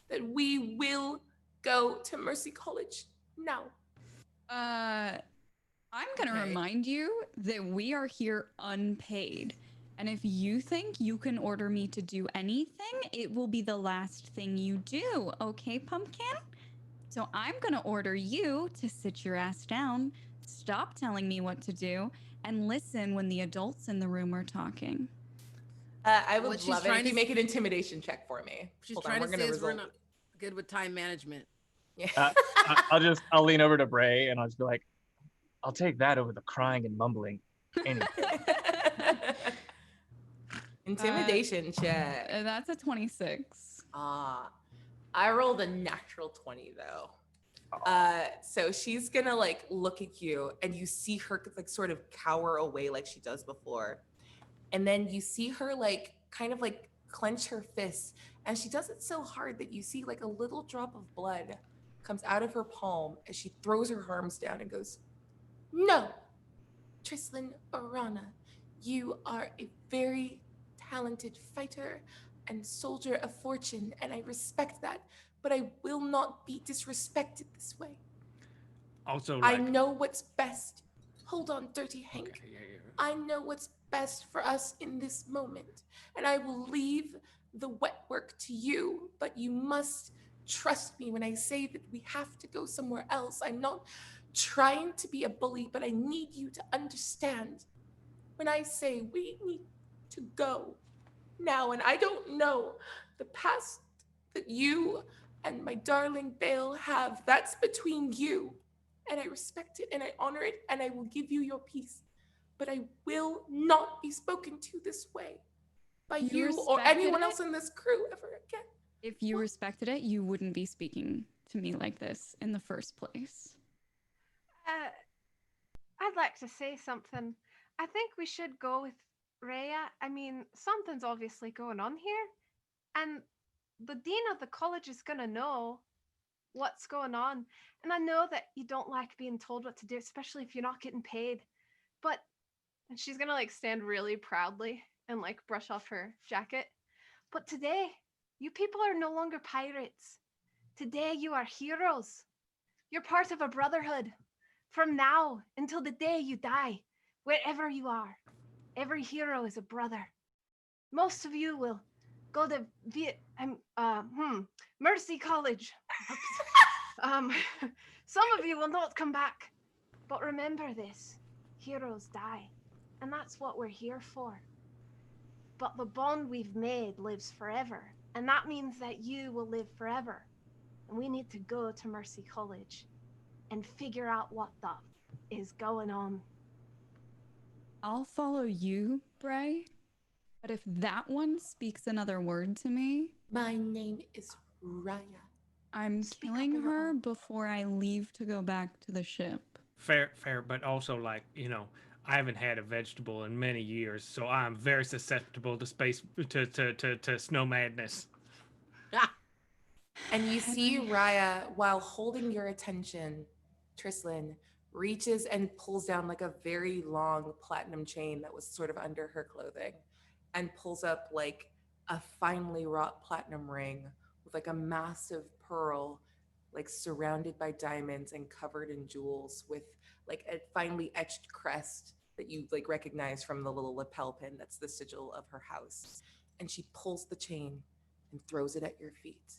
that we will go to Mercy College now. I'm going to remind you that we are here unpaid. And if you think you can order me to do anything, it will be the last thing you do. Okay, Pumpkin? So I'm going to order you to sit your ass down, stop telling me what to do, and listen when the adults in the room are talking. I would love it if you make an intimidation check for me. She's trying to say we're not good with time management. Yeah. I'll lean over to Bray and I'll just be like, I'll take that over the crying and mumbling. Anyway. Intimidation check. That's a 26. I rolled a natural 20 though. So she's gonna like look at you and you see her like sort of cower away like she does before. And then you see her like kind of like clench her fists, and she does it so hard that you see like a little drop of blood comes out of her palm as she throws her arms down and goes, "No, Trislin Orana, you are a very talented fighter and soldier of fortune, and I respect that, but I will not be disrespected this way. Also, I know what's best. Hold on, Dirty Hank. Okay, yeah. I know what's best for us in this moment, and I will leave the wet work to you, but you must trust me when I say that we have to go somewhere else. I'm not trying to be a bully, but I need you to understand when I say we need to go now, and I don't know the past that you and my darling Bale have. That's between you, and I respect it and I honor it, and I will give you your peace, but I will not be spoken to this way by you or anyone else in this crew ever again. If you respected it, you wouldn't be speaking to me like this in the first place. I'd like to say something. I think we should go with Rhea. I mean, something's obviously going on here, and the dean of the college is gonna know what's going on. And I know that you don't like being told what to do, especially if you're not getting paid. But, and she's gonna like stand really proudly and like brush off her jacket. But today, you people are no longer pirates. Today, you are heroes. You're part of a brotherhood. From now until the day you die, wherever you are, every hero is a brother. Most of you will go to Mercy College. Some of you will not come back. But remember this, heroes die, and that's what we're here for. But the bond we've made lives forever, and that means that you will live forever. And we need to go to Mercy College and figure out what the is going on. I'll follow you, Bray. But if that one speaks another word to me, My name is Raya. I'm killing her before I leave to go back to the ship. Fair, but also, like, I haven't had a vegetable in many years, so I'm very susceptible to snow madness. And you see Raya, while holding your attention, Trislin reaches and pulls down like a very long platinum chain that was sort of under her clothing and pulls up like a finely wrought platinum ring with like a massive pearl, like surrounded by diamonds and covered in jewels, with like a finely etched crest that you like recognize from the little lapel pin that's the sigil of her house. And she pulls the chain and throws it at your feet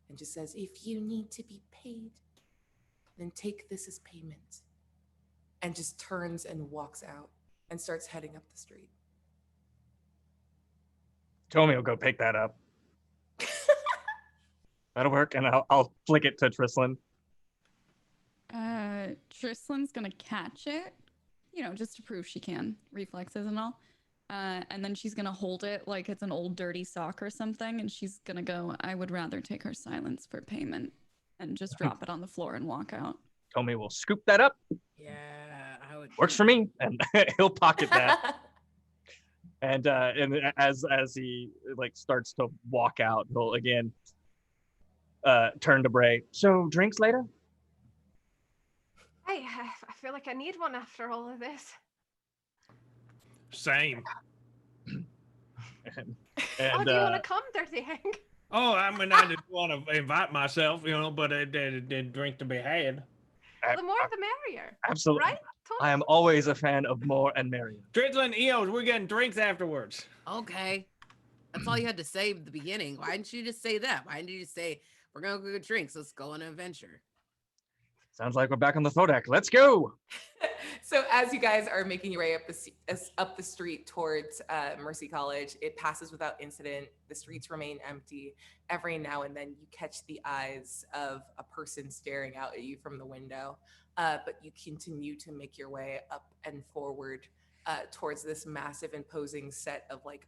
and just says, if you need to be paid, then take this as payment. And just turns and walks out and starts heading up the street. Tommy will go pick that up. That'll work, and I'll flick it to Trislin. Trislin's gonna catch it, just to prove she can, reflexes and all. And then she's gonna hold it like it's an old dirty sock or something, and she's gonna go, I would rather take her silence for payment, and just drop it on the floor and walk out. Tommy will scoop that up. Yeah, I would. Works for me, and he'll pocket that. And as he like starts to walk out, he'll again turn to Bray. So drinks later? I feel like I need one after all of this. Same. And, Oh, do you want to come, Dirty Hank? Oh, I mean, I just want to invite myself, but there's drink to be had. The more the merrier. Absolutely. Right? I am always a fan of more and merrier. Trislin, Eos, we're getting drinks afterwards. Okay. That's all you had to say at the beginning. Why didn't you just say that? Why didn't you just say, we're going to go get drinks, let's go on an adventure? Sounds like we're back on the Thodak. Let's go. So as you guys are making your way up the street towards Mercy College, it passes without incident. The streets remain empty. Every now and then you catch the eyes of a person staring out at you from the window, but you continue to make your way up and forward towards this massive, imposing set of like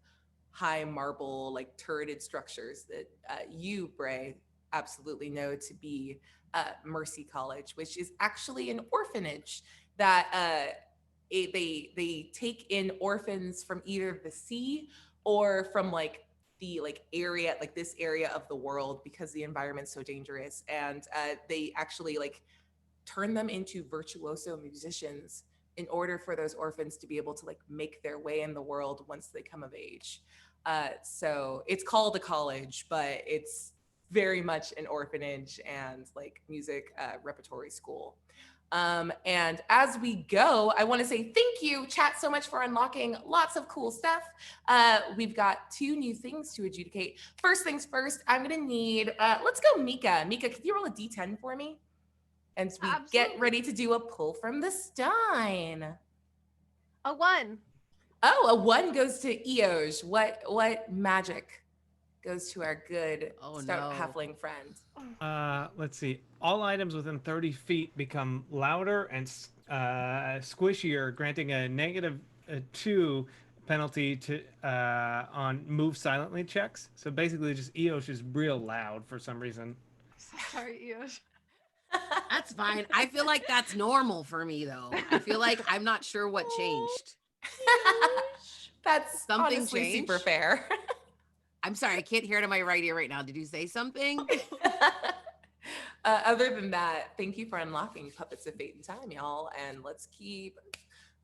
high marble, like turreted structures that you, Bray, absolutely know to be Mercy College, which is actually an orphanage that they take in orphans from either the sea or from like the area, like this area of the world, because the environment's so dangerous, and they actually like turn them into virtuoso musicians in order for those orphans to be able to like make their way in the world once they come of age. So it's called a college, but it's very much an orphanage and like music repertory school. And as we go, I want to say thank you, chat, so much for unlocking lots of cool stuff. We've got 2 new things to adjudicate. First things first, I'm gonna need, let's go Mika. Mika, can you roll a D10 for me? And we get ready to do a pull from the Stein. A 1. Oh, a 1 goes to Eoj. What magic goes to our good stout halfling friend? Let's see. All items within 30 feet become louder and squishier, granting a -2 penalty to on move silently checks. So basically, just Eoj is real loud for some reason. Sorry, Eoj. That's fine. I feel like that's normal for me, though. I feel like I'm not sure what changed. That's something honestly changed? super fair. I'm sorry, I can't hear it in my right ear right now. Did you say something? Other than that, thank you for unlocking Puppets of Fate and Time, y'all. And let's keep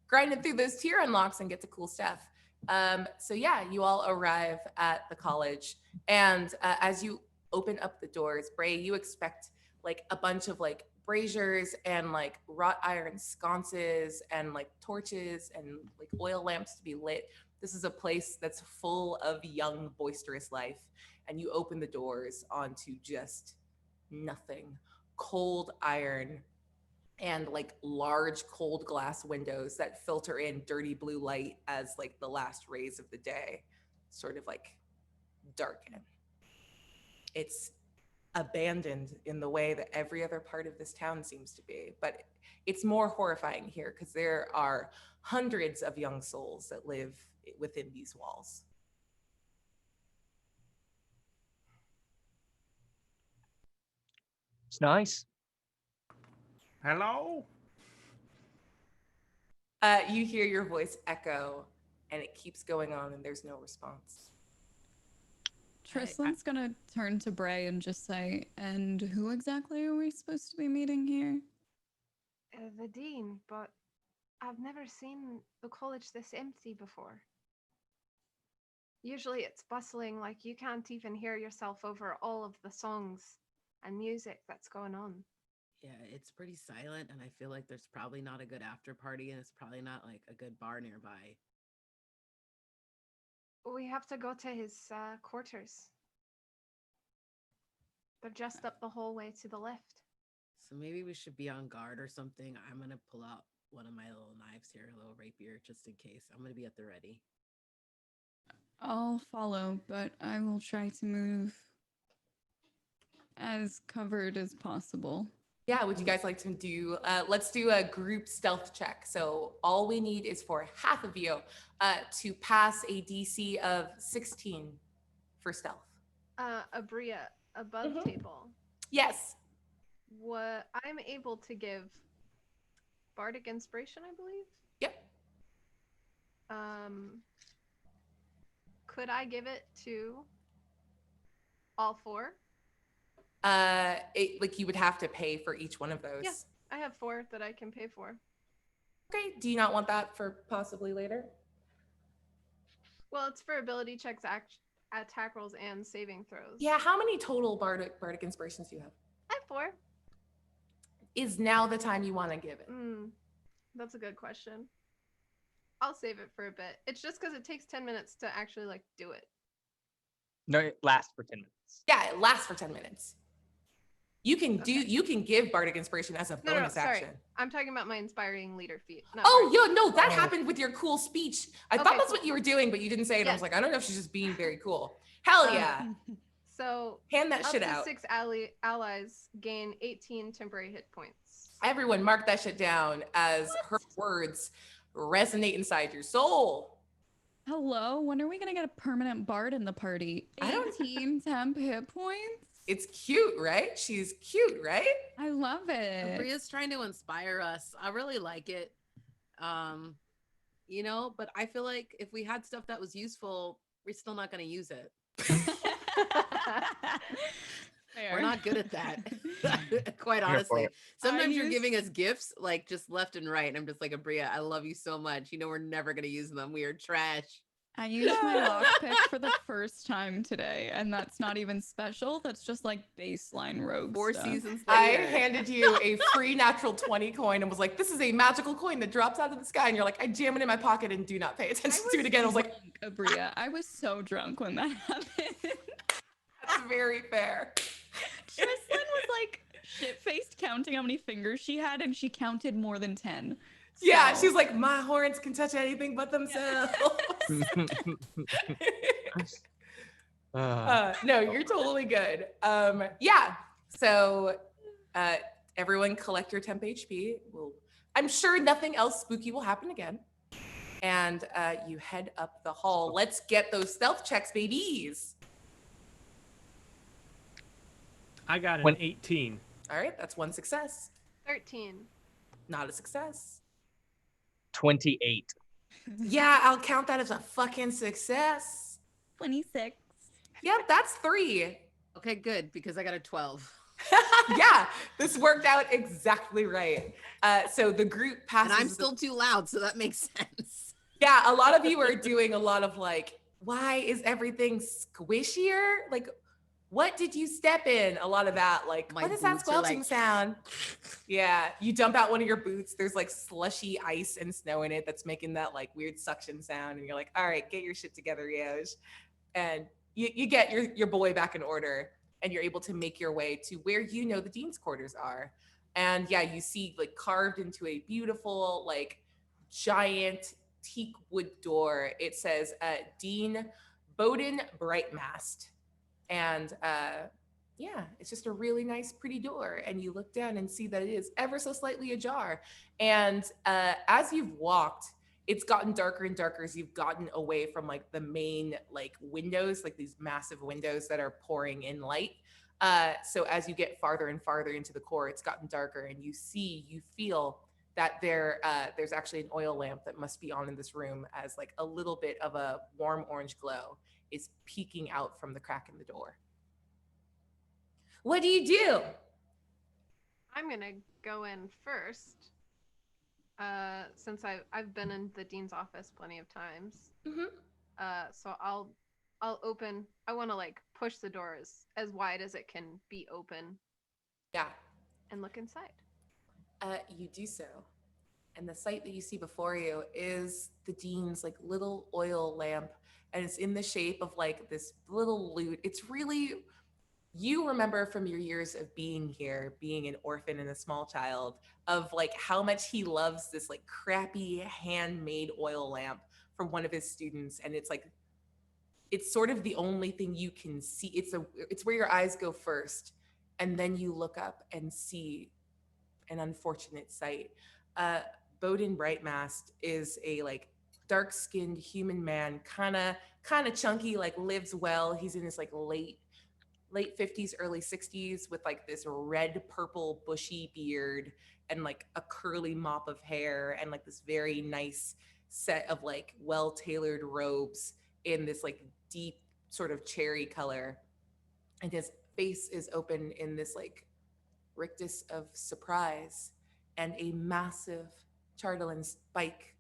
grinding through those tier unlocks and get to cool stuff. So yeah, you all arrive at the college. And as you open up the doors, Bray, you expect like a bunch of like braziers and like wrought iron sconces and like torches and like oil lamps to be lit. This is a place that's full of young, boisterous life. And you open the doors onto just nothing. Cold iron and like large cold glass windows that filter in dirty blue light as like the last rays of the day sort of like darken. It's abandoned in the way that every other part of this town seems to be, but it's more horrifying here because there are hundreds of young souls that live within these walls. It's nice. Hello? You hear your voice echo and it keeps going on and there's no response. Trislan's gonna turn to Bray and just say, and who exactly are we supposed to be meeting here? The dean, but I've never seen the college this empty before. Usually it's bustling, like you can't even hear yourself over all of the songs and music that's going on. Yeah, it's pretty silent, and I feel like there's probably not a good after party, and it's probably not like a good bar nearby. We have to go to his quarters. They're just up the hallway to the left. So maybe we should be on guard or something. I'm gonna pull out one of my little knives here, a little rapier, just in case. I'm gonna be at the ready. I'll follow, but I will try to move as covered as possible. Yeah, would you guys like to do, let's do a group stealth check. So all we need is for half of you to pass a DC of 16 for stealth. Abria, above table. Yes. What I'm able to give bardic inspiration, I believe. Yep. Could I give it to all four? Like you would have to pay for each one of those. Yeah, I have 4 that I can pay for. Okay, do you not want that for possibly later? Well, it's for ability checks, attack rolls, and saving throws. Yeah, how many total bardic inspirations do you have? I have 4. Is now the time you want to give it? That's a good question. I'll save it for a bit. It's just because it takes 10 minutes to actually like do it. No, it lasts for 10 minutes. Yeah, it lasts for 10 minutes. You can you can give bardic inspiration as a bonus action. Sorry. I'm talking about my inspiring leader feat. That happened with your cool speech. I thought that's cool. what you were doing, but you didn't say it. Yeah. I was like, I don't know if she's just being very cool. Hell yeah. So hand that shit up to out. 6 allies gain 18 temporary hit points. Everyone mark that shit down as her words resonate inside your soul. Hello, when are we gonna get a permanent bard in the party? 18 temp hit points? It's cute, right? She's cute, right? I love it. Bria's trying to inspire us. I really like it. You know, but I feel like if we had stuff that was useful, we're still not going to use it. We're not good at that. Quite honestly. Sometimes you're giving us gifts like just left and right. And I'm just like, Bria, I love you so much. You know, we're never going to use them. We are trash. I used my lockpick for the first time today, and that's not even special. That's just like baseline rogue 4 stuff. seasons I later. handed you a free natural 20 coin and was like, this is a magical coin that drops out of the sky. And you're like, I jam it in my pocket and do not pay attention to it again. I was like, Abria, I was so drunk when that happened. That's very fair. Trislan was like shit-faced counting how many fingers she had, and she counted more than 10. Yeah, she's like, my horns can touch anything but themselves. No, you're totally good. Yeah, so everyone collect your temp HP. I'm sure nothing else spooky will happen again. And you head up the hall. Let's get those stealth checks, babies. I got an 18. All right, that's 1 success. 13. Not a success. 28. Yeah, I'll count that as a fucking success. 26. Yep, that's 3. Okay, good, because I got a 12. Yeah, this worked out exactly right. So the group passes. And I'm still too loud, so that makes sense. Yeah, a lot of you are doing a lot of like, why is everything squishier? Like, What did you step in? A lot of that, like, My what is that boots are squelching like- sound? Yeah, you dump out one of your boots. There's like slushy ice and snow in it that's making that like weird suction sound. And you're like, all right, get your shit together, Rioj. And you get your boy back in order, and you're able to make your way to where you know the dean's quarters are. And yeah, you see like carved into a beautiful, like giant teak wood door. It says Dean Bowden Brightmast. And yeah, it's just a really nice, pretty door. And you look down and see that it is ever so slightly ajar. And as you've walked, it's gotten darker and darker as you've gotten away from like the main like windows, like these massive windows that are pouring in light. So as you get farther and farther into the core, it's gotten darker, and you feel that there's actually an oil lamp that must be on in this room, as like a little bit of a warm orange glow is peeking out from the crack in the door. What do you do? I'm gonna go in first, since I've been in the dean's office plenty of times. So I'll open. I want to like push the door as wide as it can be open. Yeah. And look inside. You do so. And the sight that you see before you is the dean's like little oil lamp, and it's in the shape of like this little lute. It's really, you remember from your years of being here, being an orphan and a small child, of like how much he loves this like crappy handmade oil lamp from one of his students. And it's like, it's sort of the only thing you can see. It's where your eyes go first. And then you look up and see an unfortunate sight. Bowden Brightmast is a like dark-skinned human man, kind of chunky, like lives well. He's in his like late 50s, early 60s, with like this red purple bushy beard and like a curly mop of hair, and like this very nice set of like well-tailored robes in this like deep sort of cherry color. And his face is open in this like rictus of surprise, and a massive Chardelin spike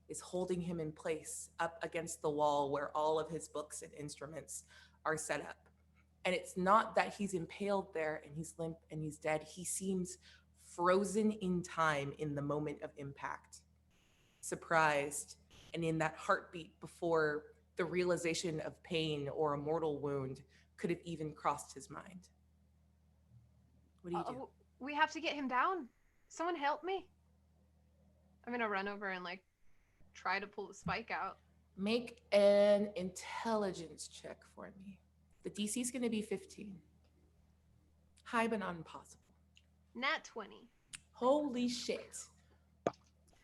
is holding him in place up against the wall where all of his books and instruments are set up. And it's not that he's impaled there and he's limp and he's dead. He seems frozen in time in the moment of impact, surprised, and in that heartbeat before the realization of pain or a mortal wound could have even crossed his mind. What do you do? We have to get him down. Someone help me. I'm gonna run over and like try to pull the spike out. Make an intelligence check for me. The DC is going to be 15. High but not impossible. Nat 20. Holy shit.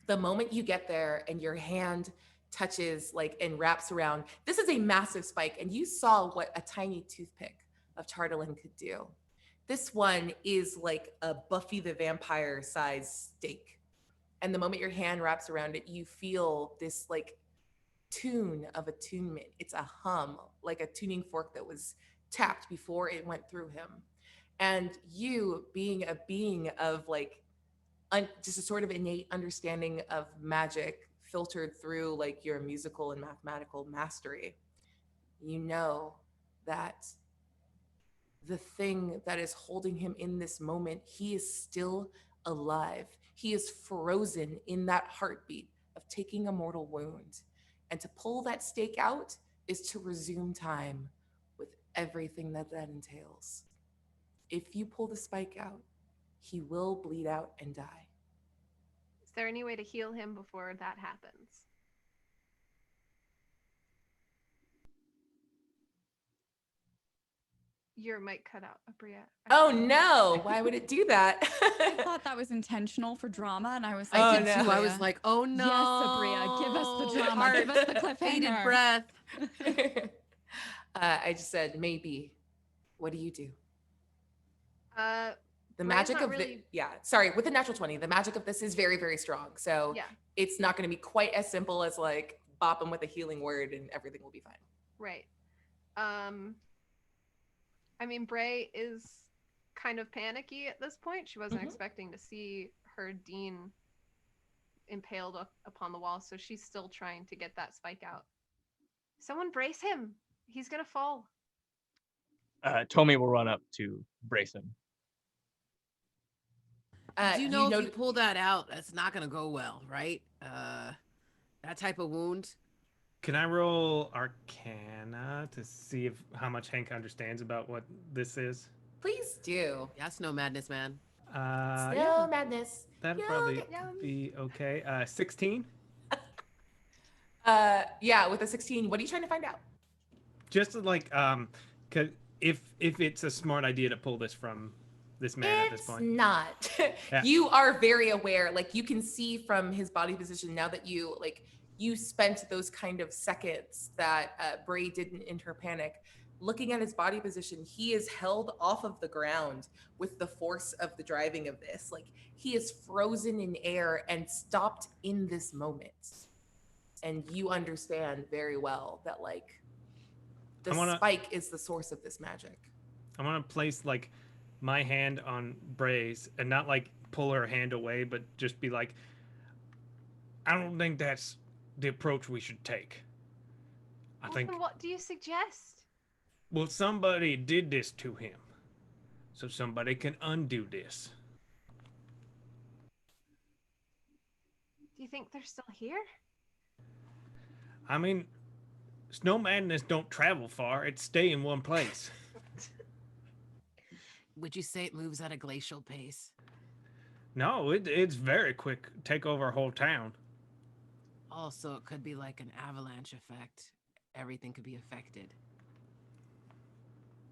The moment you get there and your hand touches like and wraps around, this is a massive spike, and you saw what a tiny toothpick of Chardelin could do. This one is like a Buffy the Vampire size steak. And the moment your hand wraps around it, you feel this like tune of attunement. It's a hum, like a tuning fork that was tapped before it went through him. And you, being a being of like just a sort of innate understanding of magic filtered through like your musical and mathematical mastery, you know that the thing that is holding him in this moment, he is still alive. He is frozen in that heartbeat of taking a mortal wound. And to pull that stake out is to resume time with everything that entails. If you pull the spike out, he will bleed out and die. Is there any way to heal him before that happens? Your mic cut out, Abria. Oh no! Why would it do that? I thought that was intentional for drama, and I was Oh, like, I did no. too. I was like, oh no. yes, Abria, give us the drama, give us the Bated cliffhanger. breath. I just said maybe. What do you do? The Bray's magic not of really- sorry, with the natural 20, the magic of this is very, very strong. So Yeah. it's not going to be quite as simple as like bop him with a healing word and everything will be fine. Right. I mean, Bray is kind of panicky at this point. She wasn't expecting to see her dean impaled upon the wall, so she's still trying to get that spike out. Someone brace him. He's gonna fall. Tommy will run up to brace him. You know, if you pull that out, that's not gonna go well, right? That type of wound. Can I roll Arcana to see how much Hank understands about what this is? Please do. Yeah, Snow Madness, man. Snow Madness. That'd probably be okay. 16? Yeah, with a 16, what are you trying to find out? Just like, cause if it's a smart idea to pull this from this man at this point. It's not. Yeah. You are very aware. Like, you can see from his body position now that you spent those kind of seconds that Bray didn't in her panic. Looking at his body position, he is held off of the ground with the force of the driving of this. Like, he is frozen in air and stopped in this moment. And you understand very well that, like, the spike is the source of this magic. I want to place, like, my hand on Bray's and not, like, pull her hand away, but just be like, I don't think that's the approach we should take. I think. What do you suggest? Well, somebody did this to him, so somebody can undo this. Do you think they're still here? I mean, Snow Madness don't travel far. It stay in one place. Would you say it moves at a glacial pace? No, it's very quick. Take over a whole town. Also, it could be like an avalanche effect. Everything could be affected.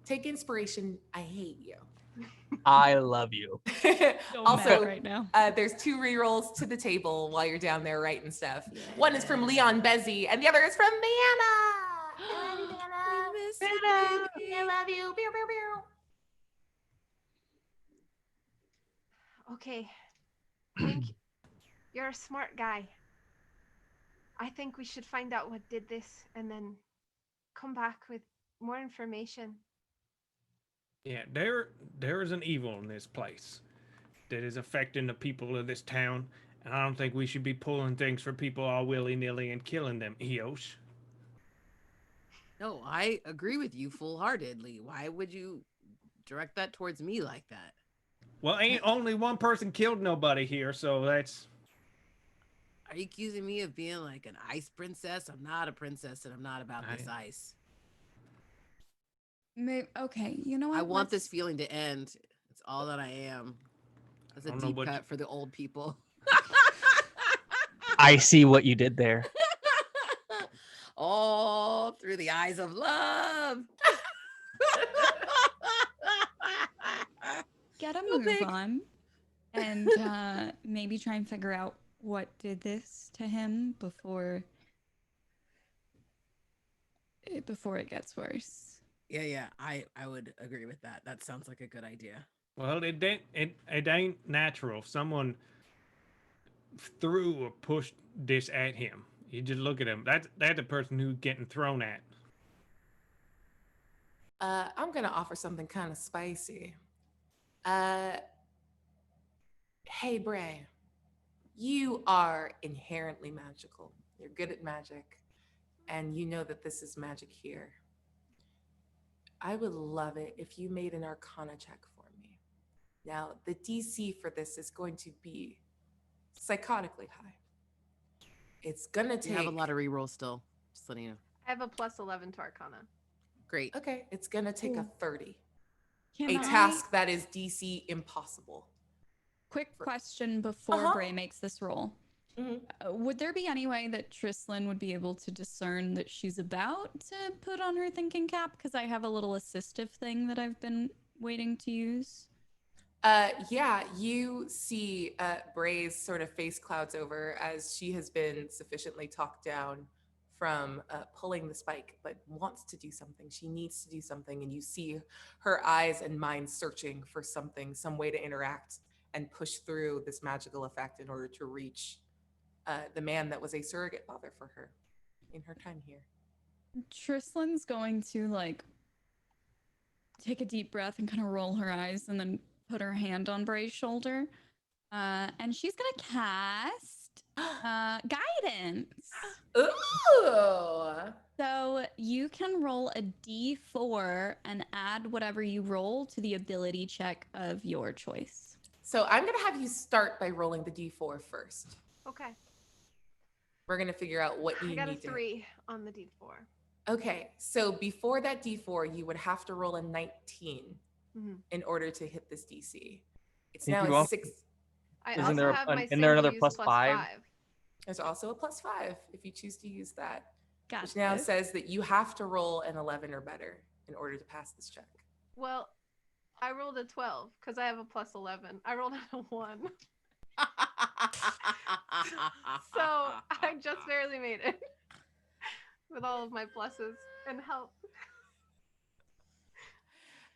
Take inspiration. I hate you. I love you. Also, right now. There's 2 rerolls to the table while you're down there writing stuff. Yeah. One is from Leon Bezzy, and the other is from Manna. I love you, Manna. I love you. Pew, pew, pew. Okay. I think you're a smart guy. I think we should find out what did this and then come back with more information. Yeah, there is an evil in this place that is affecting the people of this town, and I don't think we should be pulling things for people all willy-nilly and killing them, Eosh. No, I agree with you full-heartedly. Why would you direct that towards me like that? Well, ain't only one person killed nobody here, so that's... Are you accusing me of being like an ice princess? I'm not a princess, and I'm not about this ice. Okay, you know what? I want this feeling to end. It's all that I am. That's a deep cut for the old people. I see what you did there. All through the eyes of love. Get a move on and maybe try and figure out what did this to him before it gets worse. Yeah, I would agree with that. That sounds like a good idea. Well, it ain't natural. Someone threw or pushed this at him. You just look at him. That's the person who's getting thrown at. I'm gonna offer something kind of spicy. Hey, Bray, you are inherently magical. You're good at magic, and you know that this is magic here. I would love it if you made an Arcana check for me. Now, the DC for this is going to be psychotically high. It's gonna take... You have a lot of rerolls still, just letting you know. I have a plus 11 to Arcana. Great. Okay, it's gonna take a 30. Can Task that is DC impossible. Quick question before Bray makes this roll. Would there be any way that Trislin would be able to discern that she's about to put on her thinking cap? Because I have a little assistive thing that I've been waiting to use. Yeah, you see Bray's sort of face clouds over as she has been sufficiently talked down from pulling the spike, but wants to do something. She needs to do something, and you see her eyes and mind searching for something, some way to interact and push through this magical effect in order to reach the man that was a surrogate father for her in her time here. Trislin's going to like take a deep breath and kind of roll her eyes and then put her hand on Bray's shoulder. And she's gonna cast guidance. Ooh! So you can roll a d4 and add whatever you roll to the ability check of your choice. So I'm going to have you start by rolling the d4 first. Okay. We're going to figure out what you I got a need to. 3 on the d4. Okay, so before that d4, you would have to roll a 19 in order to hit this DC. It's now a 6. I also have my isn't there another single-use +5? There's also a +5 if you choose to use that. Got Which now this. says that you have to roll an 11 or better in order to pass this check. Well, I rolled a 12 because I have a +11. I rolled a 1. So I just barely made it with all of my pluses and help.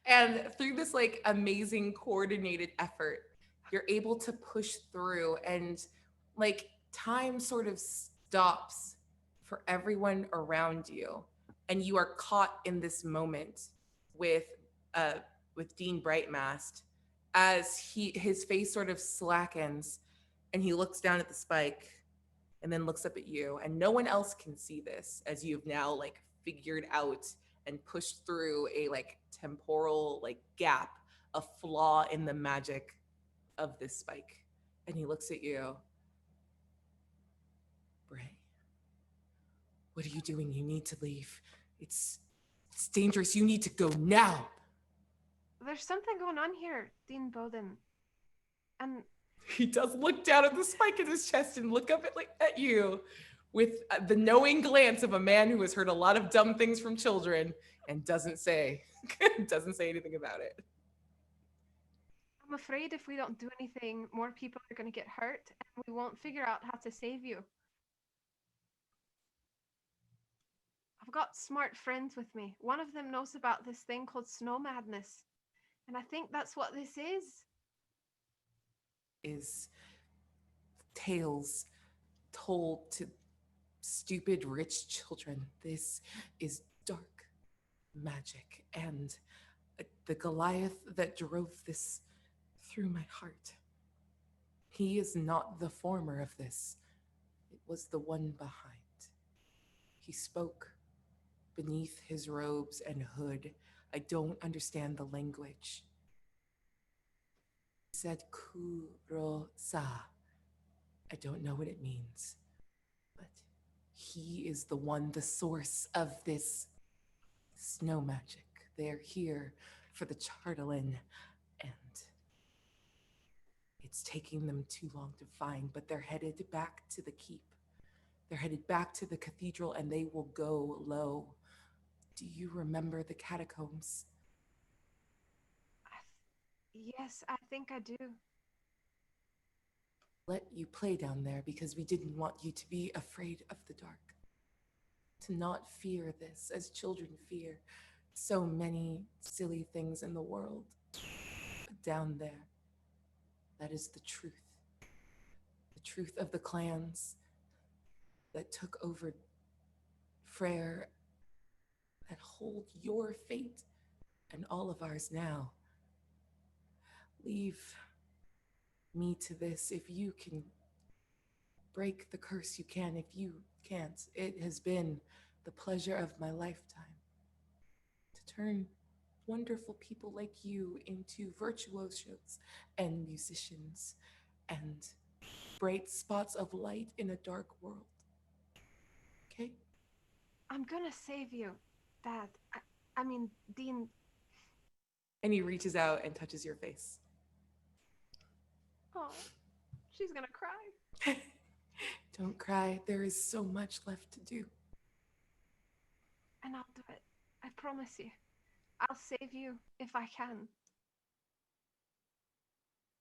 And through this like amazing coordinated effort, you're able to push through, and like time sort of stops for everyone around you. And you are caught in this moment with Dean Brightmast as his face sort of slackens and he looks down at the spike and then looks up at you, and no one else can see this as you've now like figured out and pushed through a like temporal like gap, a flaw in the magic of this spike. And he looks at you. Bray, what are you doing? You need to leave. It's dangerous. You need to go now. There's something going on here, Dean Bowden. And he does look down at the spike in his chest and look up at you with the knowing glance of a man who has heard a lot of dumb things from children and doesn't say anything about it. I'm afraid if we don't do anything, more people are going to get hurt and we won't figure out how to save you. I've got smart friends with me. One of them knows about this thing called snow madness. And I think that's what this is tales told to stupid rich children. This is dark magic, and the Goliath that drove this through my heart, he is not the former of this. It was the one behind. He spoke beneath his robes and hood. I don't understand the language. He said Kurosa. I don't know what it means, but he is the one, the source of this snow magic. They're here for the Chartalin, and it's taking them too long to find, but they're headed back to the keep. They're headed back to the cathedral, and they will go low. Do you remember the catacombs? Yes, I think I do. Let you play down there because we didn't want you to be afraid of the dark. To not fear this as children fear so many silly things in the world. But down there, that is the truth. The truth of the clans that took over Freyr, that hold your fate and all of ours now. Leave me to this. If you can break the curse, you can. If you can't, it has been the pleasure of my lifetime to turn wonderful people like you into virtuosos and musicians and bright spots of light in a dark world. Okay? I'm gonna save you, Dad. I mean, Dean. And he reaches out and touches your face. Oh, she's gonna cry. Don't cry. There is so much left to do. And I'll do it. I promise you. I'll save you if I can.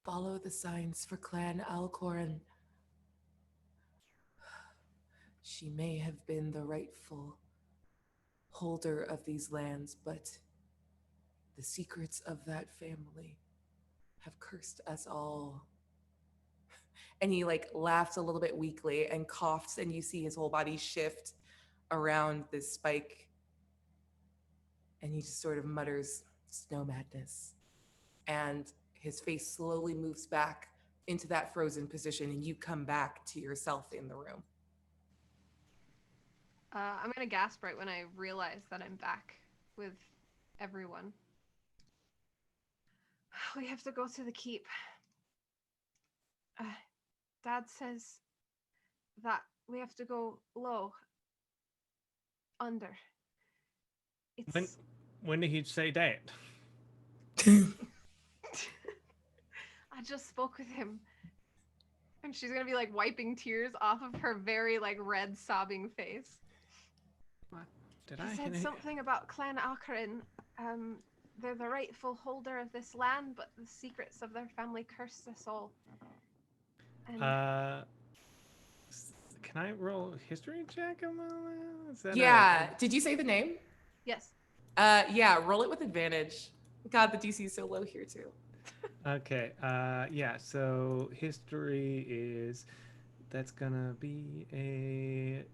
Follow the signs for Clan Alcoran. She may have been the rightful holder of these lands, but the secrets of that family have cursed us all. And he like laughs a little bit weakly and coughs, and you see his whole body shift around this spike. And he just sort of mutters, snow madness. And his face slowly moves back into that frozen position, and you come back to yourself in the room. I'm gonna gasp right when I realize that I'm back with everyone. We have to go to the keep. Dad says that we have to go low. Under. It's... When did he say that? I just spoke with him. And she's gonna be like wiping tears off of her very like red sobbing face. What? He said something about Clan Akron. They're the rightful holder of this land, but the secrets of their family cursed us all. And can I roll a history check? Is that Yeah. Did you say the name? yes. Yeah, roll it with advantage. God, the DC is so low here too. Okay. Yeah. So history is that's gonna be a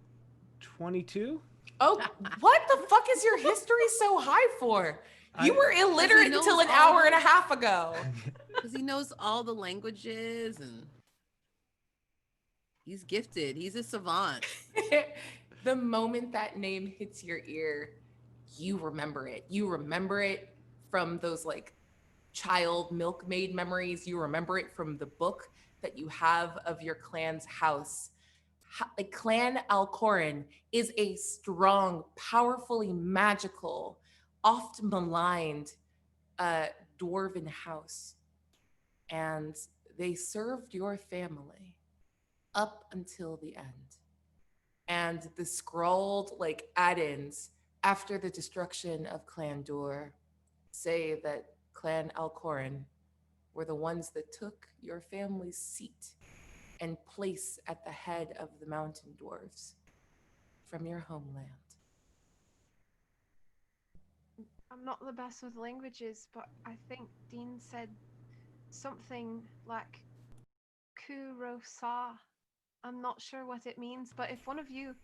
22. Oh, what the fuck is your history so high for? You were illiterate knows until an all hour the- and a half ago. Because he knows all the languages and he's gifted. He's a savant. The moment that name hits your ear, you remember it. You remember it from those like child milkmaid memories. You remember it from the book that you have of your clan's house. Like Clan Alcoran is a strong, powerfully magical, oft maligned dwarven house. And they served your family up until the end. And the scrawled like add-ins after the destruction of Clan Dur say that Clan Alcoran were the ones that took your family's seat and place at the head of the mountain dwarves from your homeland. I'm not the best with languages, but I think Dean said something like Kurosa. I'm not sure what it means, but if one of you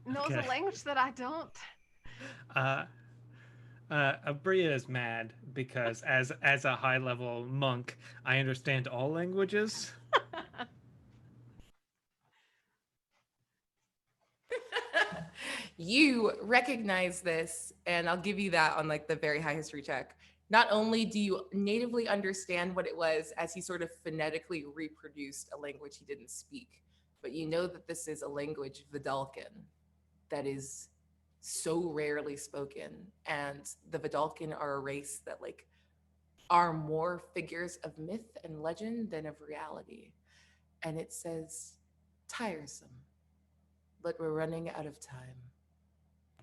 knows a language that I don't. Abria is mad because as a high level monk, I understand all languages. You recognize this, and I'll give you that on like the very high history check. Not only do you natively understand what it was as he sort of phonetically reproduced a language he didn't speak, but you know that this is a language Vidalcan that is so rarely spoken. And the Vidalcan are a race that like are more figures of myth and legend than of reality. And it says, tiresome, but we're running out of time.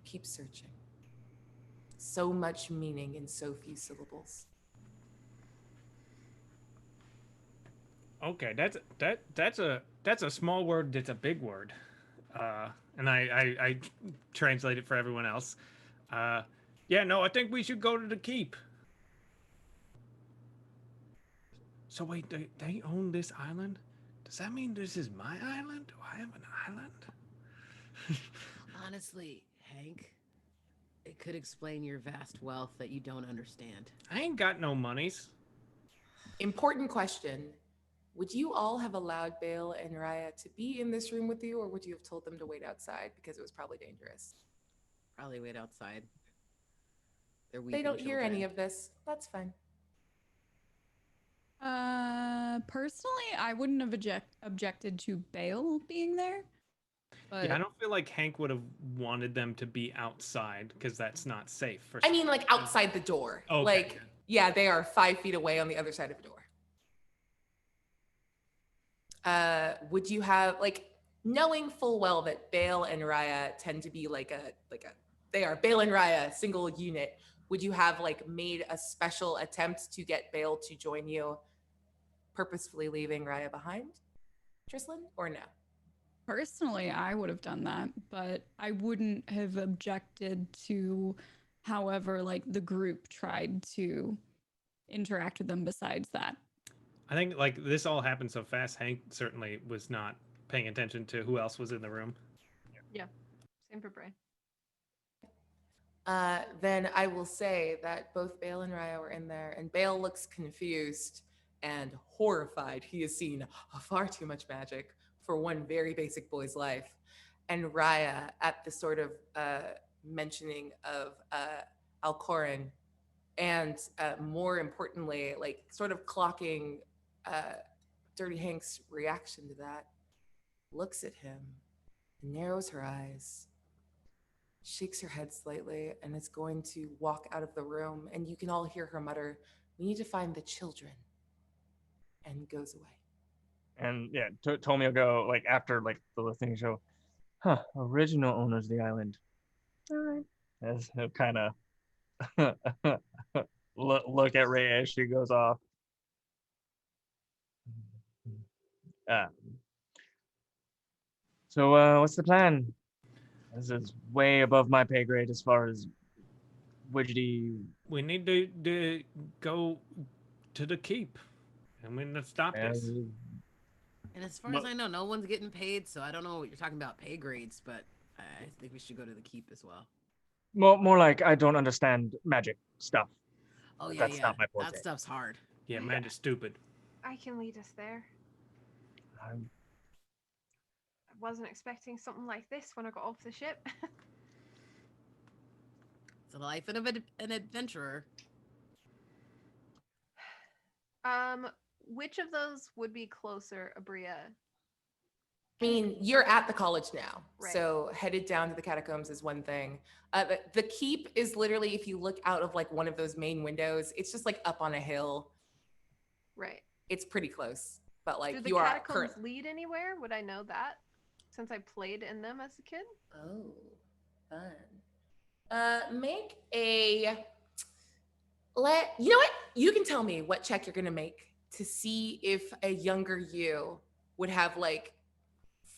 Keep searching. So much meaning in so few syllables. Okay, that's a small word. That's a big word, and I translate it for everyone else. Yeah, no, I think we should go to the keep. So wait, they own this island? Does that mean this is my island? Do I have an island? Honestly, Hank, it could explain your vast wealth that you don't understand. I ain't got no monies. Important question. Would you all have allowed Bale and Raya to be in this room with you, or would you have told them to wait outside because it was probably dangerous? Probably wait outside. They're They don't hear any of this. That's fine. Personally, I wouldn't have objected to Bale being there. But Yeah, I don't feel like Hank would have wanted them to be outside because that's not safe. I mean, like outside the door. Okay, like, yeah, they are 5 feet away on the other side of the door. Would you have like knowing full well that Bale and Raya tend to be they are Bale and Raya single unit? Would you have like made a special attempt to get Bale to join you, purposefully leaving Raya behind, Trislan, or no? Personally, I would have done that, but I wouldn't have objected to however like the group tried to interact with them besides that. I think like this all happened so fast, Hank certainly was not paying attention to who else was in the room. Yeah, same for Bray. Then I will say that both Bale and Raya were in there, and Bale looks confused and horrified. He has seen far too much magic for one very basic boy's life. and Raya at the sort of mentioning of Alcoran, and more importantly, like sort of clocking Dirty Hank's reaction to that, looks at him, narrows her eyes, shakes her head slightly, and is going to walk out of the room. And you can all hear her mutter, "We need to find the children," and goes away. And yeah, Tommy will go like after like the thing show. Original owners of the island. All right. As he'll kind of look at Ray as she goes off. So what's the plan? This is way above my pay grade as far as widgety. We need to go to the keep. I mean, let's stop this. And as far as I know, no one's getting paid, so I don't know what you're talking about pay grades, but I think we should go to the keep as well. More like I don't understand magic stuff. Oh yeah, That's not my forte. That stuff's hard. Yeah, magic's stupid. I can lead us there. I wasn't expecting something like this when I got off the ship. It's the life of an adventurer. Which of those would be closer, Abria? I mean, you're at the college now, Right. so headed down to the catacombs is one thing. The keep is literally, if you look out of like one of those main windows, it's just like up on a hill. Right. It's pretty close, but like Do the you are catacombs current. lead anywhere? Would I know that since I played in them as a kid? Oh, fun. Make a you know what? You can tell me what check you're gonna make to see if a younger you would have like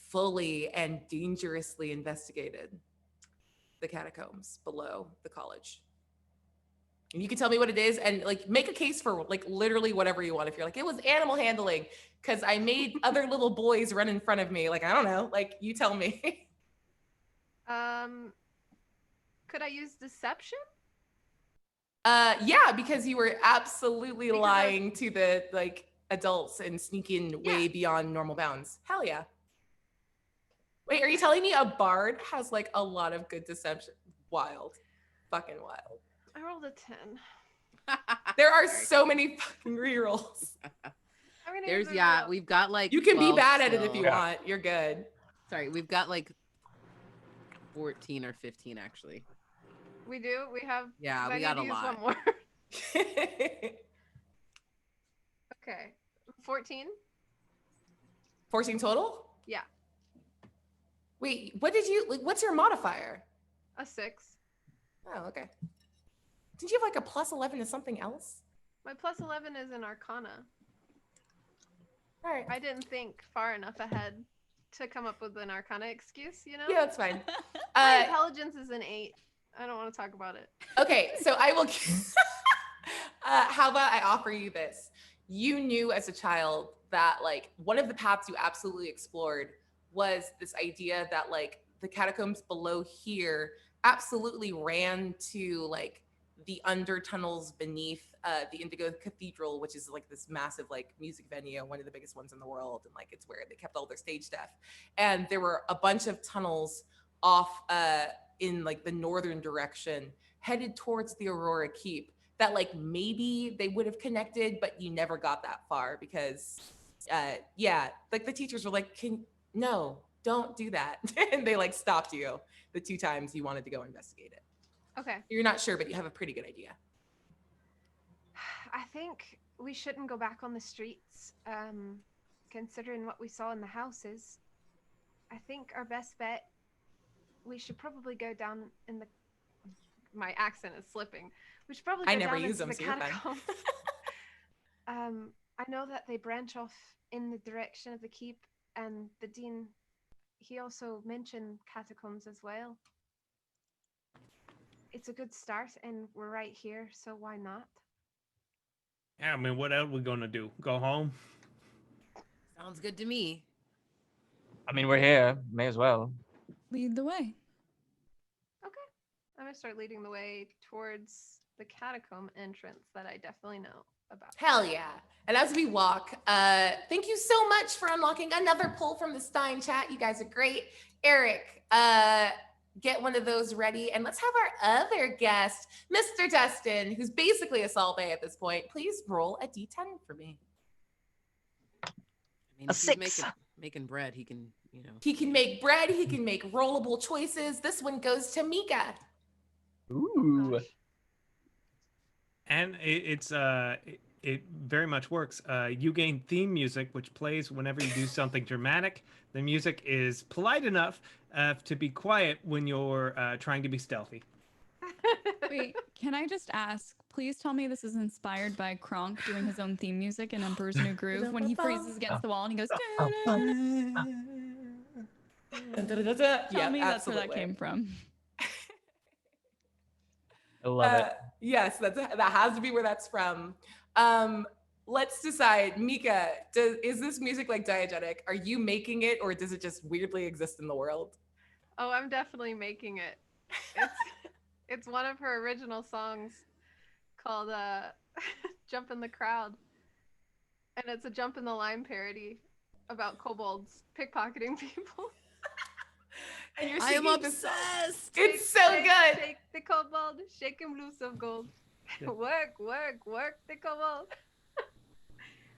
fully and dangerously investigated the catacombs below the college. And you can tell me what it is and like make a case for like literally whatever you want. If you're like, it was animal handling because I made other little boys run in front of me. Like, I don't know. Like, you tell me. Could I use deception? Yeah, because you were absolutely Because lying to the like adults and sneaking way Yeah. beyond normal bounds. Hell yeah. Wait, are you telling me a bard has like a lot of good deception? Wild. Fucking wild. I rolled a 10. There are so many fucking rerolls. I'm gonna There's use a reroll. we've got like You can be 12 bad at it if still. you want. You're good. Sorry, we've got like 14 or 15 actually. We do. We have. Yeah, I we need got to a use lot. One more. Okay. 14. 14 total? Yeah. Wait, what did you like? What's your modifier? A 6. Oh, okay. Did you have like a plus 11 to something else? My plus 11 is an Arcana. All right. I didn't think far enough ahead to come up with an Arcana excuse, you know? Yeah, that's fine. My intelligence is an 8. I don't want to talk about it. Okay, so I will. How about I offer you this? You knew as a child that like one of the paths you absolutely explored was this idea that like the catacombs below here absolutely ran to like the under tunnels beneath the Indigo Cathedral, which is like this massive like music venue, one of the biggest ones in the world, and like it's where they kept all their stage stuff. And there were a bunch of tunnels off in like the northern direction headed towards the Aurora Keep that like maybe they would have connected, but you never got that far because yeah, like the teachers were like, no, don't do that. And they like stopped you the 2 times you wanted to go investigate it. Okay. You're not sure, but you have a pretty good idea. I think we shouldn't go back on the streets, considering what we saw in the houses. I think our best bet, we should probably go down in the... My accent is slipping. We should probably go I never down use into them, the so you're fine. catacombs. I know that they branch off in the direction of the keep, and the dean, he also mentioned catacombs as well. It's a good start, and we're right here, so why not? Yeah, I mean, what else we gonna do? Go home? Sounds good to me. I mean, we're here. May as well. Lead the way. Okay. I'm going to start leading the way towards the catacomb entrance that I definitely know. about. Hell yeah. And as we walk, thank you so much for unlocking another poll from the Stein chat. You guys are great. Eric, get one of those ready. And let's have our other guest, Mr. Dustin, who's basically a Salt Bae at this point. Please roll a d10 for me. I mean, A if he's 6. making bread, he can, He can make bread. He can make rollable choices. This one goes to Mika. Ooh. And it very much works. You gain theme music, which plays whenever you do something dramatic. The music is polite enough to be quiet when you're trying to be stealthy. Wait, can I just ask? Please tell me this is inspired by Kronk doing his own theme music in Emperor's New Groove when he freezes against the wall and he goes. Tell me that's where that came from. I love it. Yes, that has to be where that's from. Let's decide, Mika. Is this music like diegetic? Are you making it, or does it just weirdly exist in the world? Oh, I'm definitely making it. It's one of her original songs called "Jump in the Crowd," and it's a Jump in the Line parody about kobolds pickpocketing people. And you're I am singing this song. obsessed. It's so Shake, good. Shake the kobold, shake him loose of gold. Yeah. Work, work, work the kobold.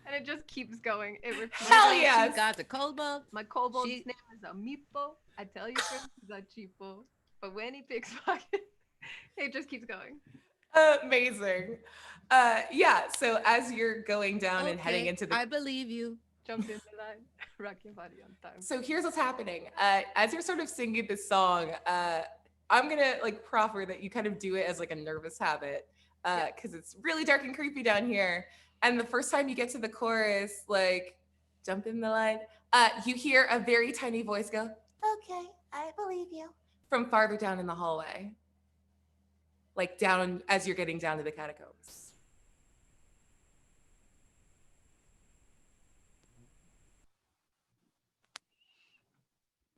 And it just keeps going. It repeats. Hell She yes. got the kobold. My kobold's She- name is a meepo. I tell you first, he's a cheapo. But when he picks pocket, it just keeps going. Amazing. Yeah, so as you're going down and heading Okay, into the I believe you. Jump in the line, rock your body on time. So here's what's happening. As you're sort of singing this song, I'm gonna like proffer that you kind of do it as like a nervous habit, because it's really dark and creepy down here. And the first time you get to the chorus, like jump in the line, you hear a very tiny voice go, "Okay, I believe you," from farther down in the hallway, like down as you're getting down to the catacombs.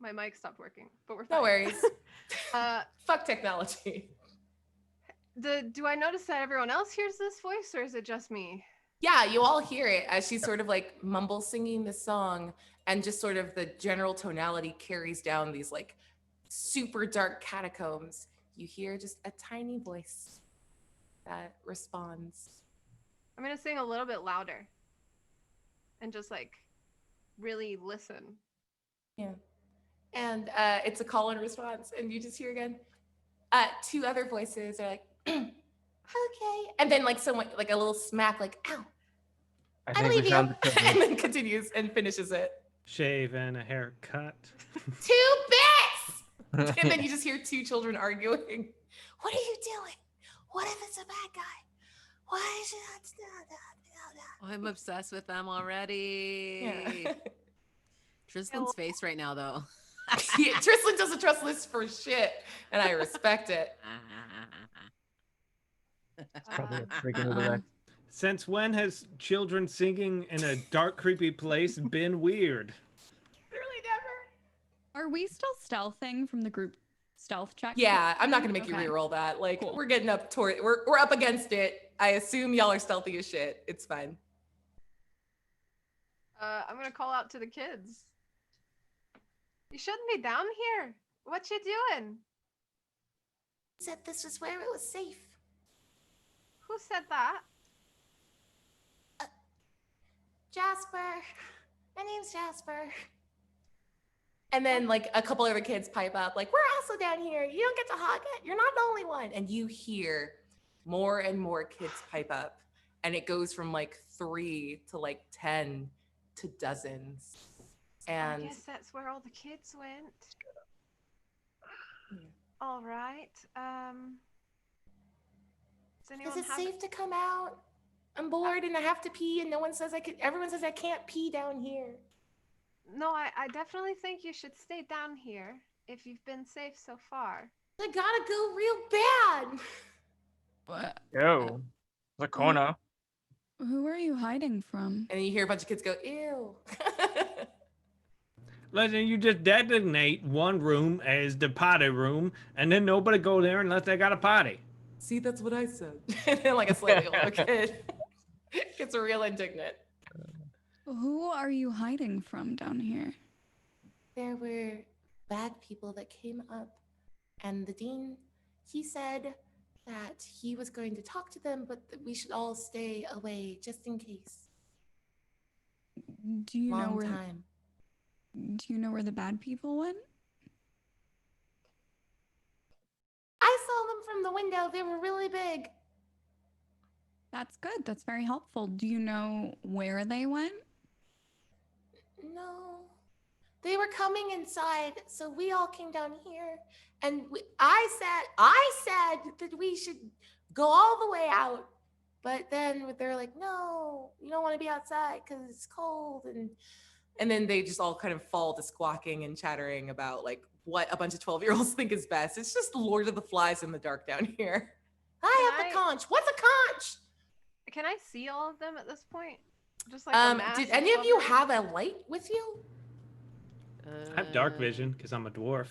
My mic stopped working, but we're fine. No worries. Uh, Fuck technology. do I notice that everyone else hears this voice, or is it just me? Yeah, you all hear it as she's sort of like mumble singing the song, and just sort of the general tonality carries down these like super dark catacombs. You hear just a tiny voice that responds. I'm gonna sing a little bit louder, and just like really listen. Yeah. And it's a call and response, and you just hear again. Two other voices are like, okay. And then like someone, like a little smack, like, ow, I believe you. And then continues and finishes it. Shave and a haircut. 2 bits! And then you just hear 2 children arguing. What are you doing? What if it's a bad guy? Why is it not? I'm obsessed with them already. Yeah. Tristan's face right now, though. Yeah, Tristan doesn't trust this for shit, and I respect it. Probably breaking into that. Since when has children singing in a dark, creepy place been weird? Really never. Are we still stealthing from the group stealth check? Yeah, I'm not gonna make you Okay. re-roll that. Like, Cool. we're getting up toward, we're up against it. I assume y'all are stealthy as shit. It's fine. I'm gonna call out to the kids. You shouldn't be down here. What you doing? Said this was where it was safe. Who said that? Jasper. My name's Jasper. And then like a couple other kids pipe up, like, we're also down here. You don't get to hog it. You're not the only one. And you hear more and more kids pipe up. And it goes from like 3 to like 10 to dozens. And I guess that's where all the kids went. Yeah. All right. Does anyone is it have safe to come out? I'm bored and I have to pee, and no one says I could. Everyone says I can't pee down here. No, I definitely think you should stay down here if you've been safe so far. I gotta go real bad. What? Yo, the corner. Who are you hiding from? And then you hear a bunch of kids go, ew. Listen, you just designate one room as the potty room, and then nobody go there unless they got a potty. See, that's what I said. And then like a slightly older kid. Gets real indignant. Who are you hiding from down here? There were bad people that came up, and the dean, he said that he was going to talk to them, but that we should all stay away just in case. Do you know Long where? time. Do you know where the bad people went? I saw them from the window. They were really big. That's good. That's very helpful. Do you know where they went? No. They were coming inside, so we all came down here, and I said that we should go all the way out, but then they're like, no, you don't want to be outside because it's cold, and then they just all kind of fall to squawking and chattering about like what a bunch of 12-year-olds think is best. It's just Lord of the Flies in the dark down here. I have a conch. What's a conch? Can I see all of them at this point? Just like a mass did any of you them? have a light with you? I have dark vision because I'm a dwarf.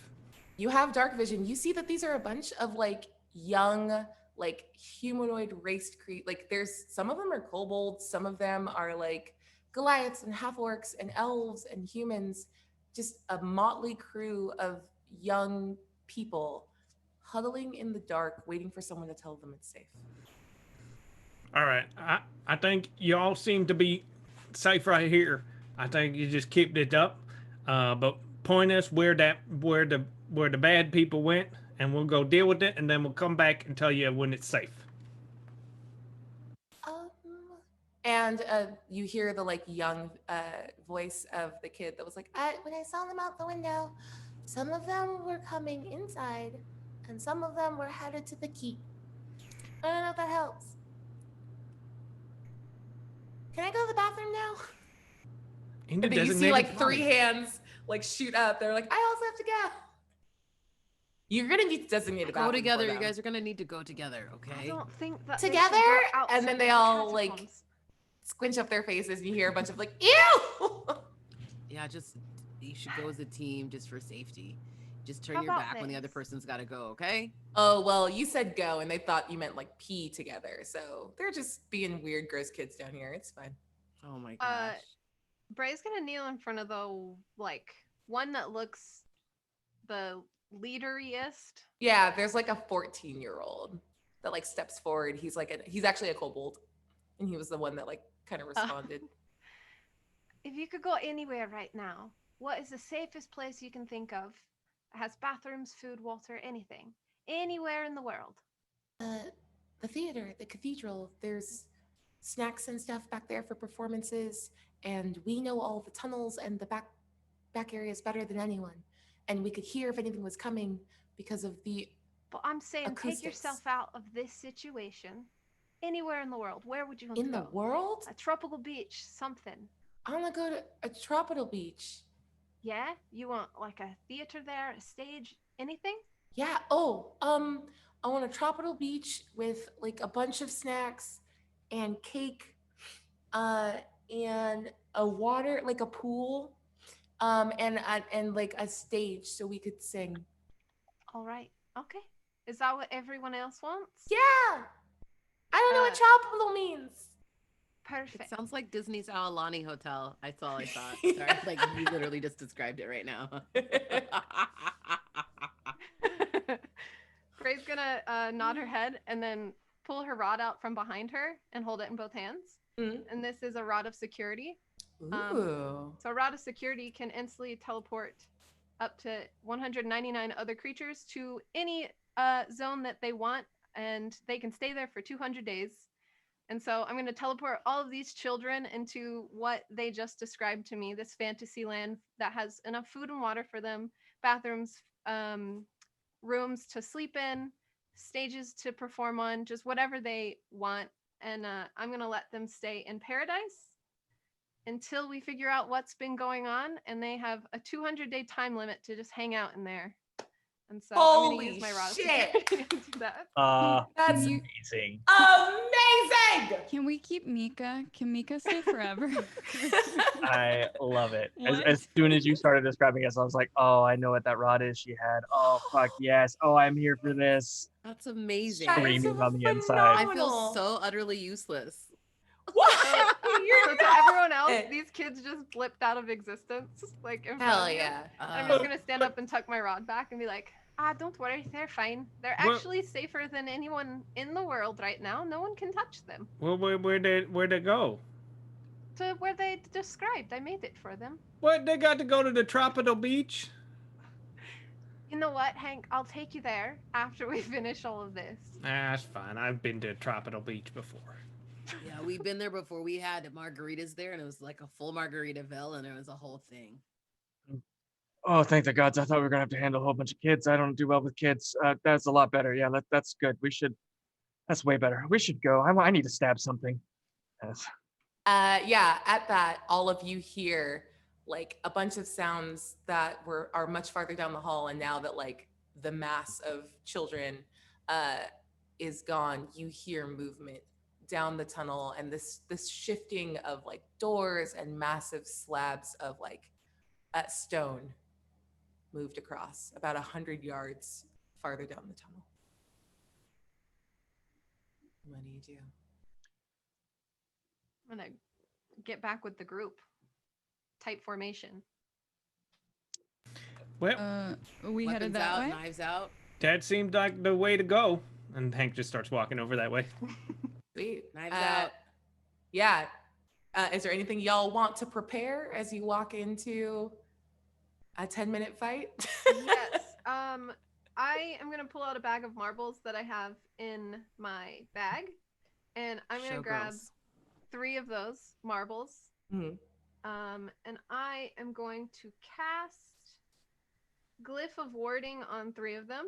You have dark vision. You see that these are a bunch of like young, like humanoid raced like there's some of them are kobolds, some of them are like Goliaths and half orcs and elves and humans, just a motley crew of young people huddling in the dark, waiting for someone to tell them it's safe. All right, I think you all seem to be safe right here. I think you just keep it up, but point us where the bad people went, and we'll go deal with it, and then we'll come back and tell you when it's safe. And you hear the like young voice of the kid that was like, when I saw them out the window, some of them were coming inside, and some of them were headed to the keep. I don't know if that helps. Can I go to the bathroom now? And then you see like 3 hands like shoot up. They're like, I also have to go. You're gonna need to designate a bathroom. Go together. You guys are gonna need to go together, okay? I don't think that together. And then they all like catacombs. squinch up their faces, and you hear a bunch of like, ew. Yeah, you should go as a team just for safety. Just turn How your about back when the other this? person's got to go, okay? Oh, well, you said go, and they thought you meant like pee together. So they're just being weird, gross kids down here. It's fine. Oh my gosh. Bray's gonna kneel in front of the like one that looks the leaderiest. Yeah, there's like a 14-year-old that like steps forward. He's actually a kobold, and he was the one that like kind of responded. If you could go anywhere right now, what is the safest place you can think of? It has bathrooms, food, water, anything. Anywhere in the world. The theater, the cathedral, there's snacks and stuff back there for performances, and we know all the tunnels and the back areas better than anyone. And we could hear if anything was coming because of the But I'm saying acoustics. Take yourself out of this situation. Anywhere in the world. Where would you want to In go? the world? A tropical beach, something. I want to go to a tropical beach. Yeah? You want like a theater there, a stage, anything? Yeah. Oh, I want a tropical beach with like a bunch of snacks and cake, and a water, like a pool, and like a stage so we could sing. All right. Okay. Is that what everyone else wants? Yeah. I don't know what tropical means. Perfect. It sounds like Disney's Aulani Hotel. That's all I thought. Sorry, like you literally just described it right now. Gray's gonna nod her head and then pull her rod out from behind her and hold it in both hands. Mm. And this is a rod of security. Ooh. So a rod of security can instantly teleport up to 199 other creatures to any zone that they want, and they can stay there for 200 days. And so I'm going to teleport all of these children into what they just described to me, this fantasy land that has enough food and water for them, bathrooms, rooms to sleep in, stages to perform on, just whatever they want. And I'm going to let them stay in paradise until we figure out what's been going on. And they have a 200-day time limit to just hang out in there. And so I'm going to use my rod of security to do that. That's amazing. Amazing. Can we keep Mika? Can Mika stay forever? I love it. What? As soon as you started describing us, I was like, oh, I know what that rod is she had. Oh, fuck yes. Oh, I'm here for this. That's amazing. That is Screaming on the inside. I phenomenal. feel so utterly useless. What? So to everyone else, these kids just blipped out of existence, like in front Hell of you. yeah. And I'm just gonna stand up and tuck my rod back and be like, don't worry, they're fine. They're actually safer than anyone in the world right now. No one can touch them. Well, where'd they go? To where they described. I made it for them. What, they got to go to the tropical beach? You know what, Hank? I'll take you there after we finish all of this. That's fine. I've been to tropical beach before. Yeah, we've been there before. We had margaritas there, and it was like a full Margaritaville, and it was a whole thing. Oh, thank the gods. I thought we were going to have to handle a whole bunch of kids. I don't do well with kids. That's a lot better. Yeah, that's good. That's way better. We should go. I need to stab something. Yes. Yeah, at that, all of you hear like a bunch of sounds that are much farther down the hall, and now that like the mass of children is gone, you hear movement down the tunnel, and this shifting of like doors and massive slabs of like stone moved across about 100 yards farther down the tunnel. What do you do? I'm gonna get back with the group. Tight formation. Well, we headed Weapons that out, way. knives out. that seemed like the way to go. And Hank just starts walking over that way. Sweet. Knives out. Yeah. Is there anything y'all want to prepare as you walk into a 10-minute fight? Yes. I am gonna pull out a bag of marbles that I have in my bag, and I'm gonna grab 3 of those marbles. Mhm. And I am going to cast Glyph of Warding on 3 of them.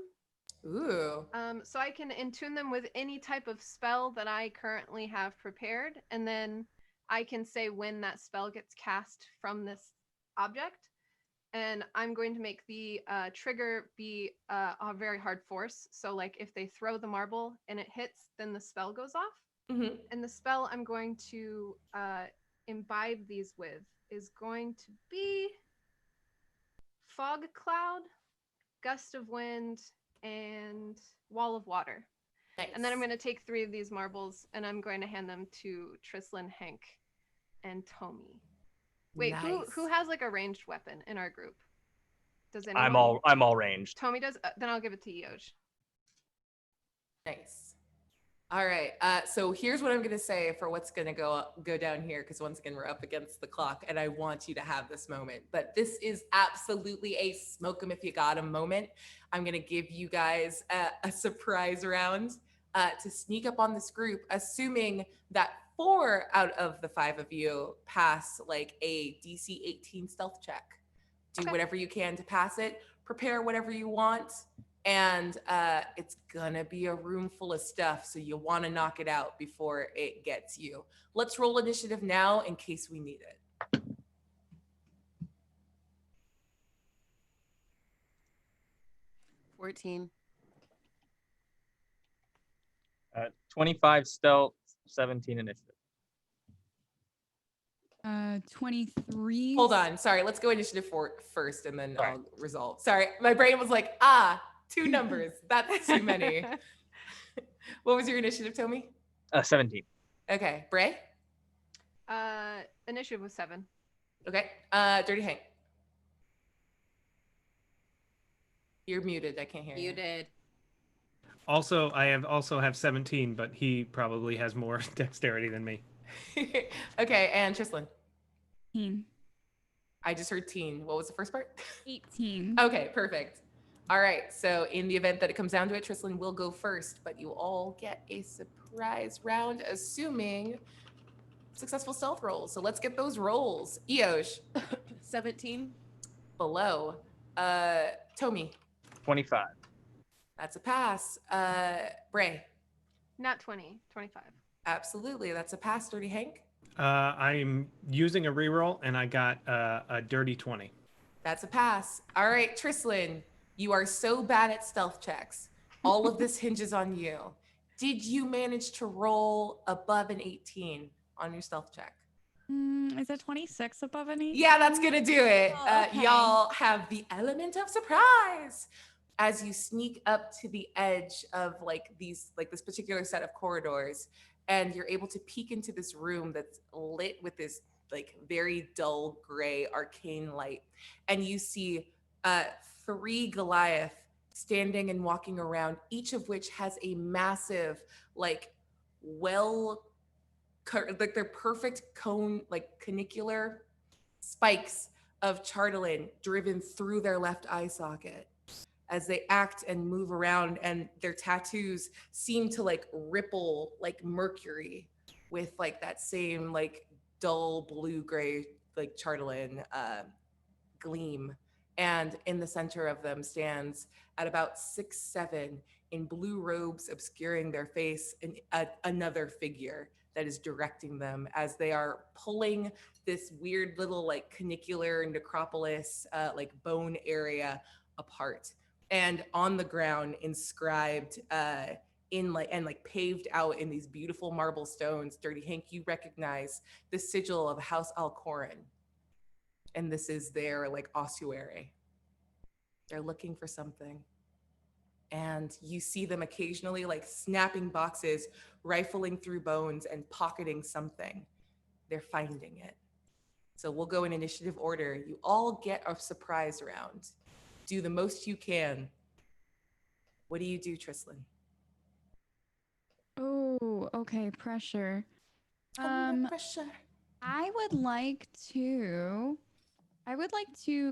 Ooh. So I can attune them with any type of spell that I currently have prepared, and then I can say when that spell gets cast from this object. And I'm going to make the trigger be a very hard force. So like if they throw the marble and it hits, then the spell goes off. Mm-hmm. And the spell I'm going to imbibe these with is going to be Fog Cloud, Gust of Wind, and Wall of Water. Nice. And then I'm going to take 3 of these marbles and I'm going to hand them to Trislin, Hank, and Tomy. Wait, Nice. who has like a ranged weapon in our group? Does anyone? I'm all ranged. Tomy does. Then I'll give it to Yoj. Nice. All right. So here's what I'm gonna say for what's gonna go down here, because once again we're up against the clock, and I want you to have this moment. But this is absolutely a smoke 'em if you got 'em moment. I'm gonna give you guys a surprise round to sneak up on this group, assuming that 4 out of the 5 of you pass like a DC 18 stealth check. Do whatever you can to pass it. Prepare whatever you want. And it's gonna be a room full of stuff, so you want to knock it out before it gets you. Let's roll initiative now in case we need it. 14. 25 stealth, 17 initiative. 23. Hold on, sorry. Let's go initiative first, and then Sorry. I'll resolve. Sorry, my brain was like, 2 numbers. That's too many. What was your initiative, Tomy? 17. Okay, Bray. Initiative was 7. Okay, Dirty Hank. You're muted. I can't hear you. You did. Also, I have 17, but he probably has more dexterity than me. Okay, and Trislin. 18. I just heard teen. What was the first part? 18. Okay, perfect. All right, so in the event that it comes down to it, Trislin will go first, but you all get a surprise round, assuming successful stealth rolls. So let's get those rolls. Eosh. 17. Below. Tomy. 25. That's a pass. Bray. Not 20. 25. Absolutely, that's a pass. Dirty Hank. I'm using a reroll, and I got a dirty 20. That's a pass. All right, Trislin, you are so bad at stealth checks. All of this hinges on you. Did you manage to roll above an 18 on your stealth check? Is it 26 above an 18? Yeah, that's gonna do it. Oh, okay. Y'all have the element of surprise as you sneak up to the edge of like this particular set of corridors, and you're able to peek into this room that's lit with this like very dull gray arcane light, and you see 3 Goliath standing and walking around, each of which has a massive like like they're perfect cone, like canicular spikes of chartolin driven through their left eye socket as they act and move around, and their tattoos seem to like ripple like mercury with like that same like dull blue gray like chartolin gleam. And in the center of them stands at about 6'7" in blue robes obscuring their face, and another figure that is directing them as they are pulling this weird little like canicular necropolis like bone area apart. And on the ground, inscribed in like and like paved out in these beautiful marble stones, Dirty Hank, you recognize the sigil of House Alcoran. And this is their like ossuary. They're looking for something. And you see them occasionally like snapping boxes, rifling through bones and pocketing something. They're finding it. So we'll go in initiative order. You all get a surprise round. Do the most you can. What do you do, Trislin? Oh, okay, pressure. Pressure. I would like to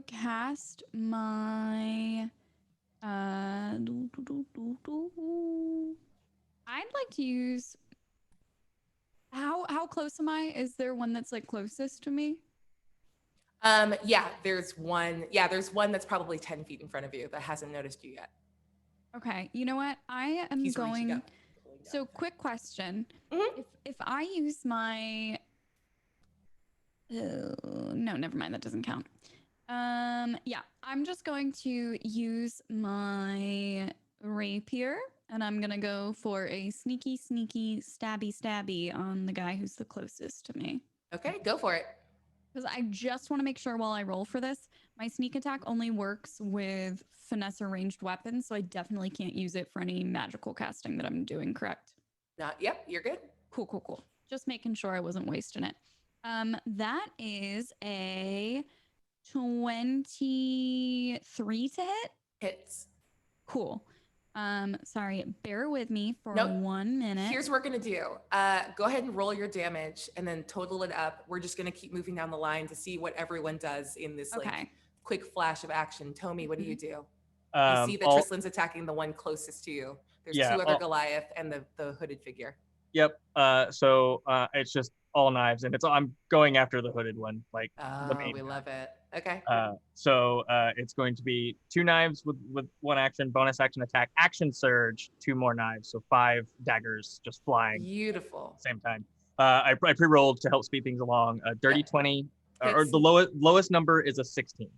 cast my I'd like to use how close am I? Is there one that's like closest to me? There's one that's probably 10 feet in front of you that hasn't noticed you yet. Okay, you know what? I am He's reaching going. up. So, quick question: Mhm. if I use my, no, never mind. That doesn't count. Yeah, I'm just going to use my rapier, and I'm gonna go for a sneaky, stabby on the guy who's the closest to me. Okay, go for it. Because I just want to make sure while I roll for this, my sneak attack only works with finesse or ranged weapons, so I definitely can't use it for any magical casting that I'm doing, correct? Yep, you're good. Cool. Just making sure I wasn't wasting it. That is a 23 to hit. Hits. Cool. Sorry, bear with me for Nope. 1 minute. Here's what we're gonna do. Go ahead and roll your damage and then total it up. We're just gonna keep moving down the line to see what everyone does in this like quick flash of action. Tommy, what do you do? You see that Trislin's attacking the one closest to you. There's 2 other Goliath and the hooded figure. Yep. So it's just all knives, and I'm going after the hooded one, like the main we guy. love it. Okay. So it's going to be 2 knives with 1 action, bonus action attack, action surge, 2 more knives, so 5 daggers just flying. Beautiful. At the same time. I pre-rolled to help speed things along. Dirty 20, or Hits. the lowest number is a 16.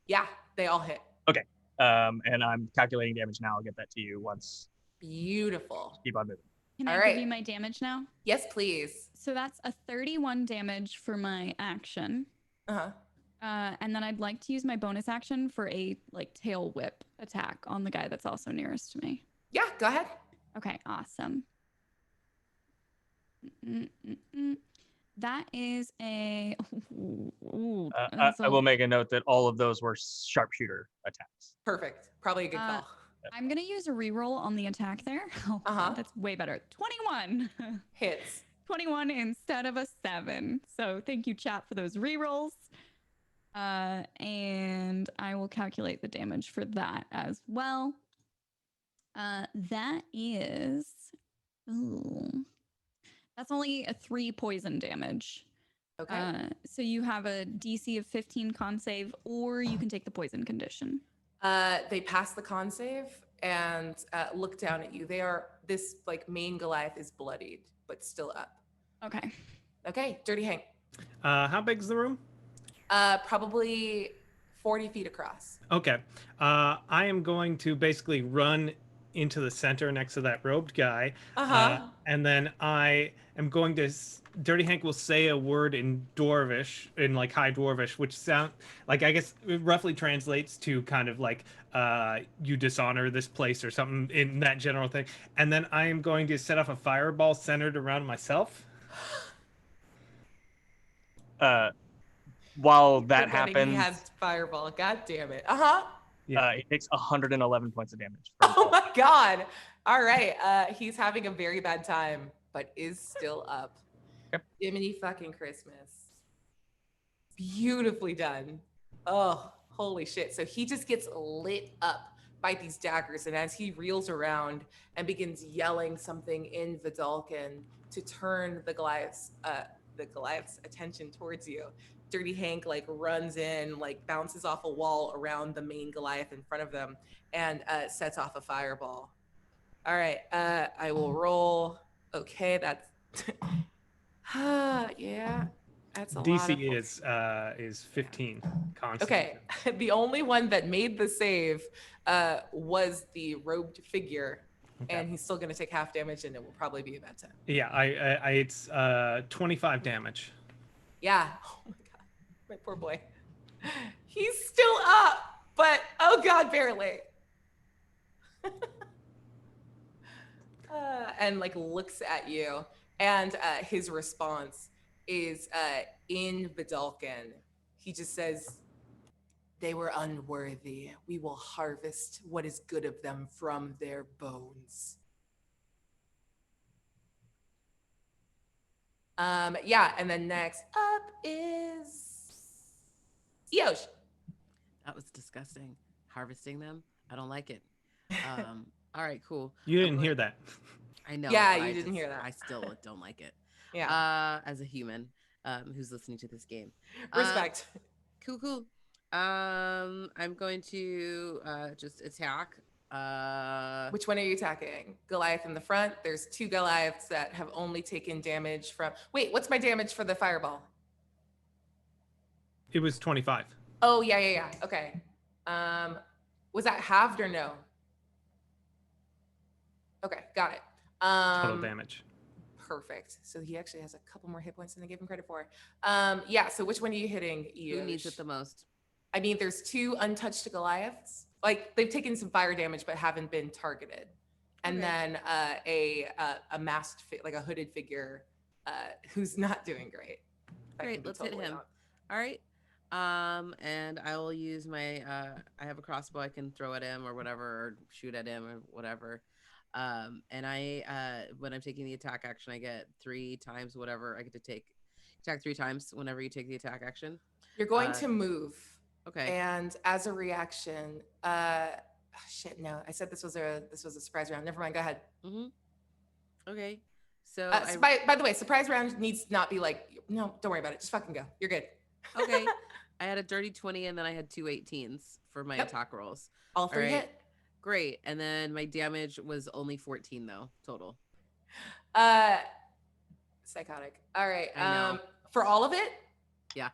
Yeah, they all hit. Okay. And I'm calculating damage now. I'll get that to you once. Beautiful. Keep on moving. Can I give you my damage now? Yes, please. So that's a 31 damage for my action. And then I'd like to use my bonus action for a like tail whip attack on the guy that's also nearest to me. Yeah, go ahead. Okay, awesome. That is a. I will make a note that all of those were sharpshooter attacks. Perfect. Probably a good call. I'm gonna use a reroll on the attack there. That's way better. 21 hits. 21 instead of a 7. So thank you, chat, for those rerolls. And I will calculate the damage for that as well. That is. That's only a 3 poison damage. Okay. So you have a DC of 15 con save, or you can take the poison condition. They pass the con save and look down at you. This like main Goliath is bloodied, but still up. Okay. Okay, Dirty Hank. How big's the room? Probably 40 feet across. Okay. I am going to basically run into the center next to that robed guy. Uh-huh. And then I am going to Dirty Hank will say a word in Dwarvish, in like High Dwarvish, which sound like, I guess it roughly translates to kind of like you dishonor this place or something in that general thing. And then I am going to set off a fireball centered around myself. While that Forgetting happens, he has fireball. God damn it. Uh-huh. Yeah. it takes 111 points of damage. Oh my god. All right. He's having a very bad time, but is still up. Okay. Jiminy fucking Christmas. Beautifully done. Oh, holy shit. So he just gets lit up by these daggers, and as he reels around and begins yelling something in Vidalcan to turn the Goliath's attention towards you, Dirty Hank like runs in, like bounces off a wall around the main Goliath in front of them, and sets off a fireball. All right, I will roll. Okay, that's yeah, that's a lot of DC is 15 constant. Okay, the only one that made the save was the robed figure, and he's still going to take half damage, and it will probably be about 10. Yeah, it's 25 damage. Yeah. Oh my god, my poor boy. He's still up, but oh god, barely. And like looks at you, and his response is in Vidalcan. He just says, "They were unworthy. We will harvest what is good of them from their bones." Yeah, and then next up is Eosh. That was disgusting. Harvesting them? I don't like it. All right, cool. You didn't hear that. I know. Yeah, but you didn't hear that. I still don't like it. Yeah. As a human who's listening to this game. Respect. Cool. I'm going to just attack. Which one are you attacking? Goliath in the front. There's 2 Goliaths that have only taken damage from. Wait, what's my damage for the fireball? It was 25. Oh, yeah. Okay. Was that halved or no? Okay, got it. Total damage. Perfect. So he actually has a couple more hit points than I gave him credit for. Yeah, so which one are you hitting? Who needs it the most? I mean, there's 2 untouched Goliaths. Like, they've taken some fire damage but haven't been targeted. And then a masked, like a hooded figure who's not doing great. Great, let's hit him. All right. And I will use my, I have a crossbow I can throw at him or whatever, or shoot at him or whatever. And I, when I'm taking the attack action, I get 3 times whatever I get to attack 3 times whenever you take the attack action. You're going to move. Okay. And as a reaction, shit, no, I said this was a surprise round. Never mind. Go ahead. Okay. So, by the way, surprise round needs to not be like, no, don't worry about it. Just fucking go. You're good. Okay. I had a dirty 20 and then I had 2 18s for my attack rolls. All 3 hit. Great. And then my damage was only 14 though, total. Psychotic. All right. I know. For all of it? Yeah.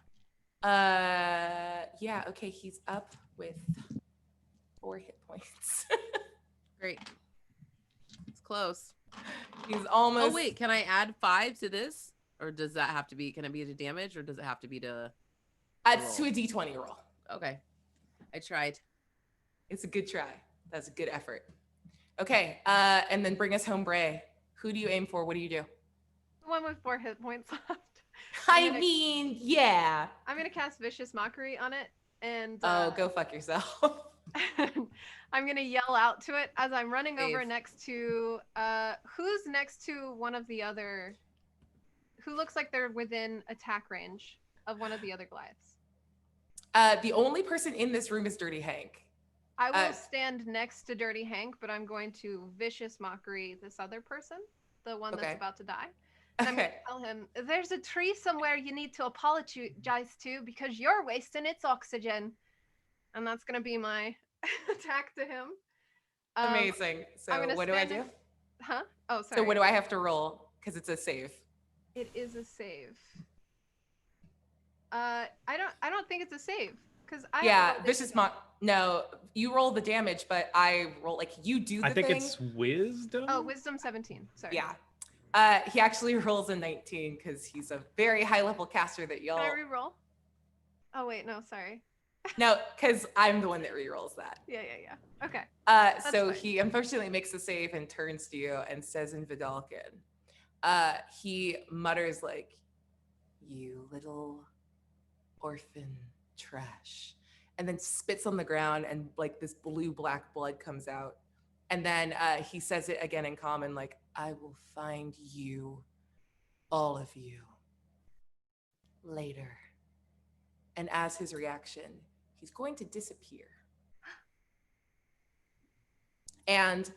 Yeah, okay, he's up with 4 hit points. Great. It's close. He's almost. Oh wait, can I add 5 to this? Or does that have to be, can it be to damage or does it have to be to Adds to a d20 roll. Okay. I tried. It's a good try. That's a good effort. Okay, and then bring us home, Bray. Who do you aim for? What do you do? The one with 4 hit points left. I mean, yeah. I'm gonna cast Vicious Mockery on it, and go fuck yourself. I'm gonna yell out to it as I'm running over next to who's next to one of the other, who looks like they're within attack range of one of the other Goliaths. The only person in this room is Dirty Hank. I will stand next to Dirty Hank, but I'm going to Vicious Mockery this other person, the one that's about to die. And I'm going to tell him, there's a tree somewhere you need to apologize to because you're wasting its oxygen. And that's going to be my attack to him. Amazing. So what do I do? Huh? Oh, sorry. So what do I have to roll? Because it's a save. It is a save. I don't think it's a save Because I Yeah, vicious no, you roll the damage, but I roll like you do the I think thing. it's wisdom. Oh, wisdom 17. Sorry. Yeah. He actually rolls a 19 because he's a very high level caster that y'all. Can I re-roll? Oh wait, no, sorry. No, because I'm the one that re-rolls that. Yeah. Okay. So fine. he unfortunately makes a save and turns to you and says in Vidalcan, he mutters like, "You little orphan trash," and then spits on the ground and like this blue-black blood comes out. And then he says it again in common, like, "I will find you, all of you, later." And as his reaction, he's going to disappear. And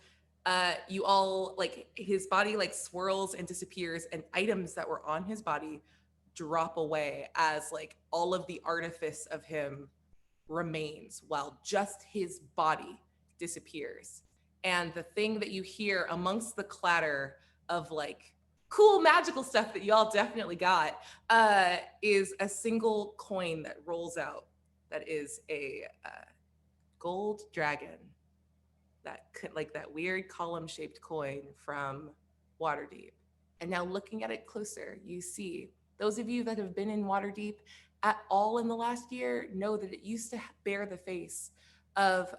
you all, like, his body like swirls and disappears, and items that were on his body drop away as like all of the artifice of him remains while just his body disappears. And the thing that you hear amongst the clatter of like cool magical stuff that y'all definitely got is a single coin that rolls out that is a gold dragon, that like that weird column shaped coin from Waterdeep. And now looking at it closer, you see those of you that have been in Waterdeep at all in the last year know that it used to bear the face of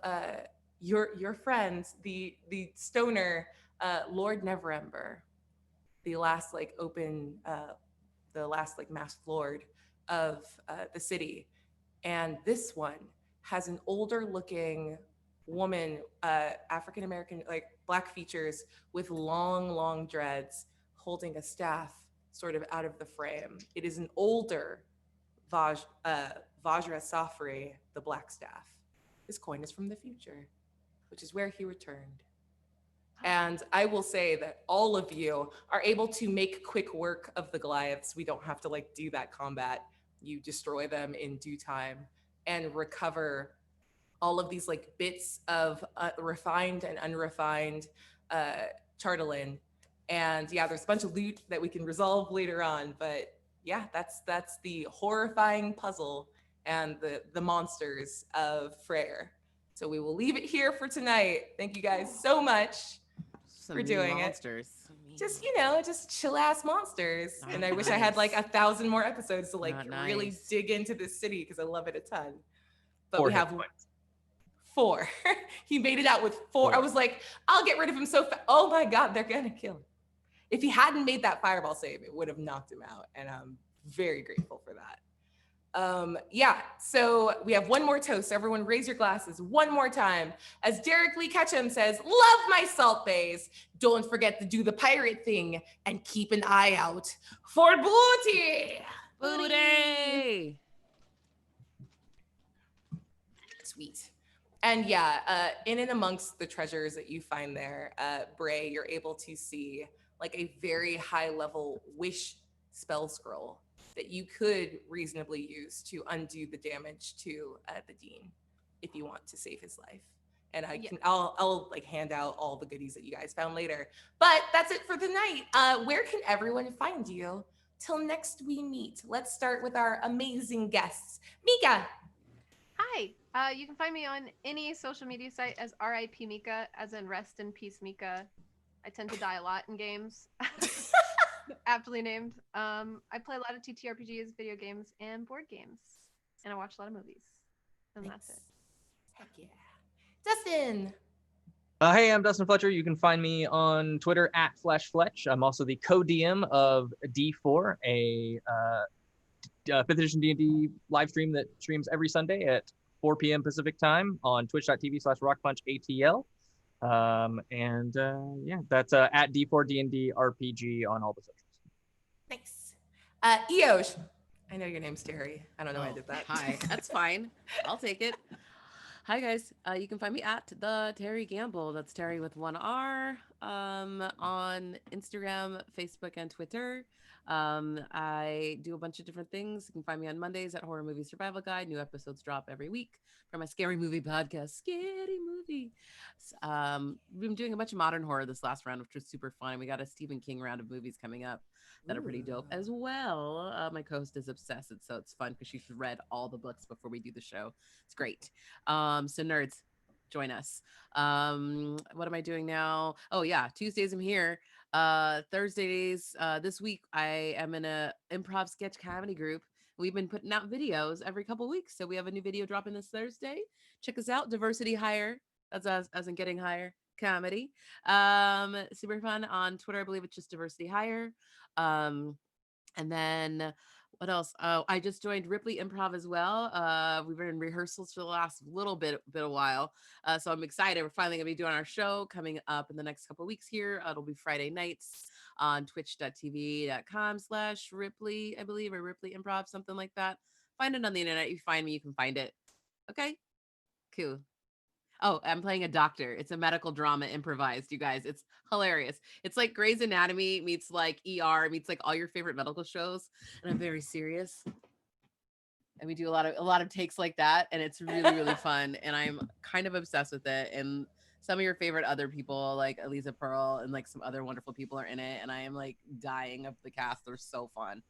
your friends, the stoner Lord Neverember, the last like open, the last like masked lord of the city. And this one has an older looking woman, African American, like black features with long dreads, holding a staff sort of out of the frame. It is an older Vajra Safri, the black staff. This coin is from the future, which is where he returned. And I will say that all of you are able to make quick work of the Goliaths. We don't have to like do that combat. You destroy them in due time and recover all of these like bits of refined and unrefined Chartalin. And yeah, there's a bunch of loot that we can resolve later on. But yeah, that's the horrifying puzzle and the monsters of Freyr. So we will leave it here for tonight. Thank you guys so much for doing monsters. it. Just, just chill ass monsters. Not And I wish I had like 1,000 more episodes to like Not really nice. dig into this city because I love it a ton. But 4 we hit have points. 4. He made it out with 4. I was like, I'll get rid of him so fast. Oh my God, they're gonna kill him. If he hadn't made that fireball save, it would have knocked him out. And I'm very grateful for that. Yeah, so we have one more toast. Everyone raise your glasses one more time. As Derek Lee Ketchum says, love my salt bays. Don't forget to do the pirate thing and keep an eye out for booty. Booty! Sweet. And yeah, in and amongst the treasures that you find there, Bray, you're able to see like a very high level wish spell scroll that you could reasonably use to undo the damage to the Dean if you want to save his life. And I'll like hand out all the goodies that you guys found later. But that's it for the night. Where can everyone find you till next we meet? Let's start with our amazing guests. Mika. Hi. You can find me on any social media site as RIP Mika, as in rest in peace Mika. I tend to die a lot in games. Aptly named. I play a lot of TTRPGs, video games, and board games. And I watch a lot of movies. And that's it. Heck yeah. Dustin. Hey, I'm Dustin Fletcher. You can find me on Twitter at @FlashFletch. I'm also the co-DM of D4, a 5th edition D&D live stream that streams every Sunday at 4 p.m. Pacific time on twitch.tv/rockpunchatl. Yeah, that's at D4DND RPG on all the socials. Nice. Eosh. I know your name's Terry. I don't know why I did that. Hi, that's fine. I'll take it. Hi guys, you can find me at the Terry Gamble. That's Terry with 1 R on Instagram, Facebook, and Twitter. I do a bunch of different things. You can find me on Mondays at Horror Movie Survival Guide. New episodes drop every week for my scary movie podcast, Scary Movie. We've been doing a bunch of modern horror this last round, which was super fun. We got a Stephen King round of movies coming up that are pretty dope as well. My co-host is obsessed, so it's fun because she's read all the books before we do the show. It's great. So nerds, join us. What am I doing now? Oh yeah, Tuesdays I'm here. Thursdays, this week I am in a improv sketch comedy group. We've been putting out videos every couple weeks, so we have a new video dropping this Thursday. Check us out. Diversity Hire, that's as in getting higher comedy. Super fun on Twitter. I believe it's just Diversity Hire. And then what else? Oh, I just joined Ripley Improv as well. We've been in rehearsals for the last bit a while. So I'm excited. We're finally gonna be doing our show coming up in the next couple of weeks here. It'll be Friday nights on twitch.tv.com/Ripley, I believe, or Ripley Improv, something like that. Find it on the internet. You find me, you can find it. Okay, cool. Oh, I'm playing a doctor. It's a medical drama improvised, you guys. It's hilarious. It's like Grey's Anatomy meets like ER meets like all your favorite medical shows. And I'm very serious. And we do a lot of takes like that. And it's really, really fun. And I'm kind of obsessed with it. And some of your favorite other people, like Elisa Pearl and like some other wonderful people are in it. And I am like dying of the cast. They're so fun.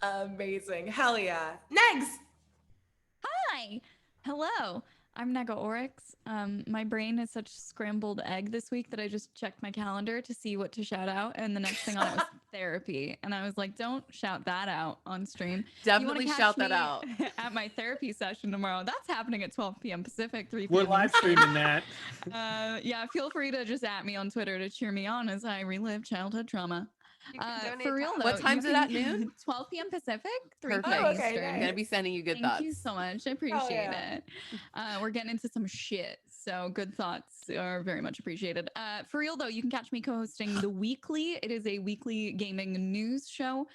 Amazing. Hell yeah. Negs! Hi. Hello. I'm Nega Oryx. My brain is such scrambled egg this week that I just checked my calendar to see what to shout out, and the next thing on it was therapy. And I was like, don't shout that out on stream. Definitely shout that out. At my therapy session tomorrow. That's happening at 12 p.m. Pacific, 3 p.m. We're live streaming that. Yeah, feel free to just at me on Twitter to cheer me on as I relive childhood trauma. You can donate For real to- though, What time's it at noon? 12 p.m. Pacific, 3 Perfect. p.m. Oh, okay, Eastern. I'm gonna be sending you good Thank thoughts. you so much. I appreciate yeah. it. We're getting into some shit, so good thoughts are very much appreciated. For real though, you can catch me co-hosting The Weekly. It is a weekly gaming news show.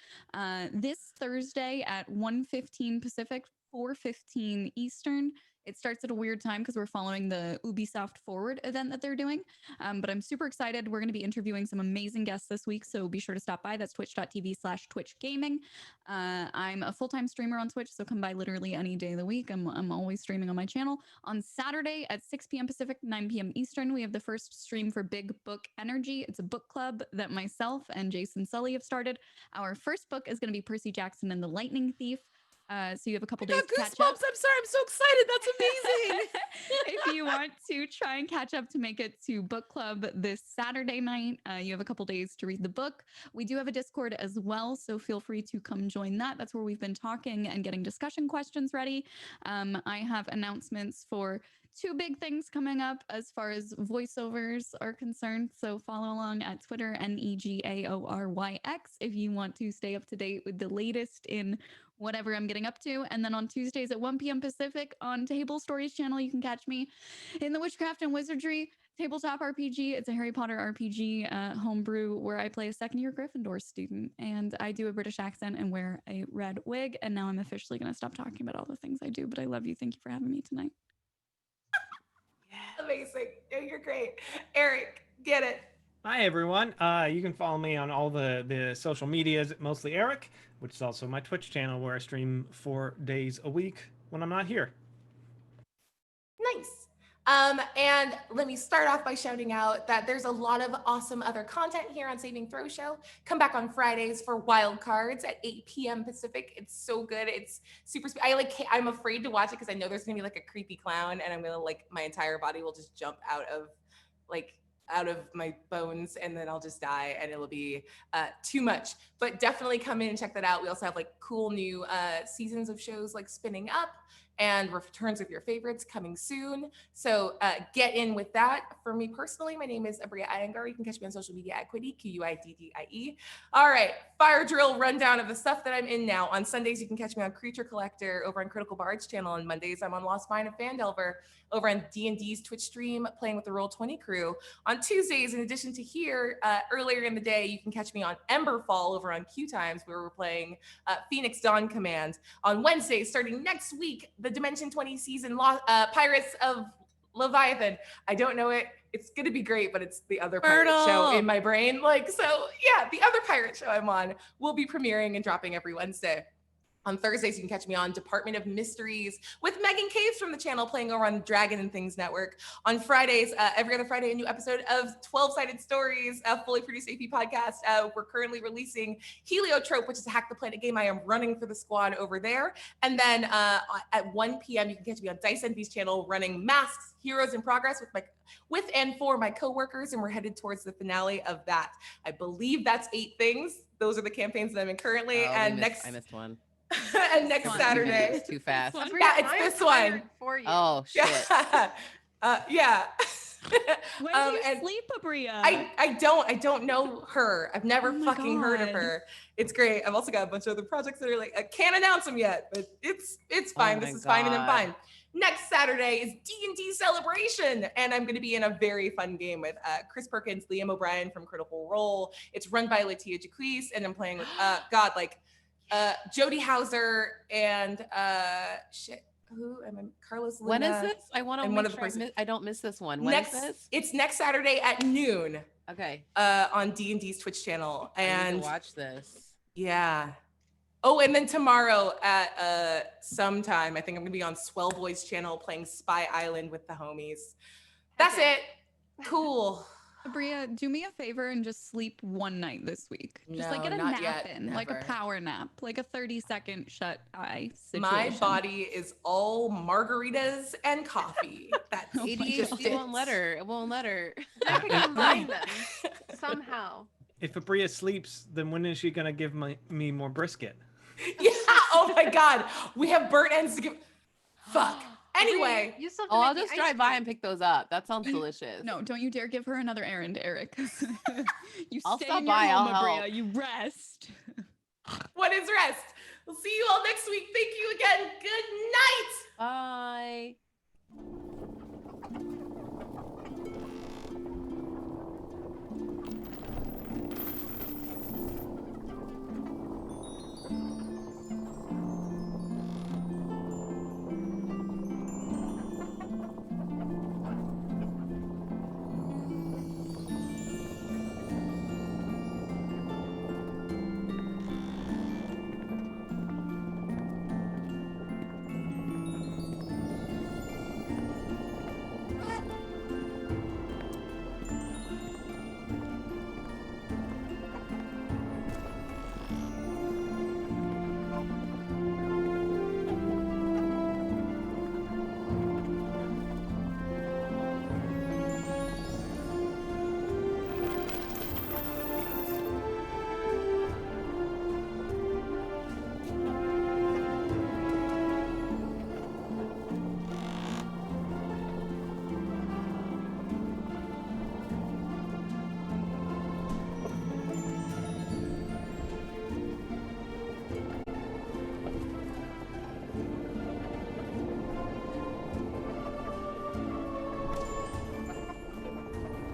This Thursday at 1:15 Pacific, 4:15 Eastern. It starts at a weird time because we're following the Ubisoft Forward event that they're doing. But I'm super excited. We're going to be interviewing some amazing guests this week, so be sure to stop by. That's twitch.tv/twitchgaming. I'm a full-time streamer on Twitch, so come by literally any day of the week. I'm always streaming on my channel. On Saturday at 6 p.m. Pacific, 9 p.m. Eastern, we have the first stream for Big Book Energy. It's a book club that myself and Jason Sully have started. Our first book is going to be Percy Jackson and the Lightning Thief. So you have a couple days to catch up. I'm sorry, I'm so excited. That's amazing. If you want to try and catch up to make it to book club this Saturday night, you have a couple days to read the book. We do have a Discord as well, so feel free to come join that. That's where we've been talking and getting discussion questions ready. I have announcements for 2 big things coming up as far as voiceovers are concerned. So follow along at Twitter, NEGAORYX, if you want to stay up to date with the latest in whatever I'm getting up to. And then on Tuesdays at 1 p.m. Pacific on Table Stories channel, you can catch me in the Witchcraft and Wizardry tabletop RPG. It's a Harry Potter RPG homebrew where I play a second-year Gryffindor student, and I do a British accent and wear a red wig. And now I'm officially going to stop talking about all the things I do, but I love you. Thank you for having me tonight. Amazing. You're great. Eric, get it. Hi everyone. You can follow me on all the social medias, mostly Eric, which is also my Twitch channel where I stream 4 days a week when I'm not here. Nice. And let me start off by shouting out that there's a lot of awesome other content here on Saving Throw Show. Come back on Fridays for Wild Cards at 8 p.m. Pacific. It's so good. It's super. I'm afraid to watch it because I know there's gonna be like a creepy clown, and I'm gonna like my entire body will just jump out of my bones, and then I'll just die, and it'll be too much. But definitely come in and check that out. We also have like cool new seasons of shows like Spinning Up and returns of your favorites coming soon. So get in with that. For me personally, my name is Abria Iyengar. You can catch me on social media at Quiddy, Q-U-I-D-D-I-E. All right, fire drill rundown of the stuff that I'm in now. On Sundays, you can catch me on Creature Collector over on Critical Bards channel. On Mondays, I'm on Lost Mine of Fandelver over on D&D's Twitch stream, playing with the Roll20 crew. On Tuesdays, in addition to here, earlier in the day, you can catch me on Emberfall over on Q Times, where we're playing Phoenix Dawn Command. On Wednesdays, starting next week, the Dimension 20 season Pirates of Leviathan. I don't know it. It's going to be great, but it's the other pirate show in my brain. Like, so yeah, the other pirate show I'm on will be premiering and dropping every Wednesday. On Thursdays, you can catch me on Department of Mysteries with Megan Caves from the channel playing over on Dragon and Things Network. On Fridays, every other Friday, a new episode of 12-Sided Stories, a fully produced AP podcast. We're currently releasing Heliotrope, which is a Hack the Planet game I am running for the squad over there. And then at 1 p.m., you can catch me on Dice Envy's channel running Masks, Heroes in Progress with and for my coworkers, and we're headed towards the finale of that. I believe that's 8 things. Those are the campaigns that I'm in currently. I missed one. And next Saturday. It's too fast. Yeah, it's this one. For you. Oh shit. Yeah. When do you sleep, Abria? I don't know her. I've never fucking heard of her. It's great. I've also got a bunch of other projects that are like, I can't announce them yet, but it's fine. This is fine and I'm fine. Next Saturday is D&D Celebration, and I'm going to be in a very fun game with Chris Perkins, Liam O'Brien from Critical Role. It's run by Latia Jaquise, and I'm playing with Jody Hauser and who am I? Carlos Luna. When is this? I want to make sure I don't miss this one. When is this? It's next Saturday at noon. Okay. On D&D's Twitch channel. And I need to watch this. Yeah. Oh, and then tomorrow at sometime, I think I'm gonna be on Swell Boys channel playing Spy Island with the homies. That's it. Cool. Abria, do me a favor and just sleep one night this week. Just No, get a not nap yet. in, like a Never. power nap, like a 30-second shut eye situation. My body is all margaritas and coffee. That's ADHD won't let her. It won't let her. I could combine them somehow. If Abria sleeps, then when is she gonna give me more brisket? Yeah. Oh my God. We have burnt ends to give. Fuck. Anyway. You still have to I'll make just the drive ice by cream. and pick those up. That sounds delicious. No, don't you dare give her another errand, Eric. You I'll stay stop in your by, home, I'll Abria. help. You rest. What is rest? We'll see you all next week. Thank you again. Good night. Bye.